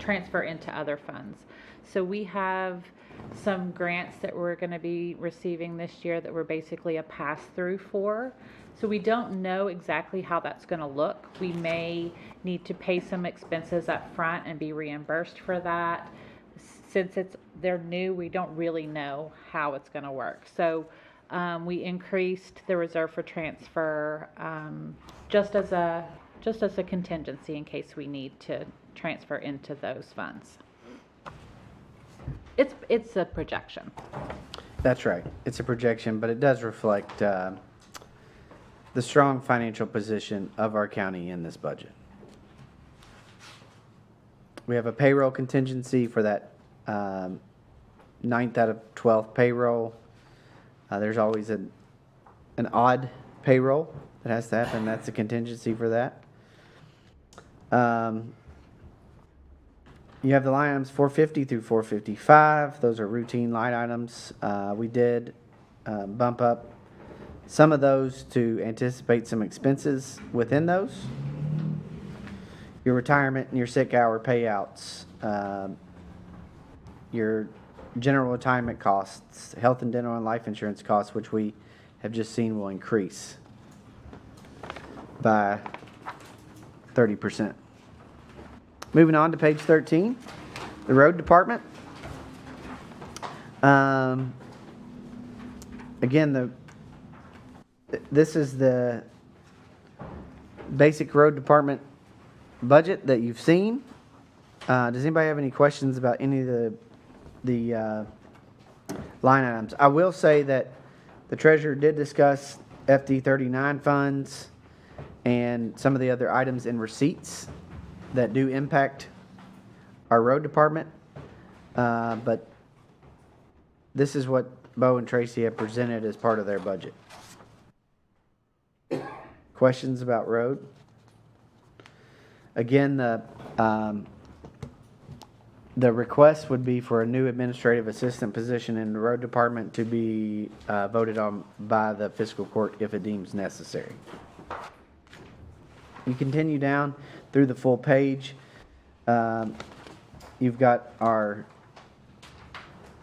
transfer into other funds. So we have some grants that we're going to be receiving this year that we're basically a pass-through for. So we don't know exactly how that's going to look. We may need to pay some expenses up front and be reimbursed for that. Since they're new, we don't really know how it's going to work. So we increased the reserve for transfer just as a contingency in case we need to transfer into those funds. It's a projection. That's right. It's a projection, but it does reflect the strong financial position of our county in this budget. We have a payroll contingency for that 9th out of 12th payroll. There's always an odd payroll that has to happen. That's a contingency for that. You have the line items 450 through 455. Those are routine line items. We did bump up some of those to anticipate some expenses within those. Your retirement and your sick hour payouts, your general retirement costs, health and dental and life insurance costs, which we have just seen will increase by 30%. Moving on to page 13, the road department. Again, this is the basic road department budget that you've seen. Does anybody have any questions about any of the line items? I will say that the treasurer did discuss FD 39 funds and some of the other items in receipts that do impact our road department. But this is what Bo and Tracy have presented as part of their budget. Questions about road? Again, the request would be for a new administrative assistant position in the road department to be voted on by the fiscal court if it deems necessary. You continue down through the full page. You've got our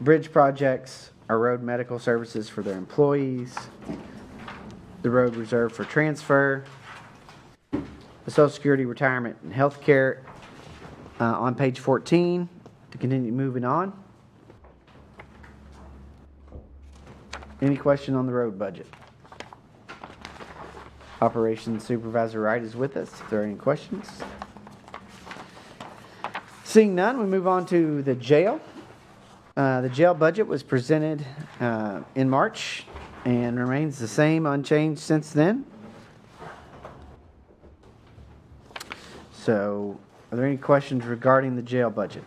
bridge projects, our road medical services for their employees, the road reserve for transfer, the Social Security, retirement, and health care on page 14 to continue moving on. Any question on the road budget? Operations Supervisor Wright is with us. If there are any questions? Seeing none, we move on to the jail. The jail budget was presented in March and remains the same, unchanged since then. So, are there any questions regarding the jail budget?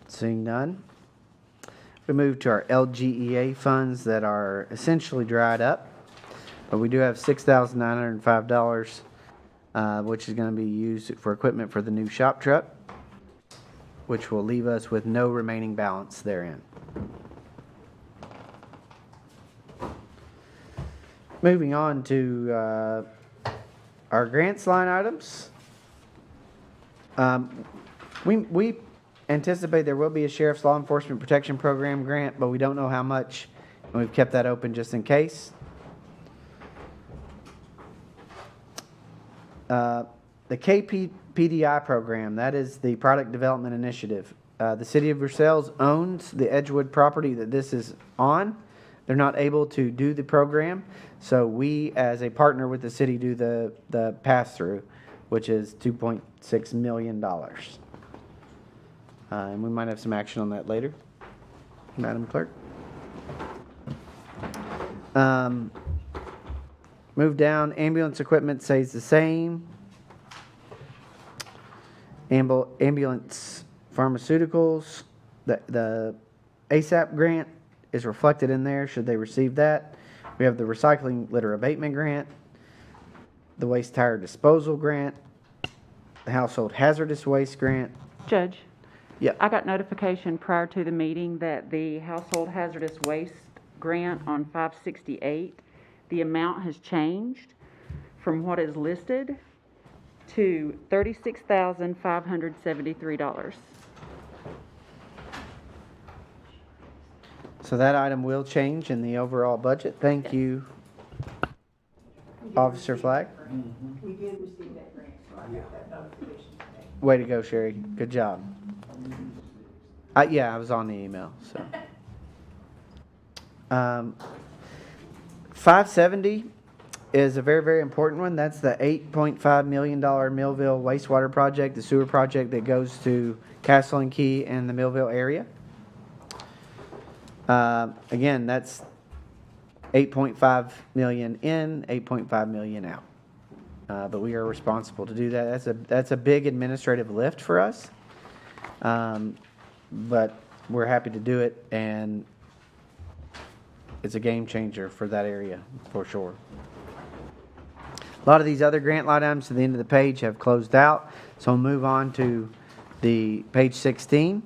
Seeing none, we move to our LGEA funds that are essentially dried up, but we do have $6,905, which is going to be used for equipment for the new shop truck, which will leave us with no remaining balance therein. Moving on to our grants line items. We anticipate there will be a Sheriff's Law Enforcement Protection Program grant, but we don't know how much, and we've kept that open just in case. The KPDI program, that is the Product Development Initiative. The City of Versailles owns the Edgewood property that this is on. They're not able to do the program, so we, as a partner with the city, do the pass-through, which is $2.6 million. And we might have some action on that later, Madam Clerk. Move down, ambulance equipment stays the same. Ambulance pharmaceuticals, the ASAP grant is reflected in there should they receive that. We have the recycling litter abatement grant, the waste tire disposal grant, the household hazardous waste grant. Judge? Yeah. I got notification prior to the meeting that the household hazardous waste grant on 568, the amount has changed from what is listed to $36,573. So that item will change in the overall budget. Thank you, Officer Flagg. We did receive that grant, so I got that notification today. Way to go, Sherry. Good job. Yeah, I was on the email. So, 570 is a very, very important one. That's the $8.5 million Millville wastewater project, the sewer project that goes to Castle and Key and the Millville area. Again, that's 8.5 million in, 8.5 million out. But we are responsible to do that. That's a big administrative lift for us. but we're happy to do it, and it's a game changer for that area, for sure. A lot of these other grant line items to the end of the page have closed out, so we'll move on to the page 16.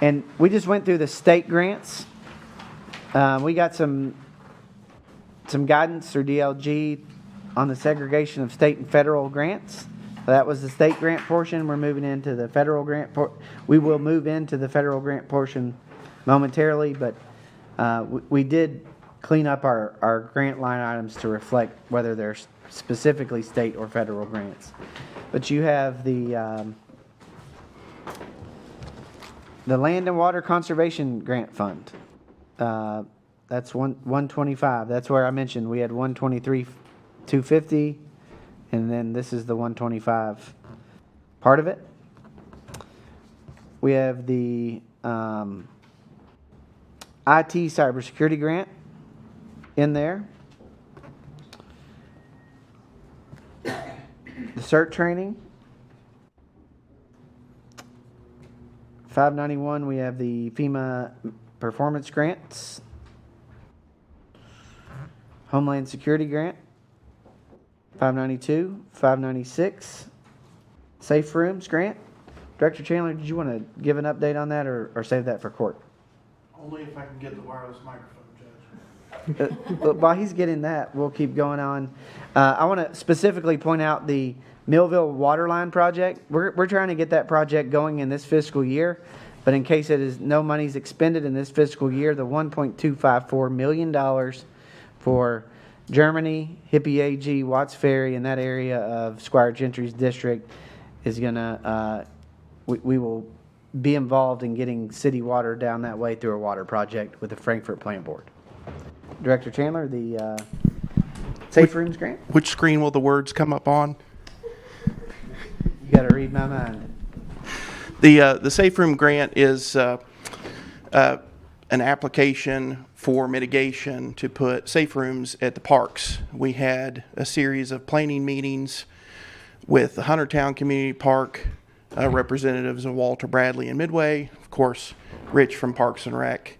And we just went through the state grants. We got some guidance through DLG on the segregation of state and federal grants. That was the state grant portion. We're moving into the federal grant. We will move into the federal grant portion momentarily, but we did clean up our grant line items to reflect whether they're specifically state or federal grants. But you have the Land and Water Conservation Grant Fund. That's 125. That's where I mentioned we had 123, 250, and then this is the 125 part of it. We have the IT cybersecurity grant in there. The CERT training. 591, we have the FEMA performance grants. Homeland Security grant. 592, 596. Safe Rooms grant. Director Chandler, did you want to give an update on that or save that for court? Only if I can get the wireless microphone, Judge. While he's getting that, we'll keep going on. I want to specifically point out the Millville Waterline project. We're trying to get that project going in this fiscal year, but in case it is no money's expended in this fiscal year, the $1.254 million for Germany, Hippie AG, Watts Ferry, in that area of Squire Gentry's district is gonna. We will be involved in getting city water down that way through a water project with the Frankfurt Plant Board. Director Chandler, the Safe Rooms grant. Which screen will the words come up on? You got to read my mind. The Safe Room grant is an application for mitigation to put safe rooms at the parks. We had a series of planning meetings with the Huntertown Community Park, representatives of Walter Bradley and Midway, of course, Rich from Parks and Rec,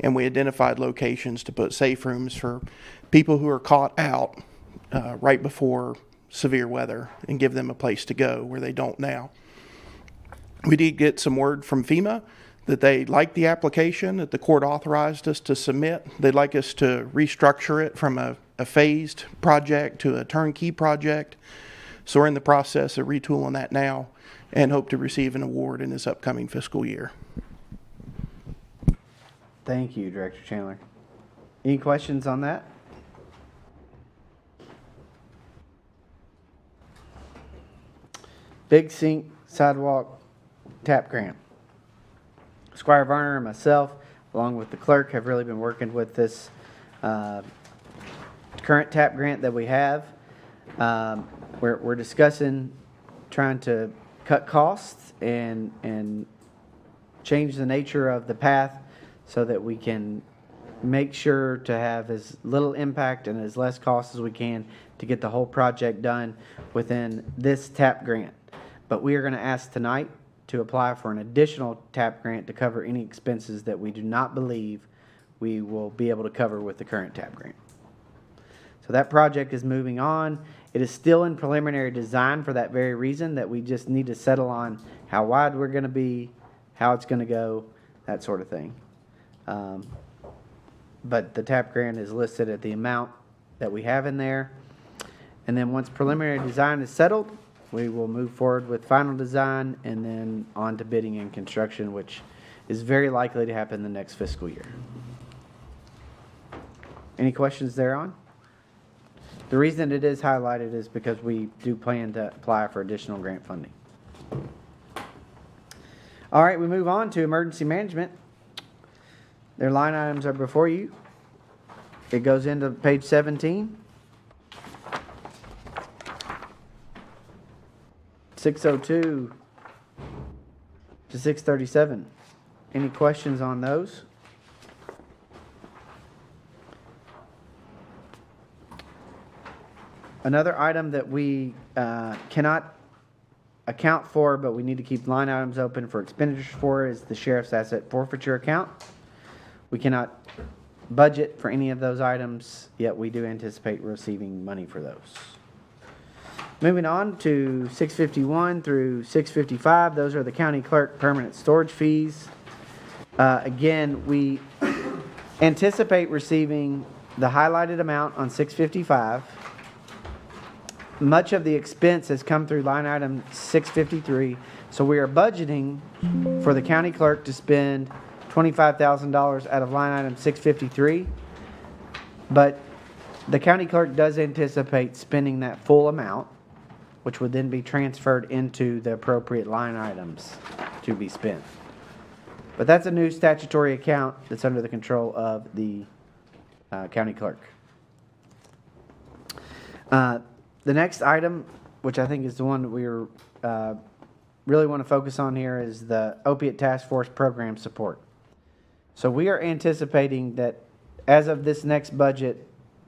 and we identified locations to put safe rooms for people who are caught out right before severe weather and give them a place to go where they don't now. We did get some word from FEMA that they liked the application that the court authorized us to submit. They'd like us to restructure it from a phased project to a turnkey project. So we're in the process of retooling that now and hope to receive an award in this upcoming fiscal year. Thank you, Director Chandler. Any questions on that? Big Sink Sidewalk Tap Grant. Squire Varner and myself, along with the clerk, have really been working with this current tap grant that we have. We're discussing trying to cut costs and change the nature of the path so that we can make sure to have as little impact and as less cost as we can to get the whole project done within this TAP grant. But we are going to ask tonight to apply for an additional TAP grant to cover any expenses that we do not believe we will be able to cover with the current TAP grant. So that project is moving on. It is still in preliminary design for that very reason, that we just need to settle on how wide we're going to be, how it's going to go, that sort of thing. But the TAP grant is listed at the amount that we have in there. And then once preliminary design is settled, we will move forward with final design and then on to bidding and construction, which is very likely to happen the next fiscal year. Any questions thereon? The reason it is highlighted is because we do plan to apply for additional grant funding. All right, we move on to emergency management. Their line items are before you. It goes into page 17. 602 to 637. Any questions on those? Another item that we cannot account for, but we need to keep line items open for expenditures for, is the sheriff's asset forfeiture account. We cannot budget for any of those items, yet we do anticipate receiving money for those. Moving on to 651 through 655, those are the county clerk permanent storage fees. Again, we anticipate receiving the highlighted amount on 655. Much of the expense has come through line item 653, so we are budgeting for the county clerk to spend $25,000 out of line item 653, but the county clerk does anticipate spending that full amount, which would then be transferred into the appropriate line items to be spent. But that's a new statutory account that's under the control of the county clerk. The next item, which I think is the one that we really want to focus on here, is the opiate task force program support. So we are anticipating that as of this next budget,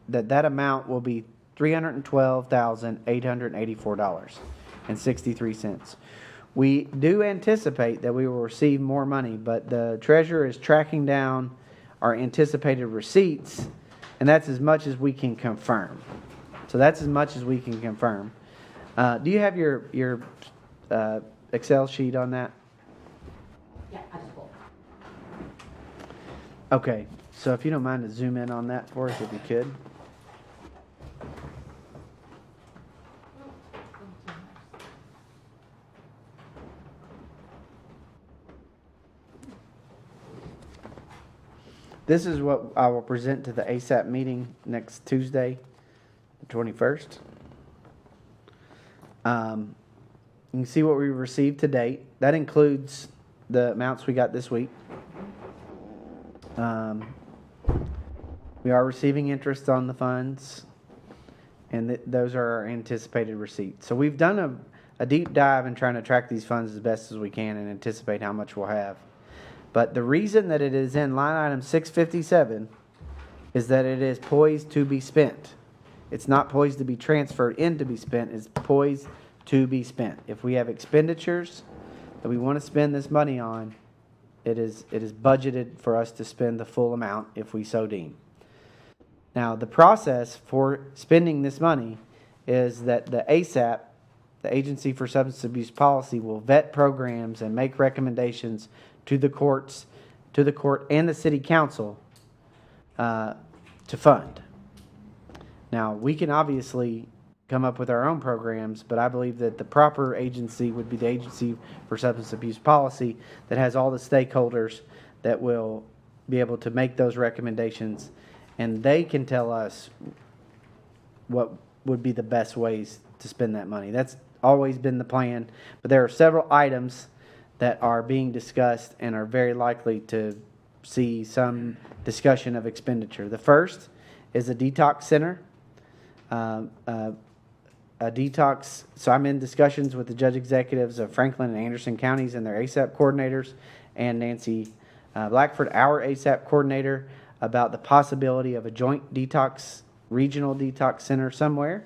that amount will be $312,884.63. We do anticipate that we will receive more money, but the treasurer is tracking down our anticipated receipts, and that's as much as we can confirm. So that's as much as we can confirm. Do you have your Excel sheet on that? Yeah, I just pulled. Okay, so if you don't mind to zoom in on that for us, if you could. This is what I will present to the ASAP meeting next Tuesday, the 21st. You can see what we received to date. That includes the amounts we got this week. We are receiving interest on the funds, and those are our anticipated receipts. So we've done a deep dive in trying to track these funds as best as we can and anticipate how much we'll have. But the reason that it is in line item 657 is that it is poised to be spent. It's not poised to be transferred in to be spent. It's poised to be spent. If we have expenditures that we want to spend this money on, it is budgeted for us to spend the full amount if we so deem. Now, the process for spending this money is that the ASAP, the Agency for Substance Abuse Policy, will vet programs and make recommendations to the court and the city council to fund. Now, we can obviously come up with our own programs, but I believe that the proper agency would be the Agency for Substance Abuse Policy that has all the stakeholders that will be able to make those recommendations, and they can tell us what would be the best ways to spend that money. That's always been the plan, but there are several items that are being discussed and are very likely to see some discussion of expenditure. The first is a detox center. A detox, so I'm in discussions with the judge executives of Franklin and Anderson counties and their ASAP coordinators, and Nancy Blackford, our ASAP coordinator, about the possibility of a joint detox, regional detox center somewhere.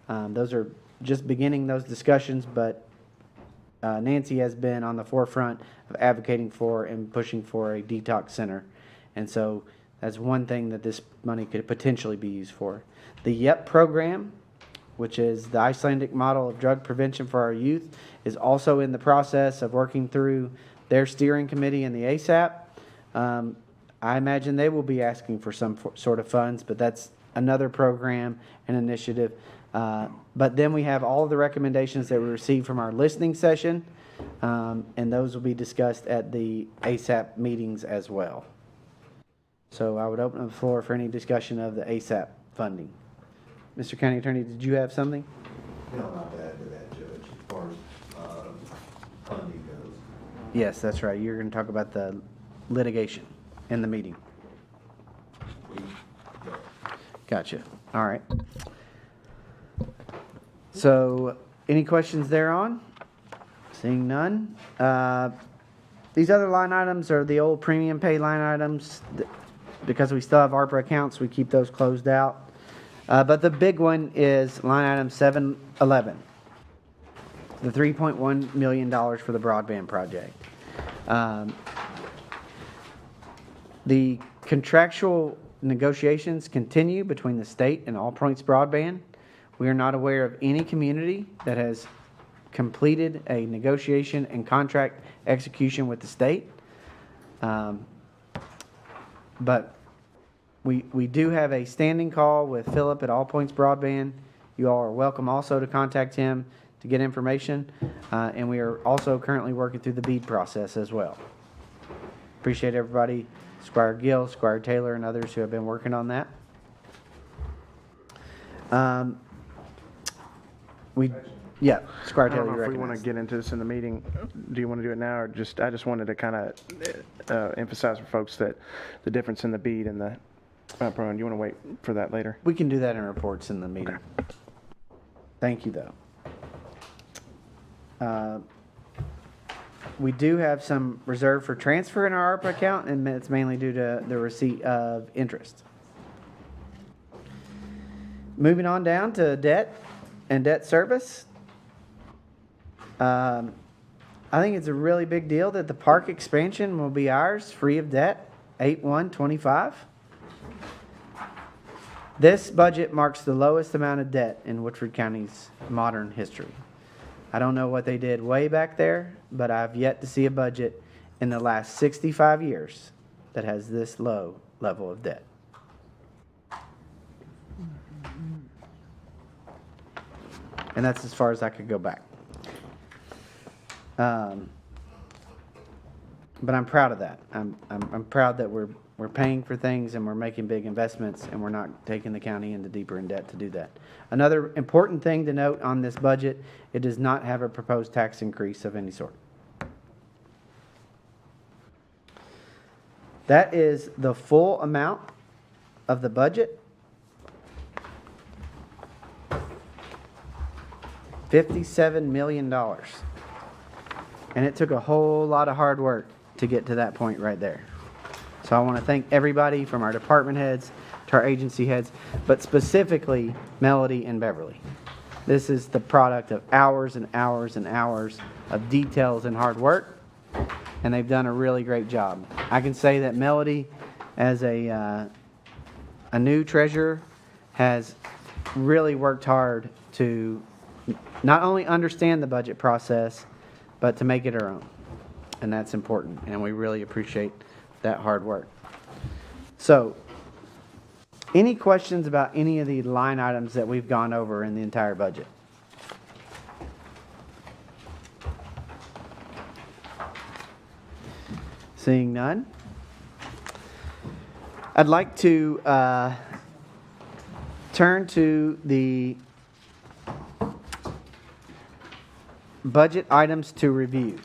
Those are just beginning those discussions, but Nancy has been on the forefront of advocating for and pushing for a detox center. And so that's one thing that this money could potentially be used for. The YEP program, which is the Icelandic model of drug prevention for our youth, is also in the process of working through their steering committee and the ASAP. I imagine they will be asking for some sort of funds, but that's another program and initiative. But then we have all of the recommendations that we received from our listening session, and those will be discussed at the ASAP meetings as well. So I would open the floor for any discussion of the ASAP funding. Mr. County Attorney, did you have something? No, not to add to that, Judge, as far as funding goes. Yes, that's right. You're going to talk about the litigation in the meeting. Gotcha. All right. So, any questions thereon? Seeing none. These other line items are the old premium pay line items. Because we still have ARPA accounts, we keep those closed out. But the big one is line item 711. the $3.1 million for the broadband project. The contractual negotiations continue between the state and All Points Broadband. We are not aware of any community that has completed a negotiation and contract execution with the state. But we do have a standing call with Philip at All Points Broadband. You all are welcome also to contact him to get information. And we are also currently working through the BEAD process as well. Appreciate everybody, Squire Gill, Squire Taylor, and others who have been working on that. Yeah, Squire I don't Taylor, know you if we want to recognize. get into this in the meeting. Do you want to do it now, or I just wanted to kind of emphasize for folks that the difference in the BEAD and the program. Do you want to wait for that later? We can do that in reports in the meeting. Okay. Thank you, though. We do have some reserve for transfer in our ARPA account, and it's mainly due to the receipt of interest. Moving on down to debt and debt service. I think it's a really big deal that the park expansion will be ours, free of debt, 8/1/25. This budget marks the lowest amount of debt in Woodford County's modern history. I don't know what they did way back there, but I've yet to see a budget in the last 65 years that has this low level of debt. And that's as far as I could go back. But I'm proud of that. I'm proud that we're paying for things and we're making big investments and we're not taking the county into deeper in debt to do that. Another important thing to note on this budget, it does not have a proposed tax increase of any sort. That is the full amount of the budget. $57 million. And it took a whole lot of hard work to get to that point right there. So I want to thank everybody from our department heads to our agency heads, but specifically Melody and Beverly. This is the product of hours and hours and hours of details and hard work, and they've done a really great job. I can say that Melody, as a new treasurer, has really worked hard to not only understand the budget process, but to make it our own. And that's important, and we really appreciate that hard work. So, any questions about any of the line items that we've gone over in the entire budget? Seeing none, I'd like to turn to the budget items to review.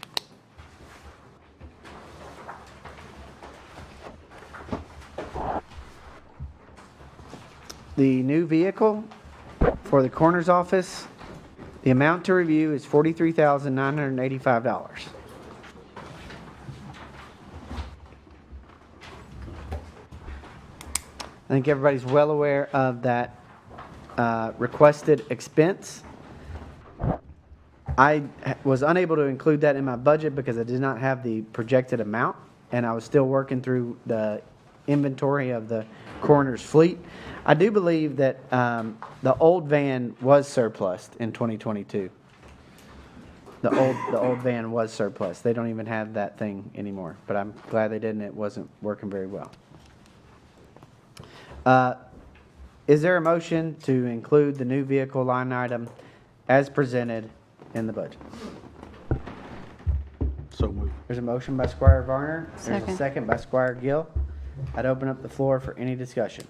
The new vehicle for the coroner's office, the amount to review is $43,985. I think everybody's well aware of that requested expense. I was unable to include that in my budget because I did not have the projected amount, and I was still working through the inventory of the coroner's fleet. I do believe that the old van was surplus in 2022. The old van was surplus. They don't even have that thing anymore, but I'm glad they didn't. It wasn't working very well. Is there a motion to include the new vehicle line item as presented in the budget? So moved. There's a motion by Squire Varner. There's a Second. second by Squire Gill. I'd open up the floor for any discussion.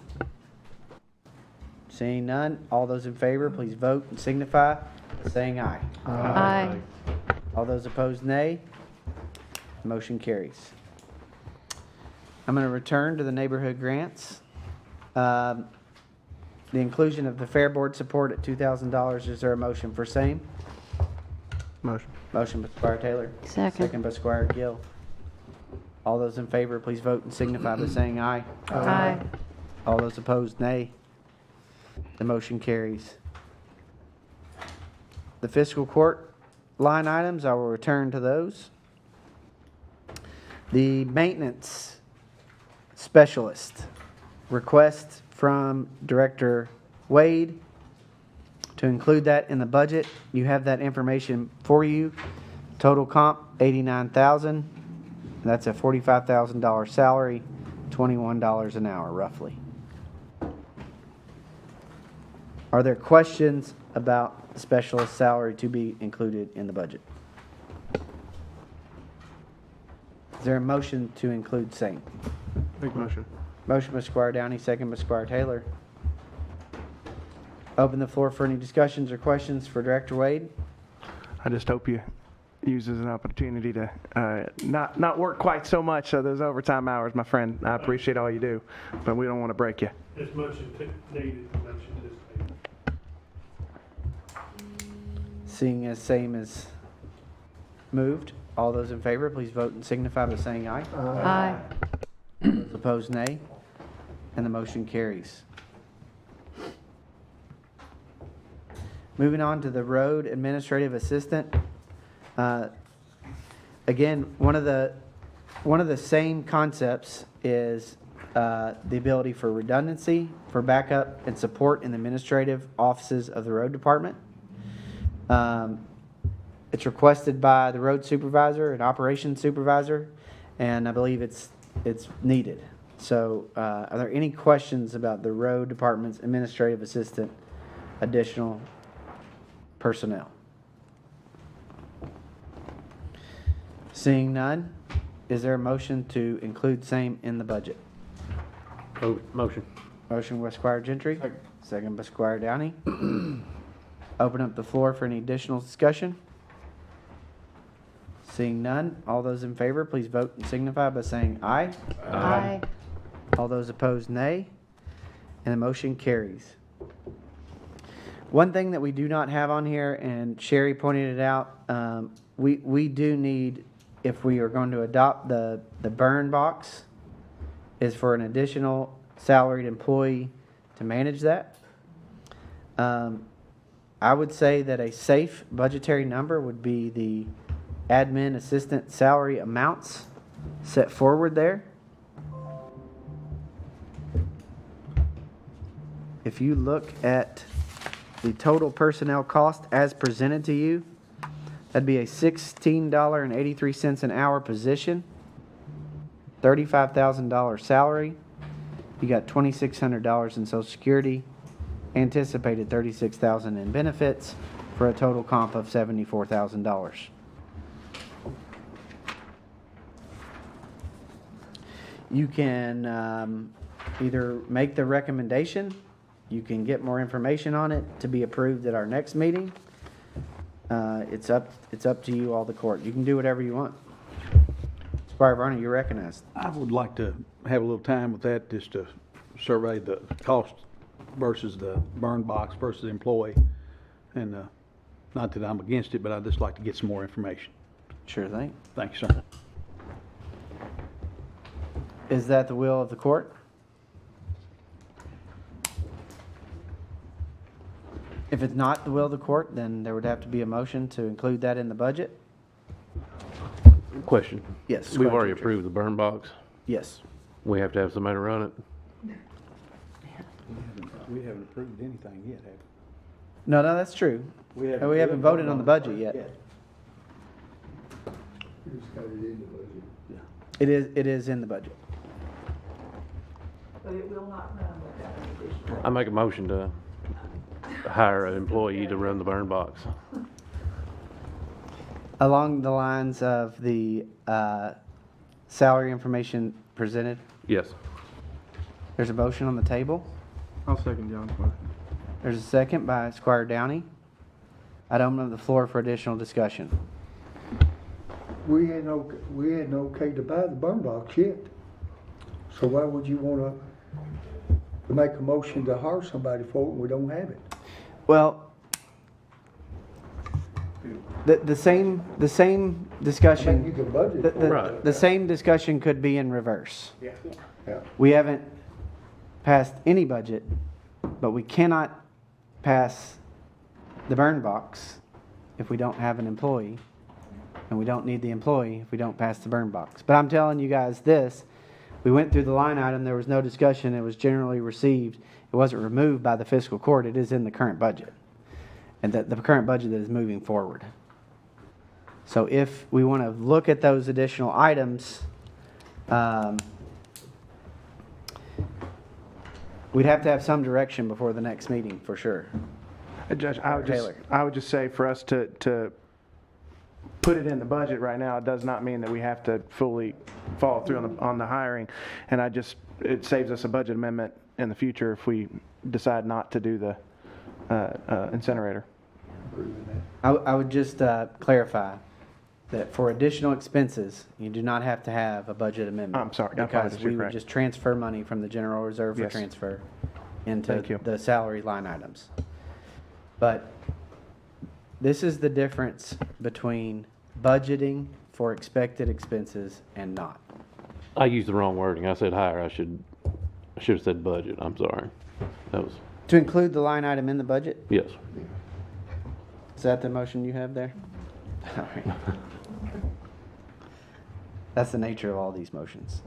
Seeing none, all those in favor, please vote and signify by saying aye. Aye. All those opposed, nay. Motion carries. I'm going to return to the neighborhood grants. The inclusion of the Fair Board support at $2,000. Is there a motion for same? Motion. Motion by Squire Taylor. Second. Second by Squire Gill. All those in favor, please vote and signify by saying aye. Aye. All those opposed, nay. The motion carries. The fiscal court line items, I will return to those. The maintenance specialist, request from Director Wade to include that in the budget. You have that information for you. Total comp, $89,000. That's a $45,000 salary, $21 an hour roughly. Are there questions about the specialist salary to be included in the budget? Is there a motion to include same? Make motion. Motion by Squire Downey, second by Squire Taylor. Open the floor for any discussions or questions for Director Wade. I just hope you use as an opportunity to not work quite so much those overtime hours, my friend. I appreciate all you do, but we don't want to break you. As much as needed, much anticipated. Seeing as same as moved, all those in favor, please vote and signify by saying aye. Aye. Those opposed, nay. And the motion carries. Moving on to the road administrative assistant. Again, one of the same concepts is the ability for redundancy, for backup and support in the administrative offices of the road department. It's requested by the road supervisor and operations supervisor, and I believe it's needed. So, are there any questions about the road department's administrative assistant additional personnel? Seeing none, is there a motion to include same in the budget? Motion. Motion by Squire Gentry, second by Squire Downey. Open up the floor for any additional discussion. Seeing none, all those in favor, please vote and signify by saying aye. Aye. All those opposed, nay. And the motion carries. One thing that we do not have on here, and Sherry pointed it out, we do need, if we are going to adopt the burn box, is for an additional salaried employee to manage that. I would say that a safe budgetary number would be the admin assistant salary amounts set forward there. If you look at the total personnel cost as presented to you, that'd be a $16.83 an hour position, $35,000 salary. You got $2,600 in Social Security, anticipated $36,000 in benefits, for a total comp of $74,000. You can either make the recommendation, you can get more information on it to be approved at our next meeting. It's up to you, all the court. You can do whatever you want. Squire Varney, you're recognized. I would like to have a little time with that, just to survey the cost versus the burn box versus employee. And not that I'm against it, but I'd just like to get some more information. Sure thing. Thank you, sir. Is that the will of the court? If it's not the will of the court, then there would have to be a motion to include that in the budget. Question. Yes. We've already approved the burn box. Yes. We have to have somebody run it. We haven't approved anything yet, have we? No, that's true. We haven't voted on the budget yet. You just got it in the budget. It is in the budget. But it will not run without an additional. I make a motion to hire an employee to run the burn box. Along the lines of the salary information presented, Yes. there's a motion on the table. I'll second John's motion. There's a second by Squire Downey. I'd open up the floor for additional discussion. We had no okay to buy the burn box yet. So why would you want to make a motion to hire somebody for it when we don't have it? Well, the same discussion. I mean, you can budget for it. The same discussion could be in reverse. Yeah. We haven't passed any budget, but we cannot pass the burn box if we don't have an employee, and we don't need the employee if we don't pass the burn box. But I'm telling you guys this, we went through the line item, there was no discussion, it was generally received. It wasn't removed by the fiscal court, it is in the current budget. And the current budget that is moving forward. So if we want to look at those additional items, we'd have to have some direction before the next meeting, for sure. Judge, I would just say for us to put it in the budget right now, it does not mean that we have to fully follow through on the hiring. And it saves us a budget amendment in the future if we decide not to do the incinerator. I would just clarify that for additional expenses, you do not have to have a budget amendment. I'm sorry. Because we would just transfer money from the general reserve for transfer into the salary line items. But this is the difference between budgeting for expected expenses and not. I used the wrong wording. I said higher. I should have said budget. I'm sorry. That was, To include the line item in the budget? yes. Is that the motion you have there? All right. That's the nature of all these motions.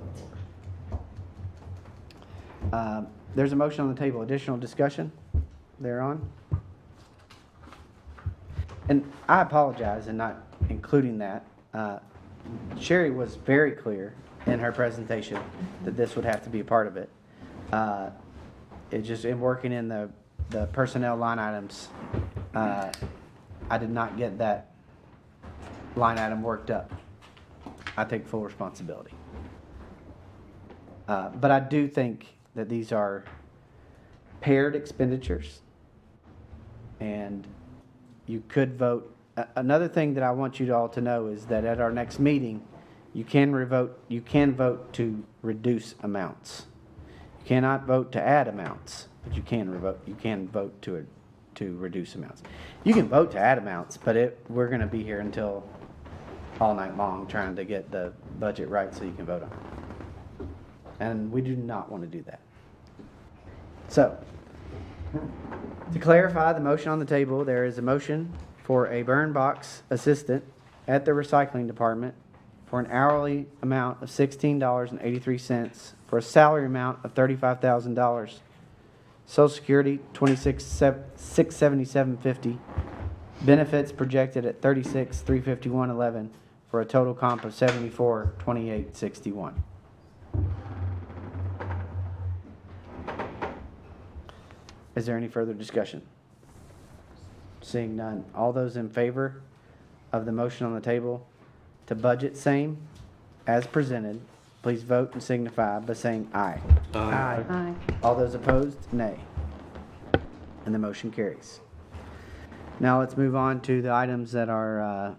There's a motion on the table. Additional discussion thereon? And I apologize in not including that. Sherry was very clear in her presentation that this would have to be a part of it. It just, in working in the personnel line items, I did not get that line item worked up. I take full responsibility. But I do think that these are paired expenditures, and you could vote. Another thing that I want you all to know is that at our next meeting, you can vote to reduce amounts. You cannot vote to add amounts, but you can vote to reduce amounts. You can vote to add amounts, but we're going to be here until all night long trying to get the budget right so you can vote on it. And we do not want to do that. So, to clarify the motion on the table, there is a motion for a burn box assistant at the recycling department for an hourly amount of $16.83 for a salary amount of $35,000. Social Security, $26,677.50. Benefits projected at $36,351.11 for a total comp of $74,2861. Is there any further discussion? Seeing none. All those in favor of the motion on the table to budget same as presented, please vote and signify by saying aye. Aye. Aye. All those opposed, nay. And the motion carries. Now let's move on to the items that are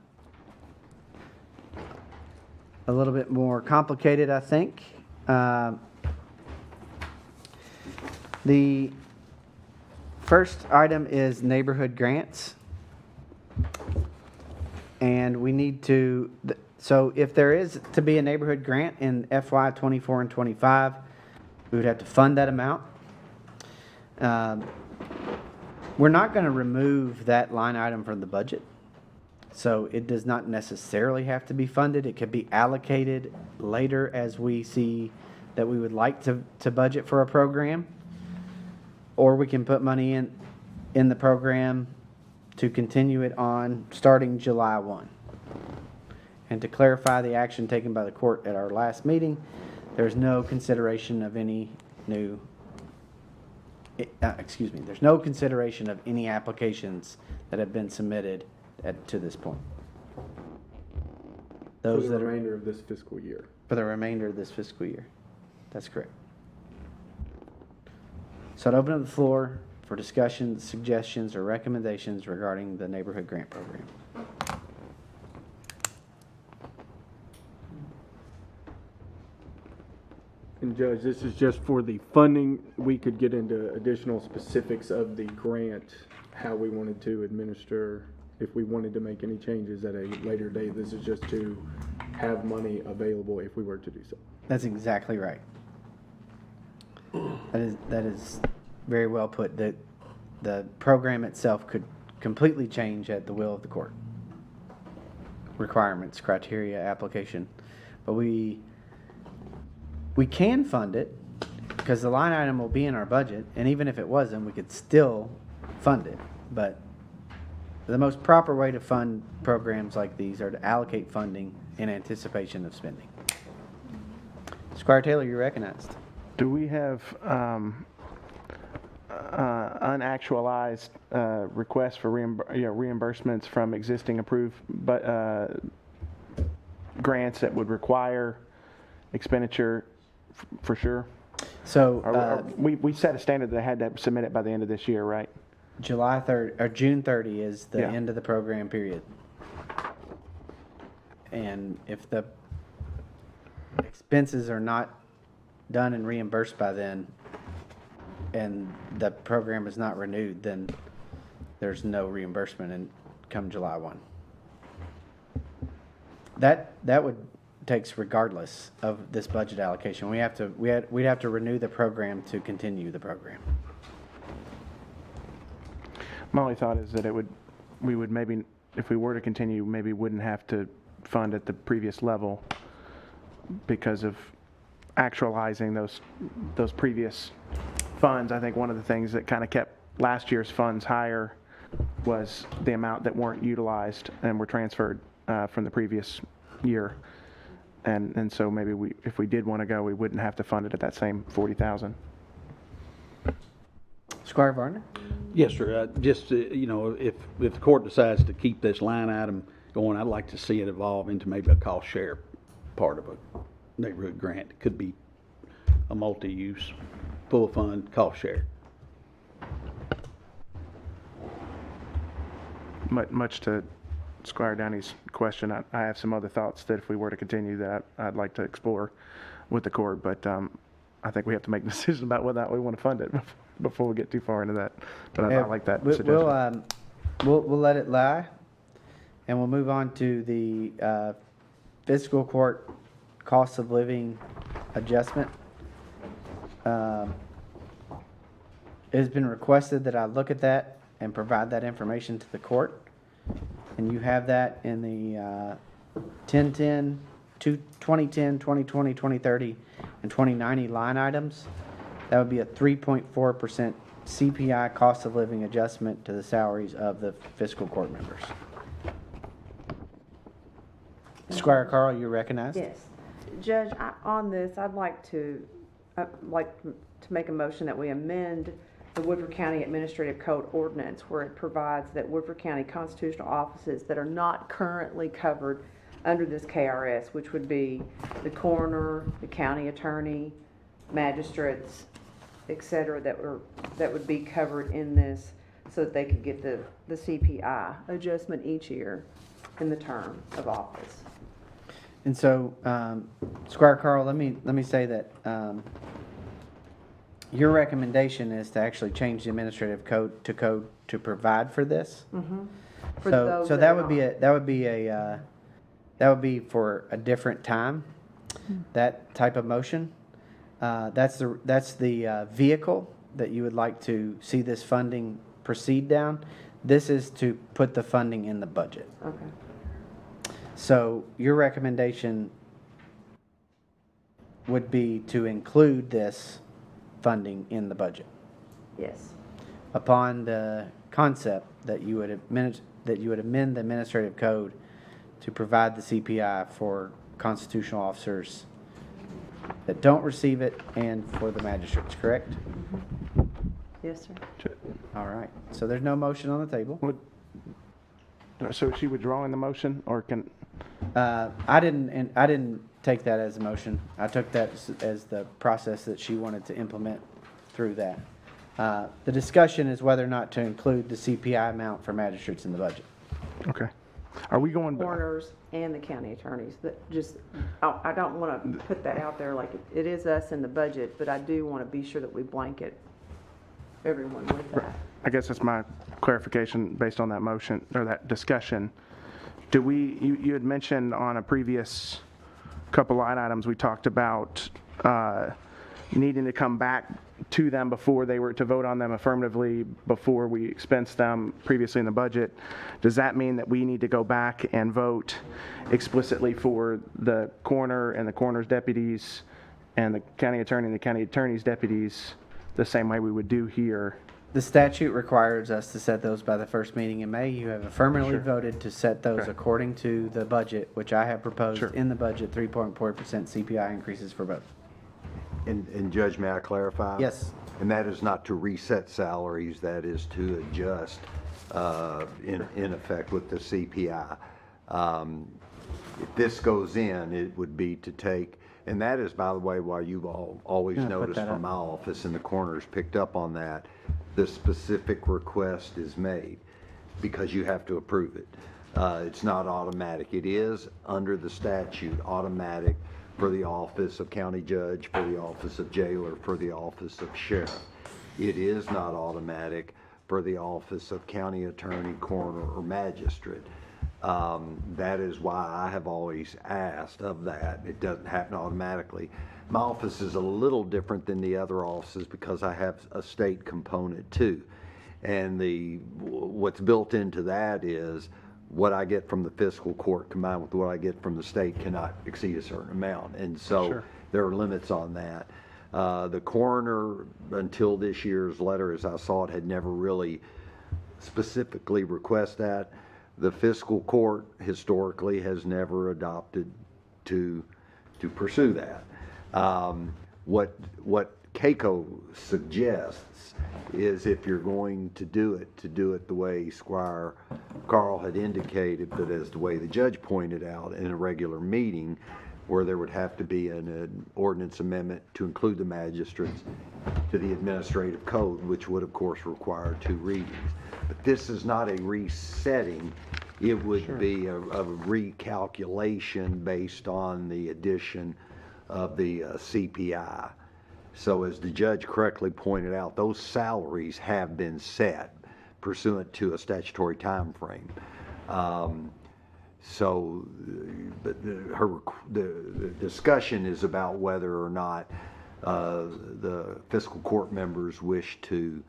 a little bit more complicated, I think. The first item is neighborhood grants. And we need to, so if there is to be a neighborhood grant in FY 24 and 25, we would have to fund that amount. We're not going to remove that line item from the budget. So it does not necessarily have to be funded. It could be allocated later as we see that we would like to budget for a program. Or we can put money in the program to continue it on starting July 1. And to clarify the action taken by the court at our last meeting, there's no consideration of any new, there's no consideration of any applications that have been submitted to this point. For the remainder of this fiscal year. For the remainder of this fiscal year. That's correct. So I'd open up the floor for discussions, suggestions, or recommendations regarding the neighborhood grant program. And Judge, this is just for the funding. We could get into additional specifics of the grant, how we wanted to administer, if we wanted to make any changes at a later date. This is just to have money available if we were to do so. That's exactly right. That is very well put. The program itself could completely change at the will of the court. Requirements, criteria, application. But we can fund it because the line item will be in our budget, and even if it wasn't, we could still fund it. But the most proper way to fund programs like these are to allocate funding in anticipation of spending. Squire Taylor, you're recognized. Do we have unactualized requests for reimbursements from existing approved grants that would require expenditure for sure? So we set a standard that had to submit it by the end of this year, right? July 3rd or June 30 is the Yeah. end of the program period. And if the expenses are not done and reimbursed by then, and the program is not renewed, then there's no reimbursement and come July 1. That would takes regardless of this budget allocation. We'd have to renew the program to continue the program. My only thought is that we would maybe, if we were to continue, maybe wouldn't have to fund at the previous level because of actualizing those previous funds. I think one of the things that kind of kept last year's funds higher was the amount that weren't utilized and were transferred from the previous year. And so maybe if we did want to go, we wouldn't have to fund it at that same 40,000. Squire Varner? Yes, sir. Just, if the court decides to keep this line item going, I'd like to see it evolve into maybe a cost share part of a neighborhood grant. It could be a multi-use, full fund, cost share. Much to Squire Downey's question, I have some other thoughts that if we were to continue that, I'd like to explore with the court, but I think we have to make a decision about whether or not we want to fund it before we get too far into that. But I like that suggestion. We'll let it lie, and we'll move on to the fiscal court cost of living adjustment. It has been requested that I look at that and provide that information to the court. And you have that in the 2010, 2020, 2030, and 2090 line items. That would be a 3.4% CPI cost of living adjustment to the salaries of the fiscal court members. Squire Carl, you're recognized. Yes. Judge, on this, I'd like to make a motion that we amend the Woodford County Administrative Code Ordinance where it provides that Woodford County constitutional offices that are not currently covered under this KRS, which would be the coroner, the county attorney, magistrates, et cetera, that would be covered in this so that they could get the CPI adjustment each year in the term of office. And so, Squire Carl, let me say that your recommendation is to actually change the administrative code to provide for this. Mm-hmm. So that would be for a different time. That type of motion. That's the vehicle that you would like to see this funding proceed down. This is to put the funding in the budget. Okay. So your recommendation would be to include this funding in the budget. Yes. Upon the concept that you would amend the administrative code to provide the CPI for constitutional officers that don't receive it and for the magistrates, correct? Mm-hmm. Yes, sir. All right. So there's no motion on the table. So is she withdrawing the motion, or can? I didn't take that as a motion. I took that as the process that she wanted to implement through that. The discussion is whether or not to include the CPI amount for magistrates in the budget. Okay. Are we going? Coroners and the county attorneys. I don't want to put that out there like it is us in the budget, but I do want to be sure that we blanket everyone with that. I guess that's my clarification based on that motion or that discussion. You had mentioned on a previous couple line items we talked about needing to come back to them before they were to vote on them affirmatively before we expense them previously in the budget. Does that mean that we need to go back and vote explicitly for the coroner and the coroner's deputies and the county attorney and the county attorney's deputies the same way we would do here? The statute requires us to set those by the first meeting in May. You have affirmatively voted to set those Okay. according to the budget, which I have proposed Sure. in the budget, 3.4% CPI increases for both. And Judge, may I clarify? Yes. And that is not to reset salaries, that is to adjust in effect with the CPI. If this goes in, it would be to take, and that is, by the way, why you've always Yeah, put noticed that from up. my office and the coroner's picked up on that, the specific request is made because you have to approve it. It's not automatic. It is under the statute automatic for the office of county judge, for the office of jailer, for the office of sheriff. It is not automatic for the office of county attorney, coroner, or magistrate. That is why I have always asked of that. It doesn't happen automatically. My office is a little different than the other offices because I have a state component too. And what's built into that is what I get from the fiscal court combined with what I get from the state cannot exceed a certain amount. And so Sure. there are limits on that. The coroner, until this year's letter, as I saw it, had never really specifically requested that. The fiscal court historically has never adopted to pursue that. What CAECO suggests is if you're going to do it the way Squire Carl had indicated, but as the way the judge pointed out in a regular meeting, where there would have to be an ordinance amendment to include the magistrates to the administrative code, which would of course require 2 readings. But this is not a resetting, it would be a recalculation based on the addition of the CPI. So as the judge correctly pointed out, those salaries have been set pursuant to a statutory time frame. So the discussion is about whether or not the fiscal court members wish to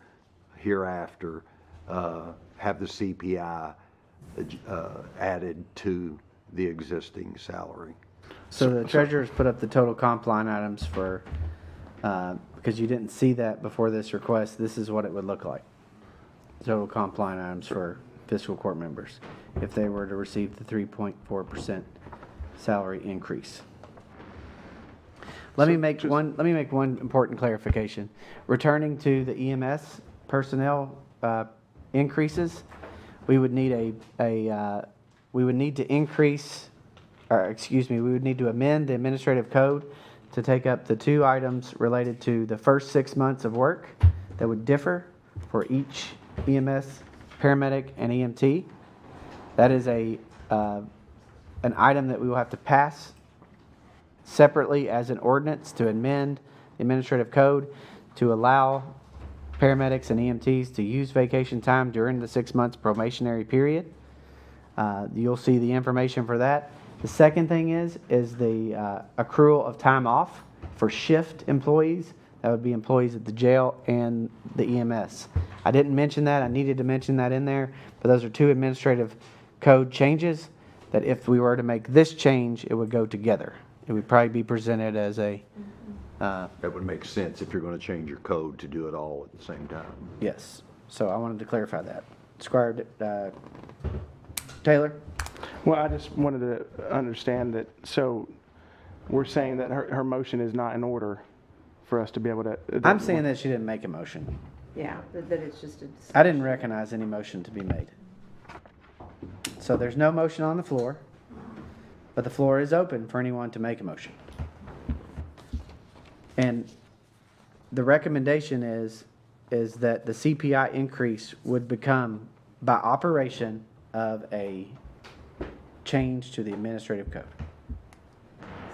hereafter have the CPI added to the existing salary. So the treasurer's put up the total comp line items for, because you didn't see that before this request, this is what it would look like. Total comp line items for fiscal court members if they were to receive the 3.4% salary increase. Let me make one important clarification. Returning to the EMS personnel increases, we would need we would need to increase, or excuse me, we would need to amend the administrative code to take up the 2 items related to the first 6 months of work that would differ for each EMS, paramedic, and EMT. That is an item that we will have to pass separately as an ordinance to amend the administrative code to allow paramedics and EMTs to use vacation time during the 6 months probationary period. You'll see the information for that. The second thing is the accrual of time off for shift employees. That would be employees at the jail and the EMS. I didn't mention that. I needed to mention that in there, but those are 2 administrative code changes that if we were to make this change, it would go together. It would probably be presented as a... That would make sense if you're going to change your code to do it all at the same time. Yes. So I wanted to clarify that. Squire Taylor? Well, I just wanted to understand that, so we're saying that her motion is not in order for us to be able to... I'm saying that she didn't make a motion. Yeah, that it's just a. I didn't recognize any motion to be made. So there's no motion on the floor, but the floor is open for anyone to make a motion. And the recommendation is that the CPI increase would become by operation of a change to the administrative code.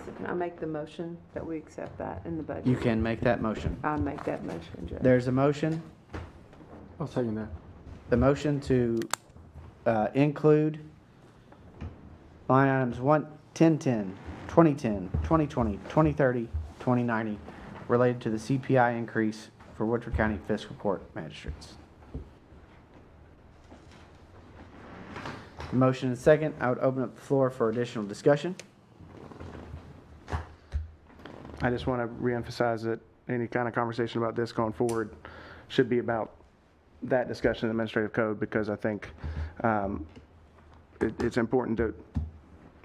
So can I make the motion that we accept that in the budget? You can make that motion. I'll make that motion, Judge. There's a motion. I'll second that. The motion to include line items 1010, 2010, 2020, 2030, 2090 related to the CPI increase for Woodford County Fiscal Court Magistrates. Motion and second. I would open up the floor for additional discussion. I just want to reemphasize that any kind of conversation about this going forward should be about that discussion in the administrative code, because I think it's important to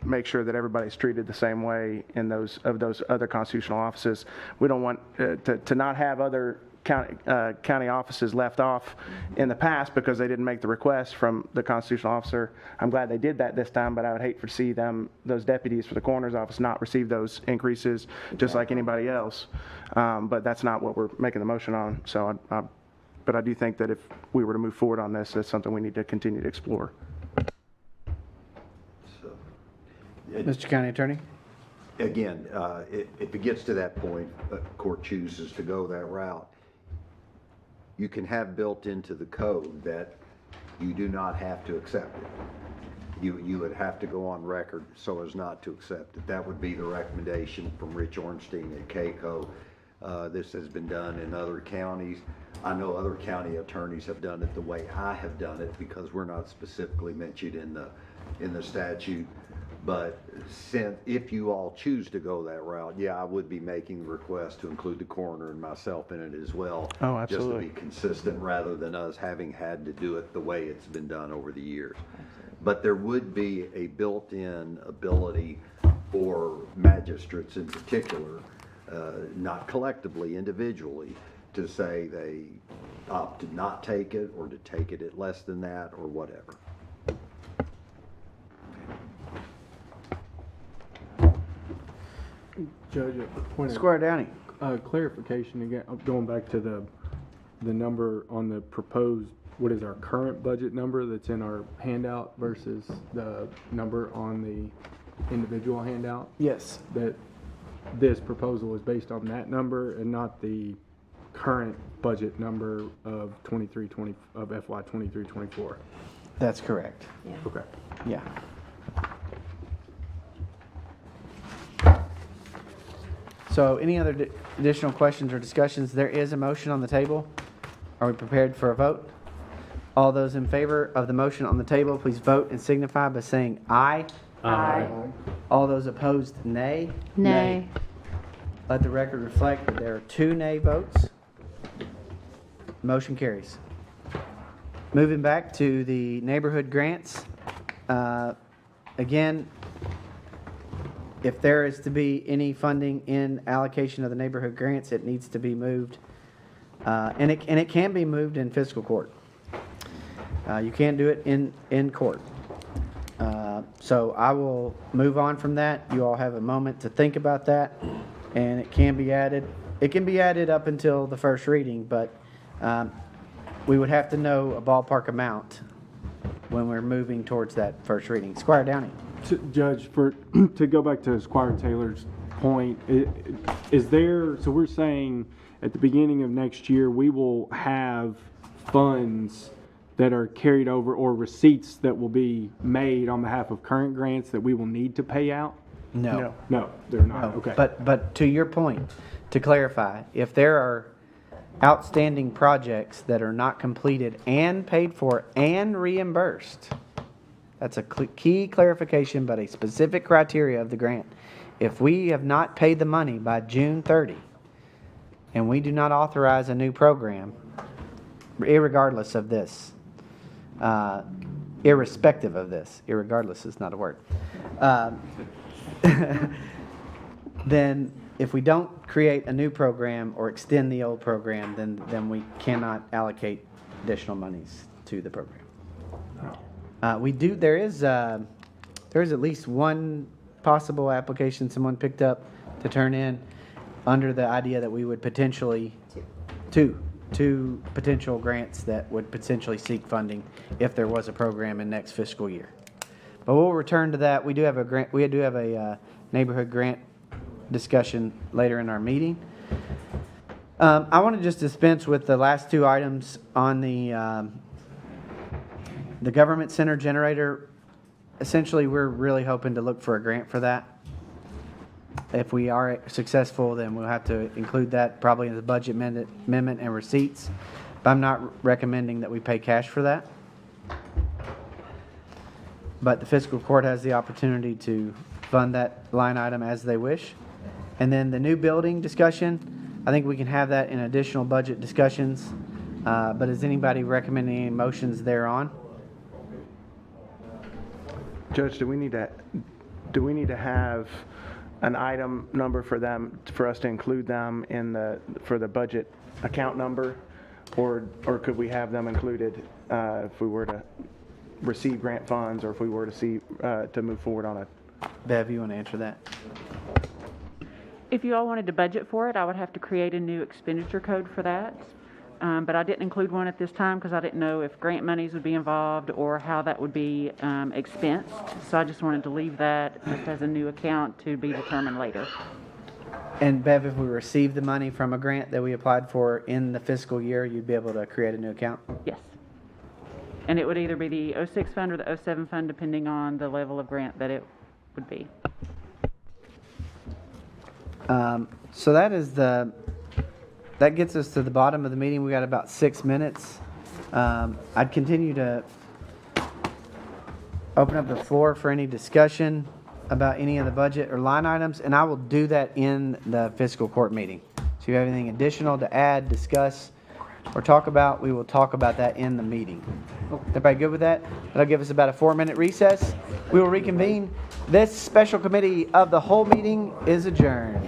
make sure that everybody's treated the same way in those other constitutional offices. We don't want to not have other county offices left off in the past because they didn't make the request from the constitutional officer. I'm glad they did that this time, but I would hate to see those deputies for the coroner's office not receive those increases just like anybody else. But that's not what we're making the motion on. So, but I do think that if we were to move forward on this, that's something we need to continue to explore. Mr. County Attorney? Again, if it gets to that point, the court chooses to go that route, you can have built into the code that you do not have to accept it. You would have to go on record so as not to accept it. That would be the recommendation from Rich Ornstein at CAECO. This has been done in other counties. I know other county attorneys have done it the way I have done it because we're not specifically mentioned in the statute. But if you all choose to go that route, yeah, I would be making the request to include the coroner and myself in it as well. Oh, absolutely. Just to be consistent rather than us having had to do it the way it's been done over the years. But there would be a built-in ability for magistrates in particular, not collectively, individually, to say they opt to not take it or to take it at less than that or whatever. Judge, a point Square Downey. clarification again, going back to the number on the proposed, what is our current budget number that's in our handout versus the number on the individual handout? Yes. That this proposal is based on that number and not the current budget number of FY 23-24. That's correct. Yeah. Okay. Yeah. So any other additional questions or discussions? There is a motion on the table. Are we prepared for a vote? All those in favor of the motion on the table, please vote and signify by saying aye. Aye. All those opposed, nay. Nay. Let the record reflect that there are 2 nay votes. Motion carries. Moving back to the neighborhood grants. Again, if there is to be any funding in allocation of the neighborhood grants, it needs to be moved. And it can be moved in fiscal court. You can't do it in court. So I will move on from that. You all have a moment to think about that, and it can be added. It can be added up until the first reading, but we would have to know a ballpark amount when we're moving towards that first reading. Squire Downey. Judge, to go back to Squire Taylor's point, so we're saying at the beginning of next year, we will have funds that are carried over or receipts that will be made on behalf of current grants that we will need to pay out? No. No, they're not. No. Okay. But to your point, to clarify, if there are outstanding projects that are not completed and paid for and reimbursed, that's a key clarification, but a specific criteria of the grant. If we have not paid the money by June 30 and we do not authorize a new program, irregardless of this, irrespective of this, irregardless is not a word, then if we don't create a new program or extend the old program, then we cannot allocate additional monies to the program. There is at least one possible application someone picked up to turn in under the idea that we would potentially, two potential grants that would potentially seek funding if there was a program in next fiscal year. But we'll return to that. We do have a neighborhood grant discussion later in our meeting. I want to just dispense with the last 2 items on the government center generator. Essentially, we're really hoping to look for a grant for that. If we are successful, then we'll have to include that probably in the budget amendment and receipts. But I'm not recommending that we pay cash for that. But the fiscal court has the opportunity to fund that line item as they wish. And then the new building discussion, I think we can have that in additional budget discussions. But is anybody recommending any motions thereon? Judge, do we need to have an item number for them, for us to include them in for the budget account number? Or could we have them included if we were to receive grant funds, or if we were to move forward on a... Bev, you want to answer that? If you all wanted to budget for it, I would have to create a new expenditure code for that. But I didn't include one at this time because I didn't know if grant monies would be involved or how that would be expensed. So I just wanted to leave that just as a new account to be determined later. And Bev, if we receive the money from a grant that we applied for in the fiscal year, you'd be able to create a new account? Yes. And it would either be the 06 fund or the 07 fund, depending on the level of grant that it would be. So that gets us to the bottom of the meeting. We got about 6 minutes. I'd continue to open up the floor for any discussion about any of the budget or line items, and I will do that in the fiscal court meeting. So if you have anything additional to add, discuss, or talk about, we will talk about that in the meeting. Everybody good with that? That'll give us about a 4-minute recess. We will reconvene. This special committee of the whole meeting is adjourned.